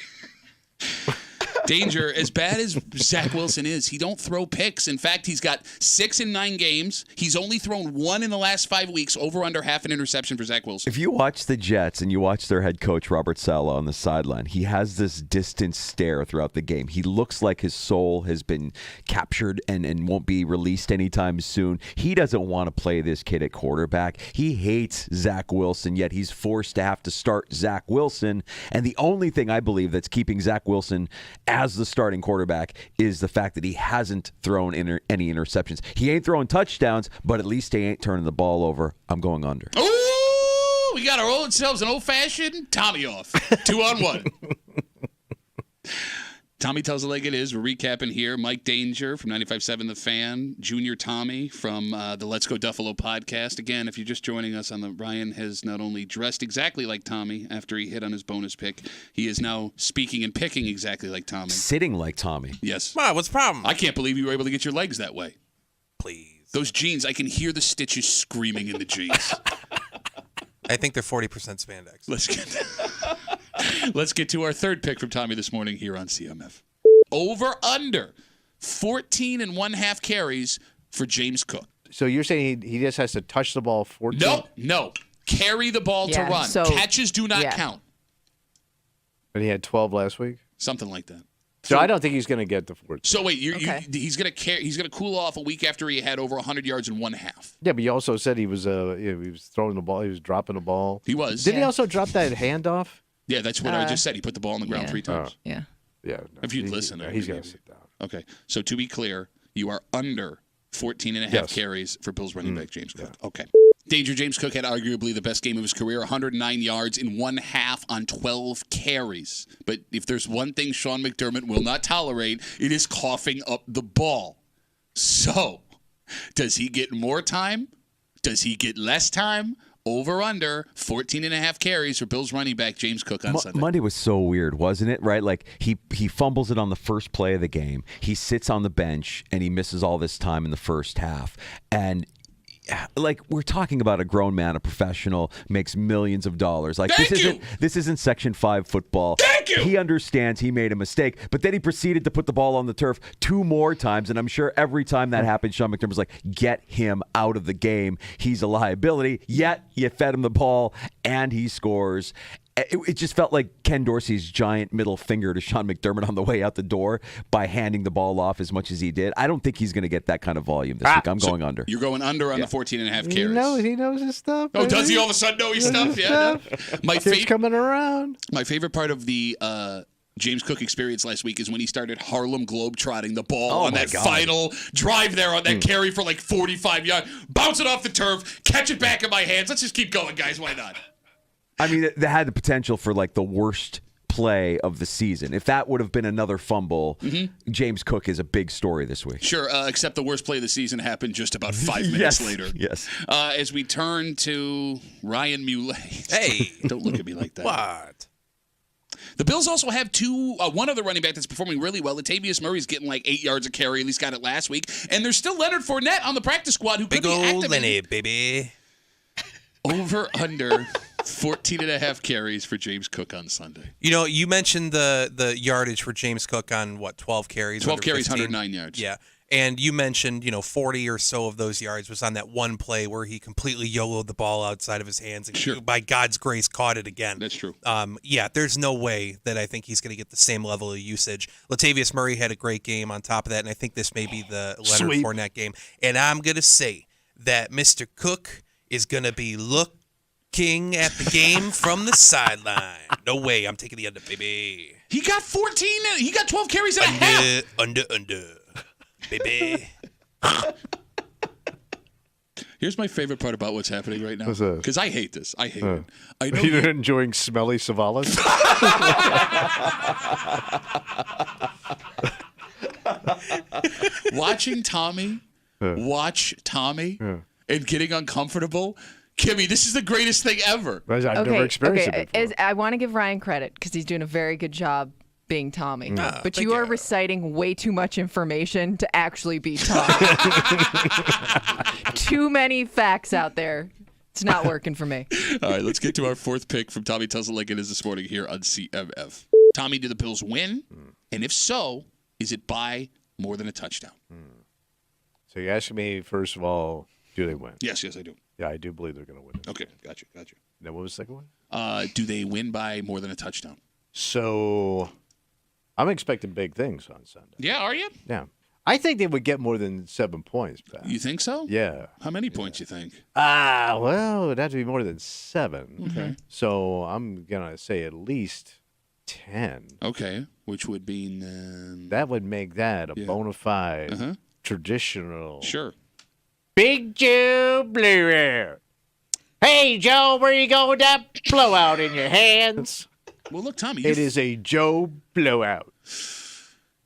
Danger, as bad as Zach Wilson is, he don't throw picks. In fact, he's got 6 in 9 games. He's only thrown 1 in the last 5 weeks, over under 1/2 an interception for Zach Wilson. If you watch the Jets and you watch their head coach, Robert Saleh, on the sideline, he has this distant stare throughout the game. He looks like his soul has been captured and won't be released anytime soon. He doesn't want to play this kid at quarterback. He hates Zach Wilson, yet he's forced to have to start Zach Wilson. And the only thing I believe that's keeping Zach Wilson as the starting quarterback is the fact that he hasn't thrown any interceptions. He ain't throwing touchdowns, but at least he ain't turning the ball over. I'm going under. Ooh, we got ourselves an old-fashioned Tommy off. 2 on 1. Tommy tells it like it is. We're recapping here. Mike Danger from 95.7 The Fan. Junior Tommy from the Let's Go Duffalo podcast. Again, if you're just joining us Ryan has not only dressed exactly like Tommy after he hit on his bonus pick, he is now speaking and picking exactly like Tommy. Sitting like Tommy. Yes. Wow, what's the problem? I can't believe you were able to get your legs that way. Please. Those jeans, I can hear the stitches screaming in the jeans. I think they're 40% spandex. Let's get to our third pick from Tommy this morning here on CMF. Over under 14.5 carries for James Cook. So you're saying he just has to touch the ball 14? No. Carry the ball to run. Catches do not count. But he had 12 last week? Something like that. So I don't think he's going to get the 14. So wait, he's going to cool off a week after he had over 100 yards in 1/2. Yeah, but you also said he was throwing the ball, he was dropping the ball. He was. Did he also drop that handoff? Yeah, that's what I just said. He put the ball on the ground 3 times. Yeah. Yeah. If you'd listen. He's going to sit down. Okay. So to be clear, you are under 14.5 carries for Bills running back James Cook. Yeah. Okay. Danger James Cook had arguably the best game of his career, 109 yards in 1/2 on 12 carries. But if there's one thing Sean McDermott will not tolerate, it is coughing up the ball. So, does he get more time? Does he get less time? Over under 14.5 carries for Bills running back James Cook on Sunday. Monday was so weird, wasn't it? Right? Like he fumbles it on the first play of the game. He sits on the bench and he misses all this time in the first half. And like we're talking about a grown man, a professional, makes millions of dollars. Like this isn't Section 5 football. Thank you. He understands he made a mistake, but then he proceeded to put the ball on the turf 2 more times, and I'm sure every time that happened, Sean McDermott was like, "Get him out of the game. He's a liability." Yet you fed him the ball, and he scores. It just felt like Ken Dorsey's giant middle finger to Sean McDermott on the way out the door by handing the ball off as much as he did. I don't think he's going to get that kind of volume this week. I'm going under. You're going under on the 14.5 carries. He knows his stuff. Oh, does he all of a sudden know his stuff? Yeah. Kid's coming around. My favorite part of the James Cook experience last week is when he started Harlem Globetrotting the ball on that final drive there on that carry for like 45 yards. Bounce it off the turf, catch it back in my hands. Let's just keep going, guys. Why not? I mean, that had the potential for like the worst play of the season. If that would have been another fumble, James Cook is a big story this week. Sure, except the worst play of the season happened just about 5 minutes later. Yes. As we turn to Ryan Muley. Hey. Don't look at me like that. What? The Bills also have one other running back that's performing really well. Latavius Murray's getting like 8 yards a carry. At least got it last week. And there's still Leonard Fournette on the practice squad who could be activated. Lenny, baby. Over under 14.5 carries for James Cook on Sunday. You know, you mentioned the yardage for James Cook on 12 carries. 12 carries, 15. 109 yards. Yeah. And you mentioned, 40 or so of those yards was on that one play where he completely YOLO'd the ball outside of his hands and by God's grace caught it again. That's true. Yeah, there's no way that I think he's going to get the same level of usage. Latavius Murray had a great game on top of that, and I think this may be the Leonard Fournette game. And I'm going to say that Mr. Cook is going to be looking at the game from the sideline. No way. I'm taking the under, baby. He got 12 carries and a half. Under, baby. Here's my favorite part about what's happening right now. What's that? Because I hate this. I hate it. I know You're enjoying smelly Savalas? Watching Tommy watch Tommy and getting uncomfortable. Kimmy, this is the greatest thing ever. I've never experienced it before. I want to give Ryan credit because he's doing a very good job being Tommy. But you are reciting way too much information to actually be Tommy. Too many facts out there. It's not working for me. All right, let's get to our fourth pick from Tommy Tells It Like It Is this morning here on CMF. Tommy, do the Bills win? And if so, is it by more than a touchdown? So you're asking me, first of all, do they win? Yes, I do. Yeah, I do believe they're going to win. Okay, got you. Now, what was the second one? Do they win by more than a touchdown? So I'm expecting big things on Sunday. Yeah, are you? Yeah. I think they would get more than 7 points, Pat. You think so? Yeah. How many points you think? Well, it'd have to be more than 7. Okay. So I'm going to say at least 10. Okay, which would mean... that would make that a bona fide, traditional... Sure. Big Joe blowout. Hey, Joe, where you going? That blowout in your hands. Well, look, Tommy. It is a Joe blowout.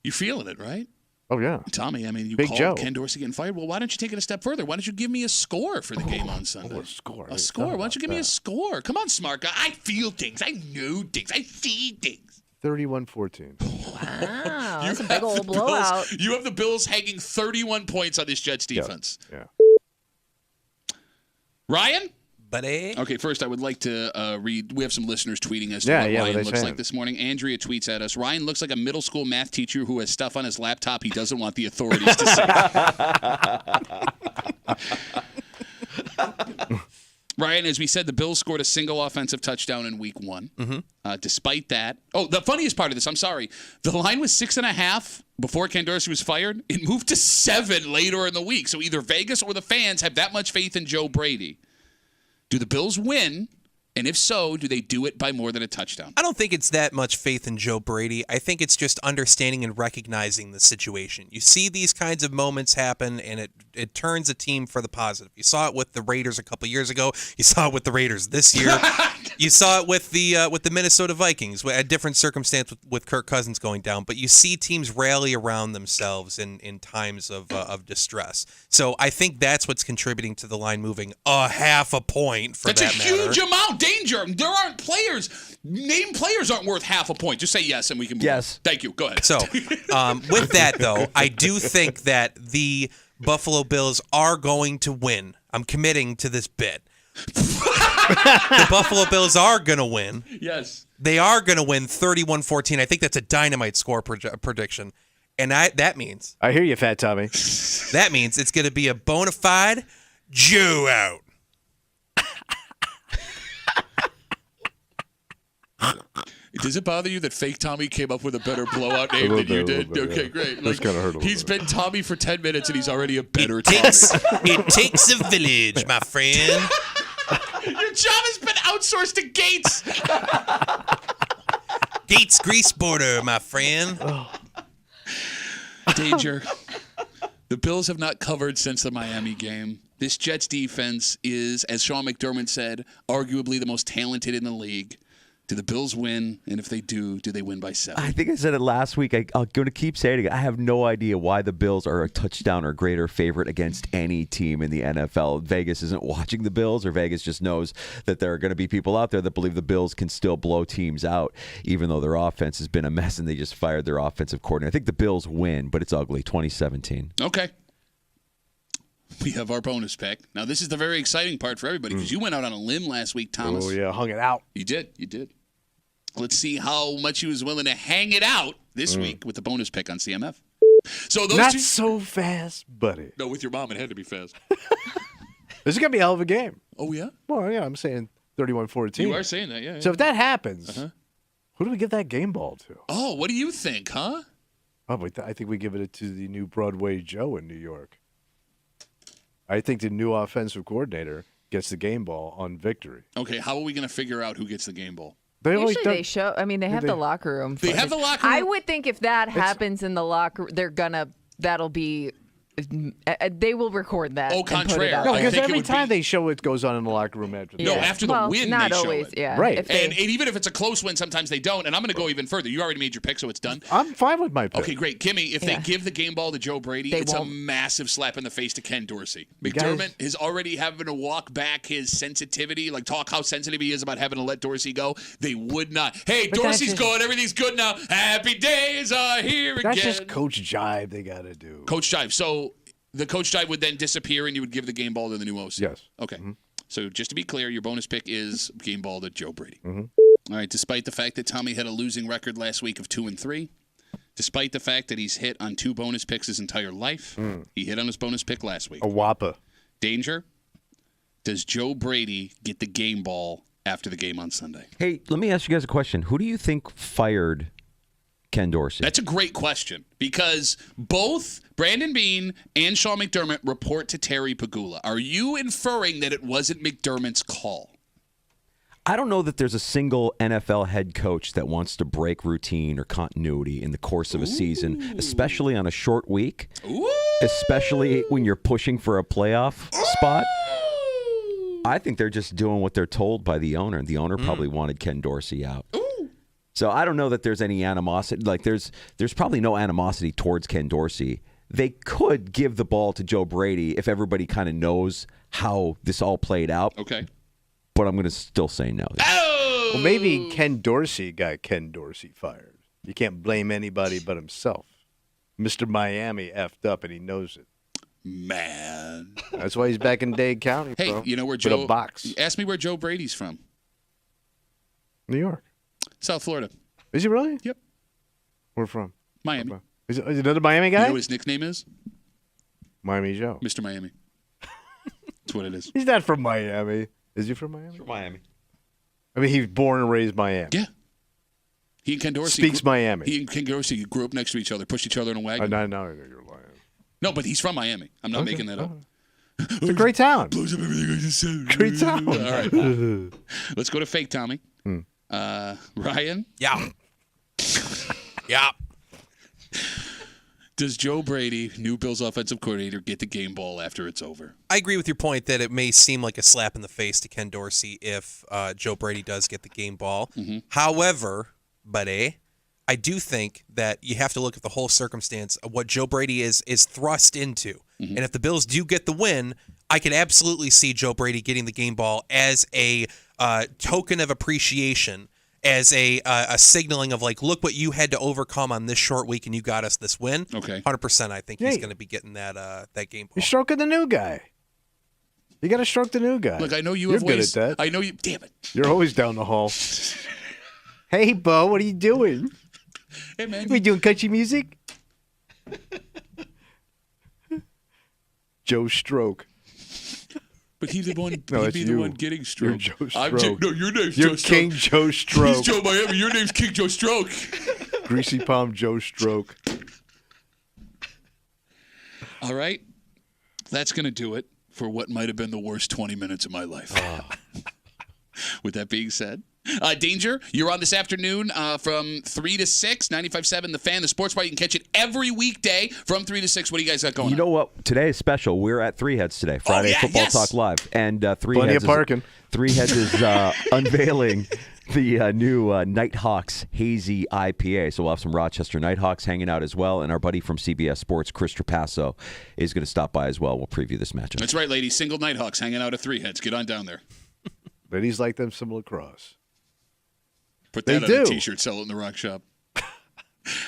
You're feeling it, right? Oh, yeah. Tommy, I mean, you Big called Joe. Ken Dorsey getting fired. Well, why don't you take it a step further? Why don't you give me a score for the game on Sunday? A score. A score. Why don't you give me a score? Come on, smart guy. I feel things. I know things. I see things. 31-14. Wow, that's a big old blowout. You have the Bills hanging 31 points on this Jets defense. Yeah. Ryan? Buddy. Okay, first I would like to read. We have some listeners tweeting as to Yeah, what yeah, Ryan what they looks saying? like this morning. Andrea tweets at us, Ryan looks like a middle school math teacher who has stuff on his laptop he doesn't want the authorities to see. Ryan, as we said, the Bills scored a single offensive touchdown in week 1. Despite that, the funniest part of this, I'm sorry, the line was 6.5 before Ken Dorsey was fired. It moved to 7 later in the week. So either Vegas or the fans have that much faith in Joe Brady. Do the Bills win? And if so, do they do it by more than a touchdown? I don't think it's that much faith in Joe Brady. I think it's just understanding and recognizing the situation. You see these kinds of moments happen, and it turns a team for the positive. You saw it with the Raiders a couple years ago. You saw it with the Raiders this year. You saw it with the Minnesota Vikings, a different circumstance with Kirk Cousins going down. But you see teams rally around themselves in times of distress. So I think that's what's contributing to the line moving a half a point for That's that matter. a huge amount. Danger. There aren't players. Named players aren't worth half a point. Just say yes and we can move on. Thank you. Go ahead. So with that, though, I do think that the Buffalo Bills are going to win. I'm committing to this bit. The Buffalo Bills are going to win. Yes. They are going to win 31-14. I think that's a dynamite score prediction. And that means... I hear you, Fat Tommy. That means it's going to be a bona fide Joe out. Does it bother you that fake Tommy came up with a better blowout name than you did? Okay, great. That's kind of hurt a little He's bit. been Tommy for 10 minutes and he's already a better It takes a village, my friend. Your job has been outsourced to Gates. Gates grease border, my friend. Danger. The Bills have not covered since the Miami game. This Jets defense is, as Sean McDermott said, arguably the most talented in the league. Do the Bills win? And if they do they win by 7? I think I said it last week. I'm going to keep saying it. I have no idea why the Bills are a touchdown or greater favorite against any team in the NFL. Vegas isn't watching the Bills, or Vegas just knows that there are going to be people out there that believe the Bills can still blow teams out, even though their offense has been a mess and they just fired their offensive coordinator. I think the Bills win, but it's ugly, 2017. Okay. We have our bonus pick. Now, this is the very exciting part for everybody because you went out on a limb last week, Thomas. Oh, yeah, hung it out. You did. Let's see how much he was willing to hang it out this week with the bonus pick on CMF. So those Not two... so fast, buddy. No, with your mom, it had to be fast. This is going to be a hell of a game. Oh, yeah? Well, yeah, I'm saying 31-14. You are saying that, yeah. So if that happens, who do we give that game ball to? Oh, what do you think, huh? Oh, I think we give it to the new Broadway Joe in New York. I think the new offensive coordinator gets the game ball on victory. Okay, how are we going to figure out who gets the game ball? Usually they show. I mean, they have the locker room. They have the locker room. I would think if that happens in the locker, that'll be. They will record that. Au contraire. No, because every time they show it goes on in the locker room after the No, game. after the win, not they show always, it. yeah. Right. And even if it's a close win, sometimes they don't. And I'm going to go even further. You already made your pick, so it's done. I'm fine with my pick. Okay, great. Kimmy, if they give the game ball to Joe Brady, it's a massive slap in the face to Ken Dorsey. McDermott is already having to walk back his sensitivity, like talk how sensitive he is about having to let Dorsey go. They would not. Hey, Dorsey's going. Everything's good now. Happy days are here again. That's just Coach Jive they got to do. Coach Jive. So the Coach Jive would then disappear and you would give the game ball to the new OC. Yes. Okay. So just to be clear, your bonus pick is game ball to Joe Brady. All right. Despite the fact that Tommy had a losing record last week of 2-3, despite the fact that he's hit on 2 bonus picks his entire life, he hit on his bonus pick last week. A whopper. Danger. Does Joe Brady get the game ball after the game on Sunday? Hey, let me ask you guys a question. Who do you think fired Ken Dorsey? That's a great question because both Brandon Beane and Sean McDermott report to Terry Pagula. Are you inferring that it wasn't McDermott's call? I don't know that there's a single NFL head coach that wants to break routine or continuity in the course of a season, especially on a short week, especially when you're pushing for a playoff spot. I think they're just doing what they're told by the owner. The owner probably wanted Ken Dorsey out. So I don't know that there's any animosity. Like there's probably no animosity towards Ken Dorsey. They could give the ball to Joe Brady if everybody kind of knows how this all played out. Okay. But I'm going to still say no. Oh! Well, maybe Ken Dorsey got Ken Dorsey fired. You can't blame anybody but himself. Mr. Miami effed up, and he knows it. Man. That's why he's back in Dade County, Hey, bro. you know where With Joe... a box. Ask me where Joe Brady's from. New York. South Florida. Is he really? Yep. Where from? Miami. Is it another Miami You guy? know what his nickname is? Miami Joe. Mr. Miami. That's what it is. He's not from Miami. Is he from Miami? From Miami. I mean, he was born and raised Miami. Yeah. He and Ken Dorsey... Speaks Miami. He and Ken Dorsey grew up next to each other, pushed each other in a wagon. I know you're lying. No, but he's from Miami. I'm not making that up. It's a great town. Blows up everything I just said. Great town. All right. Let's go to fake Tommy. Ryan? Yeah. Yeah. Does Joe Brady, new Bills offensive coordinator, get the game ball after it's over? I agree with your point that it may seem like a slap in the face to Ken Dorsey if Joe Brady does get the game ball. Mm-hmm. However, buddy, I do think that you have to look at the whole circumstance of what Joe Brady is thrust into. Mm-hmm. And if the Bills do get the win, I can absolutely see Joe Brady getting the game ball as a token of appreciation, as a signaling of like, look what you had to overcome on this short week, and you got us this win. Okay. 100%. I think he's Hey. going to be getting that game ball. You're stroking the new guy. You got to stroke the new guy. Look, I know you You're have good ways. at that. I know you. Damn it. You're always down the hall. Hey, Bo, what are you doing? Hey, man. We doing country music? Joe Stroke. But he's the one. No, he'd it's be the you. one getting stroke. You're Joe I'm Stroke. no, your name's You're Joe Stroke. King Joe Stroke. He's Joe Miami. Your name's King Joe Stroke. Greasy Palm Joe Stroke. All right. That's going to do it for what might have been the worst 20 minutes of my life. With that being said, Danger, you're on this afternoon from 3 to 6, 95.7 The Fan, the Sports Bar. You can catch it every weekday from 3 to 6. What do you guys got going on? You know what? Today is special. We're at Three Heads today. Friday Football Talk Live. And Three Plenty Heads of parking. Three Heads is unveiling the new Nighthawks Hazy IPA. So we'll have some Rochester Nighthawks hanging out as well. And our buddy from CBS Sports, Chris Trapasso, is going to stop by as well. We'll preview this matchup. That's right, ladies. Single Nighthawks hanging out at Three Heads. Get on down there. Ladies like them some lacrosse. Put They that on a do. T-shirt, sell it in the rock shop.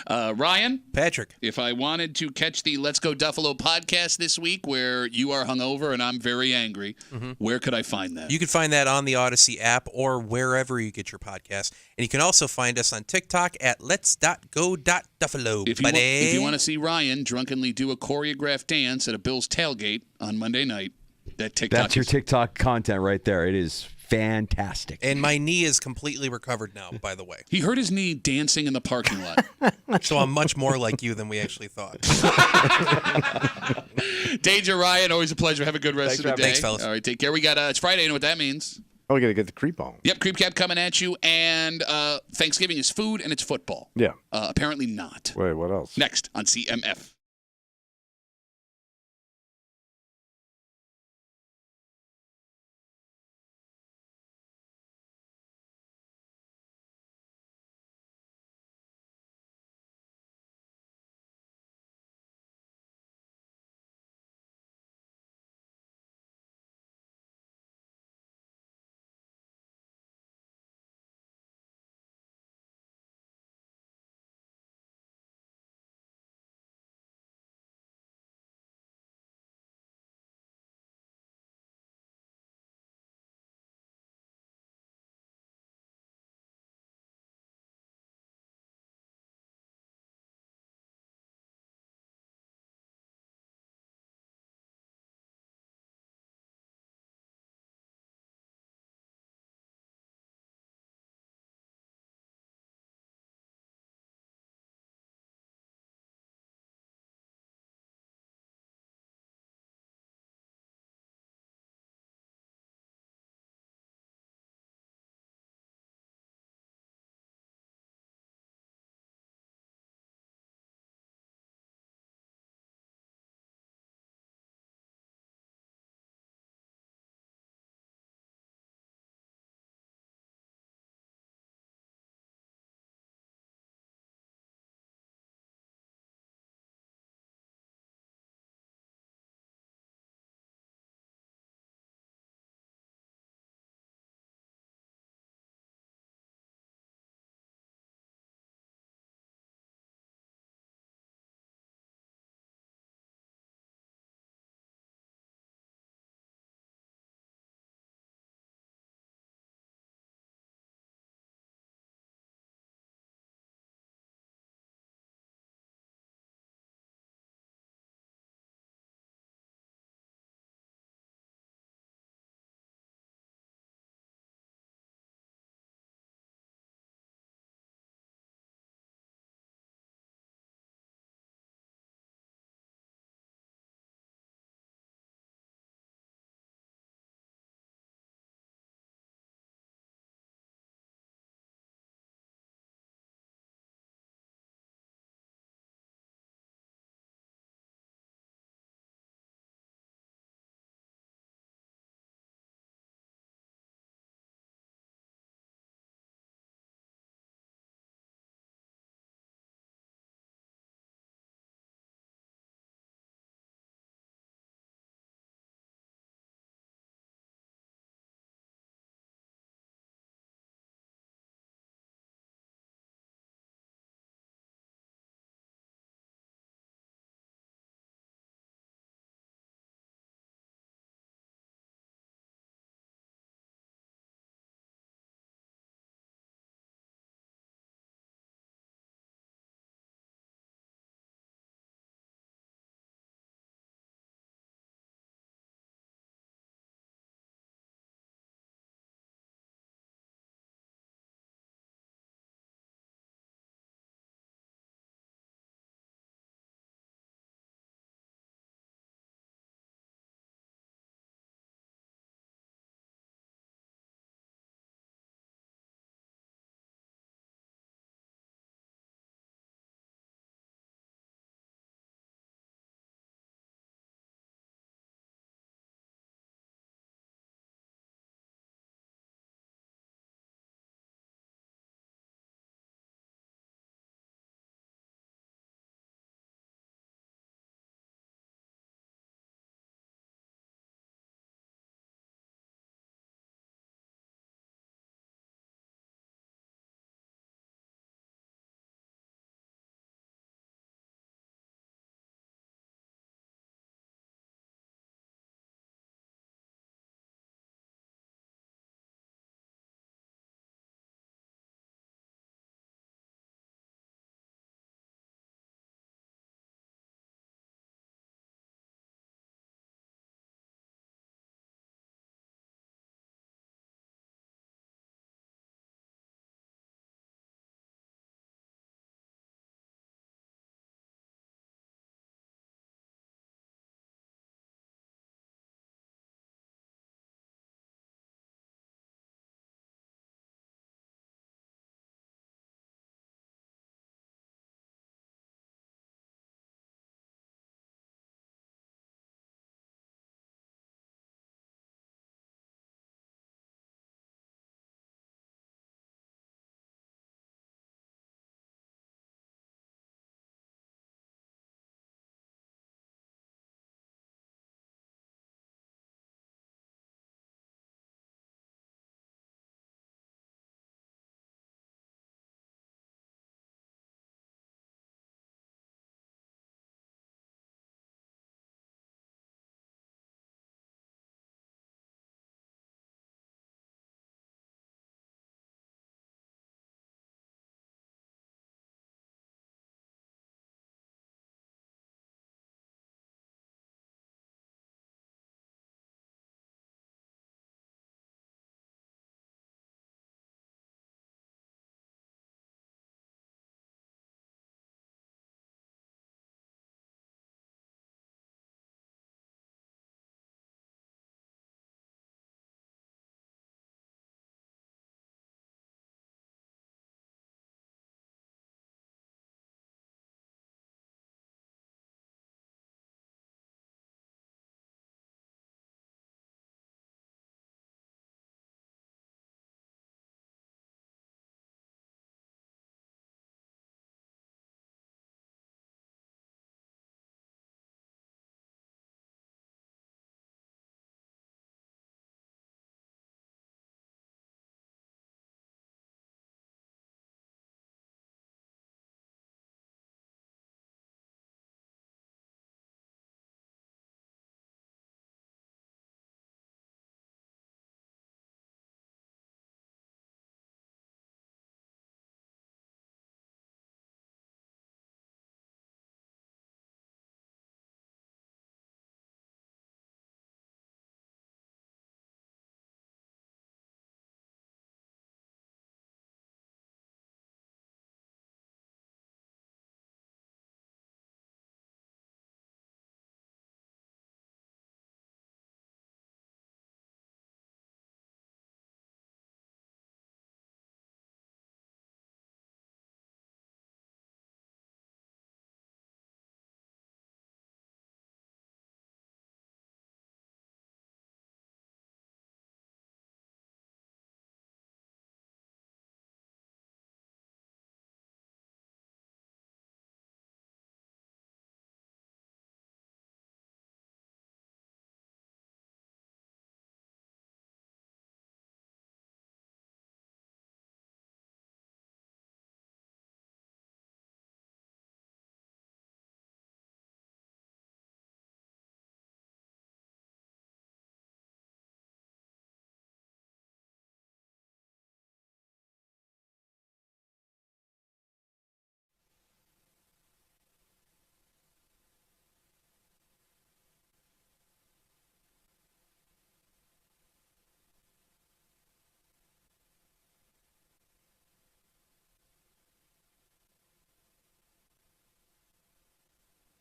Ryan? Patrick. If I wanted to catch the Let's Go Duffalo podcast this week where you are hungover and I'm very angry, where could I find that? You can find that on the Odyssey app or wherever you get your podcast. And you can also find us on TikTok at lets.go.duffalo. If you want to see Ryan drunkenly do a choreographed dance at a Bills tailgate on Monday night, that TikTok That's your is- TikTok content right there. It is fantastic. And my knee is completely recovered now, by the way. He hurt his knee dancing in the parking lot. So I'm much more like you than we actually thought. Danger, Ryan, always a pleasure. Have a good rest of the day. Thanks, fellas. All right, take care. We got it's Friday. You know what that means? Oh, we got to get the creep on. Yep, Creep Cab coming at you. And Thanksgiving is food and it's football. Yeah. Apparently not. Wait, what else? Next on CMF.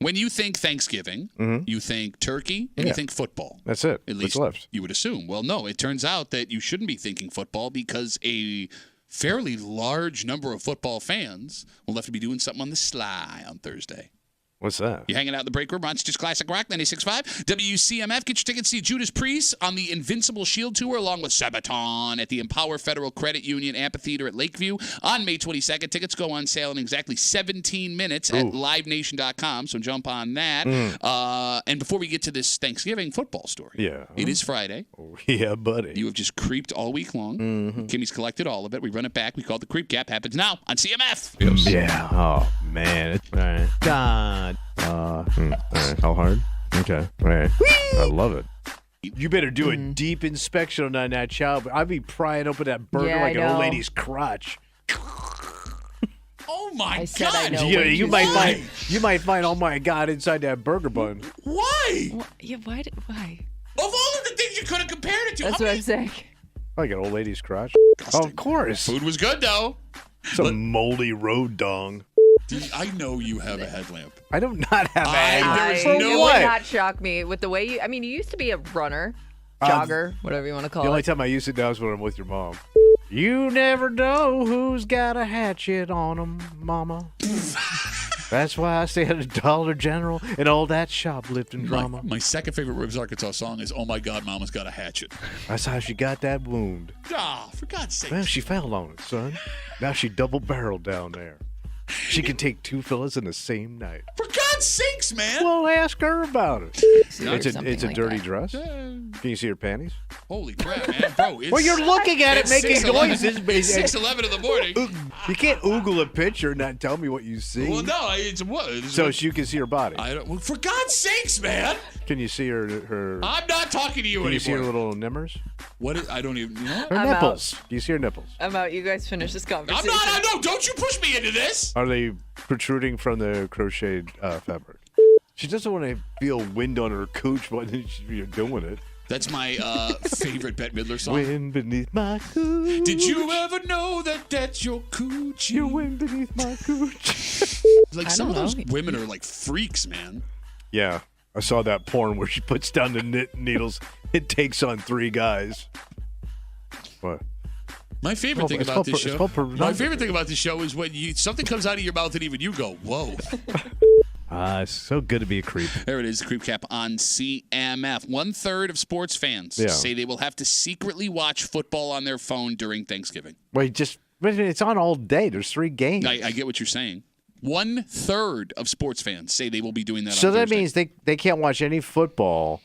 When you think Thanksgiving, you think turkey and you think football. That's it. At least What's left? you would assume. Well, no, it turns out that you shouldn't be thinking football because a fairly large number of football fans will have to be doing something on the sly on Thursday. What's that? You're hanging out in the break room, Rochester's Classic Rock 96.5. WCMF. Get your tickets to see Judas Priest on the Invincible Shield Tour along with Sabaton at the Empower Federal Credit Union Amphitheater at Lakeview on May 22nd. Tickets go on sale in exactly 17 minutes at livenation.com, so jump on that. And before we get to this Thanksgiving football story, it is Friday. Oh, yeah, buddy. You have just creeped all week long. Kimmy's collected all of it. We run it back. We call it the Creep Gap. Happens now on CMF. Yeah. Oh, man. All right. God. All right. How hard? Okay. All right. I love it. You better do a deep inspection on that child. I'd be prying open that burger like an old lady's crotch. Oh my God! God! You might find all my God inside that burger bun. Why? Yeah, why? Of all of the things you could have compared it to, That's what I'm saying. Like an old lady's crotch. Oh, of course. Food was good though. Some moldy road dong. I know you have a headlamp. I do not have a headlamp. It would not shock me with the way you. I mean, you used to be a runner, jogger, whatever you want to call it. The only time I used it now is when I'm with your mom. You never know who's got a hatchet on them, mama. That's why I stay at a Dollar General and all that shoplifting drama. My second favorite Ribs Arkansas song is "Oh My God, Mama's Got a Hatchet." That's how she got that wound. Ah, for God's sake. Well, she fell on it, son. Now she double-barreled down there. She can take two fellas in the same night. For God's sakes, man! Well, ask her about it. It's a dirty dress. Can you see her panties? Holy crap, man, bro! Well, you're looking at it making noises. It's 6:11 in the morning. You can't oogle a picture and not tell me what you see. Well, no, it's what? So you can see her body. Well, for God's sakes, man! Can you see her? I'm not talking to you anymore. Can you see her little nimmers? I don't even. You know what? Her nipples. Do you see her nipples? I'm out. You guys finish this conversation. I know. Don't you push me into this. Are they protruding from the crocheted fabric? She doesn't want to feel wind on her cooch while you're doing it. That's my favorite Bette Midler song. Wind beneath my cooch. Did you ever know that that's your cooch? Your wind beneath my cooch. Like some of those women are like freaks, man. Yeah. I saw that porn where she puts down the knit needles. It takes on 3 guys. What? My favorite thing about this show. My favorite thing about this show is when something comes out of your mouth and even you go, "Whoa!" It's so good to be a creep. There it is, the Creep Cap on CMF. 1/3 of sports fans say they will have to secretly watch football on their phone during Thanksgiving. Wait, it's on all day. There's 3 games. I get what you're saying. 1/3 of sports fans say they will be doing that. So on that Thursday. means they can't watch any football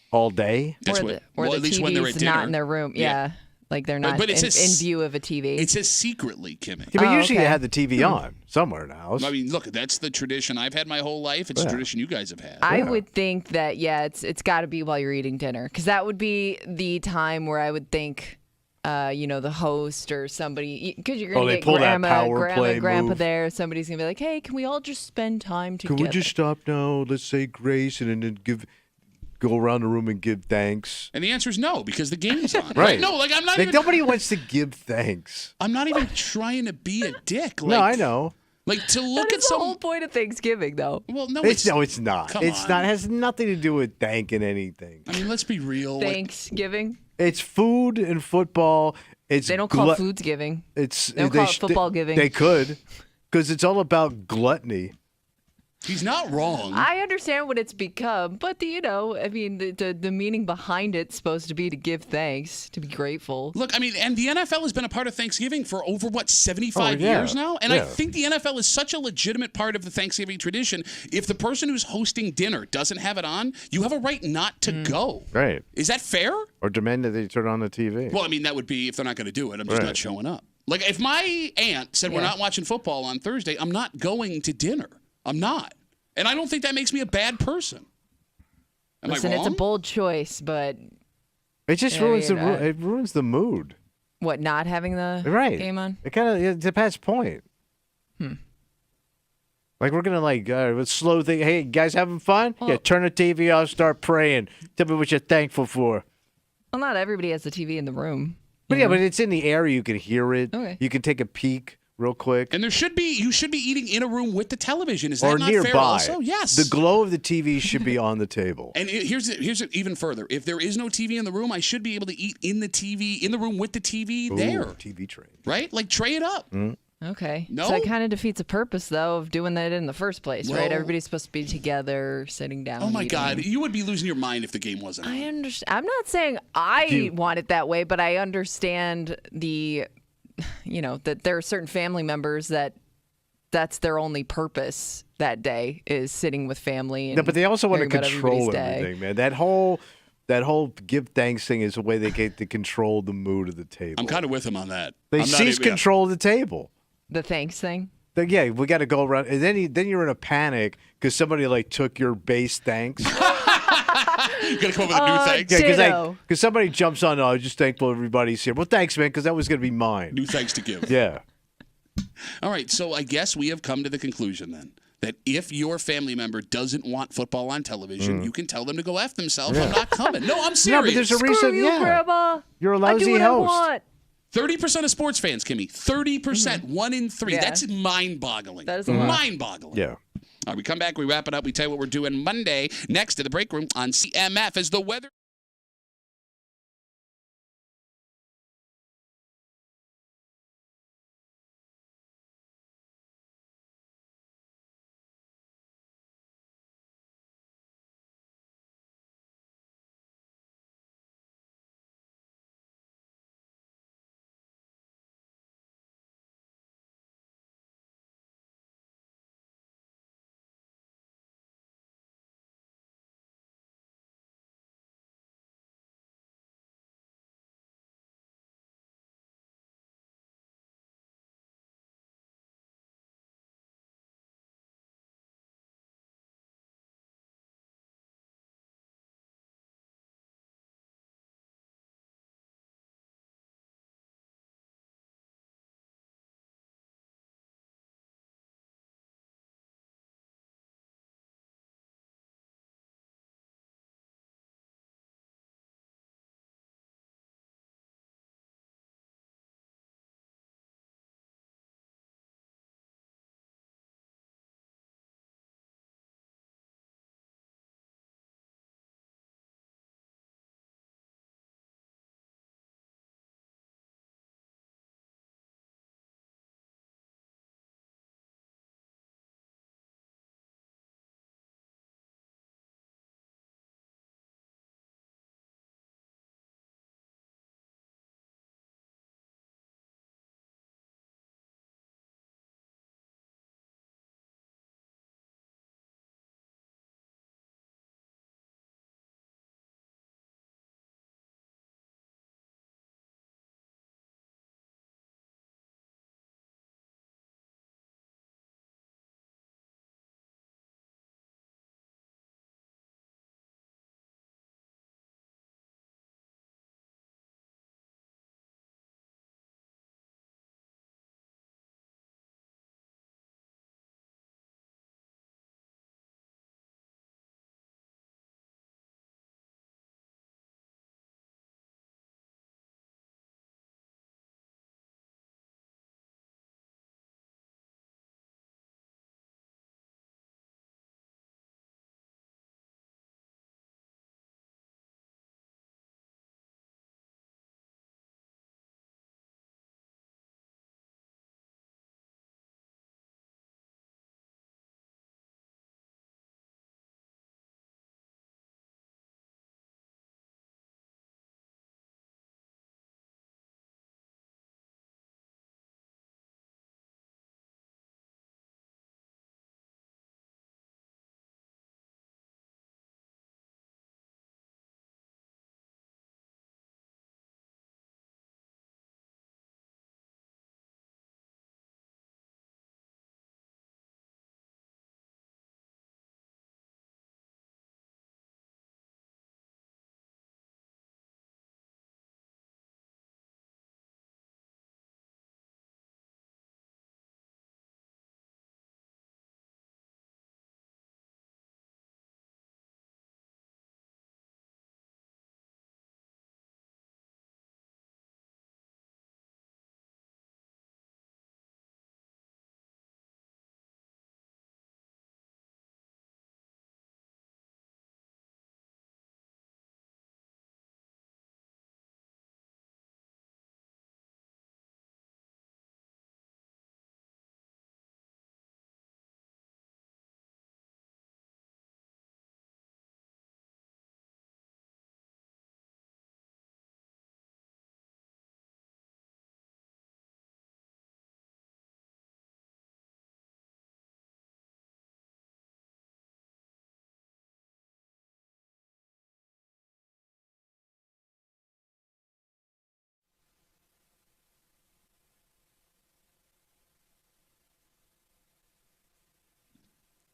all day. That's or at the least when they're at TV's dinner. not in their room. Yeah. Like they're not in view of a TV. It says secretly, Kimmy. Yeah, but usually you have the TV on somewhere in the house. I mean, look, that's the tradition I've had my whole life. It's a tradition you guys have had. I would think that, it's got to be while you're eating dinner. Because that would be the time where I would think, the host or somebody, because you're going to get grandma and grandpa there. Somebody's going to be like, hey, can we all just spend time together? Can we just stop now? Let's say grace and then go around the room and give thanks. And the answer is no, because the game's on. Right. No, like I'm not like, even. Nobody wants to give thanks. I'm not even trying to be a dick. Like, no, I know. Like to look that at is the whole point of Thanksgiving, though. Well, no, it's not. Come It's on. not. It has nothing to do with thanking anything. I mean, let's be real. Thanksgiving. It's food and football. They don't call it Foodsgiving. They don't call it football giving. They could, because it's all about gluttony. He's not wrong. I understand what it's become, but the meaning behind it's supposed to be to give thanks, to be grateful. Look, I mean, and the NFL has been a part of Thanksgiving for over 75 years now, and I think the NFL is such a legitimate part of the Thanksgiving tradition. If the person who's hosting dinner doesn't have it on, you have a right not to go. Right? Is that fair? Or demand that they turn on the TV. Well, I mean, that would be if they're not going to do it. I'm just not showing up. Like if my aunt said we're not watching football on Thursday, I'm not going to dinner. I'm not. And I don't think that makes me a bad person. Listen, I wrong? it's a bold choice, but it just ruins the mood. What, not having the game on? It kind of it's a past point. Like we're gonna slow thing. Hey, guys, having fun? Well, turn the TV off, start praying. Tell me what you're thankful for. Well, not everybody has the TV in the room. But but it's in the air. You can hear it. Okay. You can take a peek real quick. And you should be eating in a room with the television. Is that or not nearby. fair also? Yes. The glow of the TV should be on the table. And here's it even further. If there is no TV in the room, I should be able to eat in the room with the TV there. TV tray. Right? Like tray it up. Okay. No? So that kind of defeats the purpose, though, of doing that in the first place, Well- right? Everybody's supposed to be together, sitting down. Oh my eating. God, you would be losing your mind if the game wasn't on. I understand. I'm not saying I want it that way, but I understand that there are certain family members that's their only purpose that day is sitting with family. And No, but they also want to hearing about control everybody's day. everything, man. That whole give thanks thing is a way they get to control the mood of the table. I'm kind of with him on that. They I'm not seize even- control of the table. The thanks thing. Yeah, we got to go around, and then you're in a panic because somebody took your base thanks. You gotta come up with a new thanks. Yeah, because somebody jumps on. Oh, I'm just thankful everybody's here. Well, thanks, man, because that was gonna be mine. New thanks to give. Yeah. All right, so I guess we have come to the conclusion then that if your family member doesn't want football on television, you can tell them to go F themselves. I'm not coming. No, I'm serious. No, but there's a reason. Screw you, yeah, Grandma. you're a I do lousy what host. I want. 30% of sports fans, Kimmy. 30%, 1 in 3. Yeah. That's mind-boggling. That is a lot. Mind-boggling. Yeah. All right, we come back, we wrap it up, we tell you what we're doing Monday next to the break room on CMF as the weather.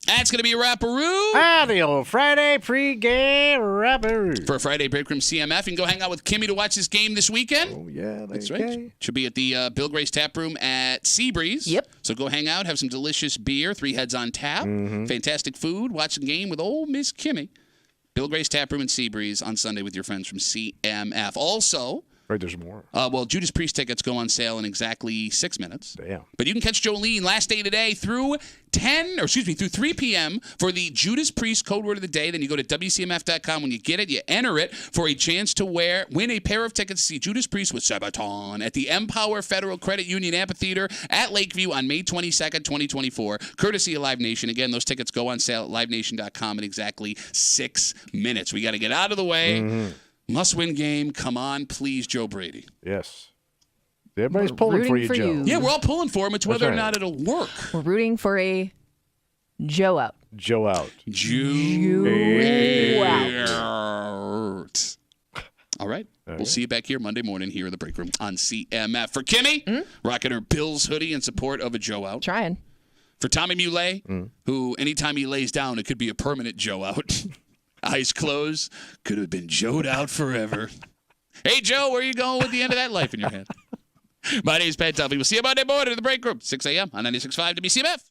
That's going to be a Rapperoo. The old Friday pregame Rapperoo. For Friday Break Room CMF. You can go hang out with Kimmy to watch this game this weekend. Oh, yeah. That's right. Should be at the Bill Grace Tap Room at Seabreeze. Yep. So go hang out, have some delicious beer, 3 heads on tap, fantastic food, watch the game with old Miss Kimmy. Bill Grace Tap Room and Seabreeze on Sunday with your friends from CMF. Also, Right, there's more. well, Judas Priest tickets go on sale in exactly 6 minutes. Damn. But you can catch Jolene last day today through 3 p.m. for the Judas Priest code word of the day. Then you go to WCMF.com. When you get it, you enter it for a chance to win a pair of tickets to see Judas Priest with Sabaton at the Empower Federal Credit Union Amphitheater at Lakeview on May 22nd, 2024, courtesy of Live Nation. Again, those tickets go on sale at LiveNation.com in exactly 6 minutes. We got to get out of the way. Must-win game. Come on, please, Joe Brady. Yes. Everybody's pulling for you, Joe. Yeah, we're all pulling for him. It's whether or not it'll work. We're rooting for a Joe out. Joe out. Joe out. All right. We'll see you back here Monday morning here in the break room on CMF. For Kimmy, rocking her Bills hoodie in support of a Joe out. Trying. For Tommy Muley, who anytime he lays down, it could be a permanent Joe out. Eyes closed. Could have been Joe'd out forever. Hey, Joe, where are you going with the end of that life in your head? My name is Parental. We'll see you Monday morning in the break room, 6 a.m. on 96.5 WCMF.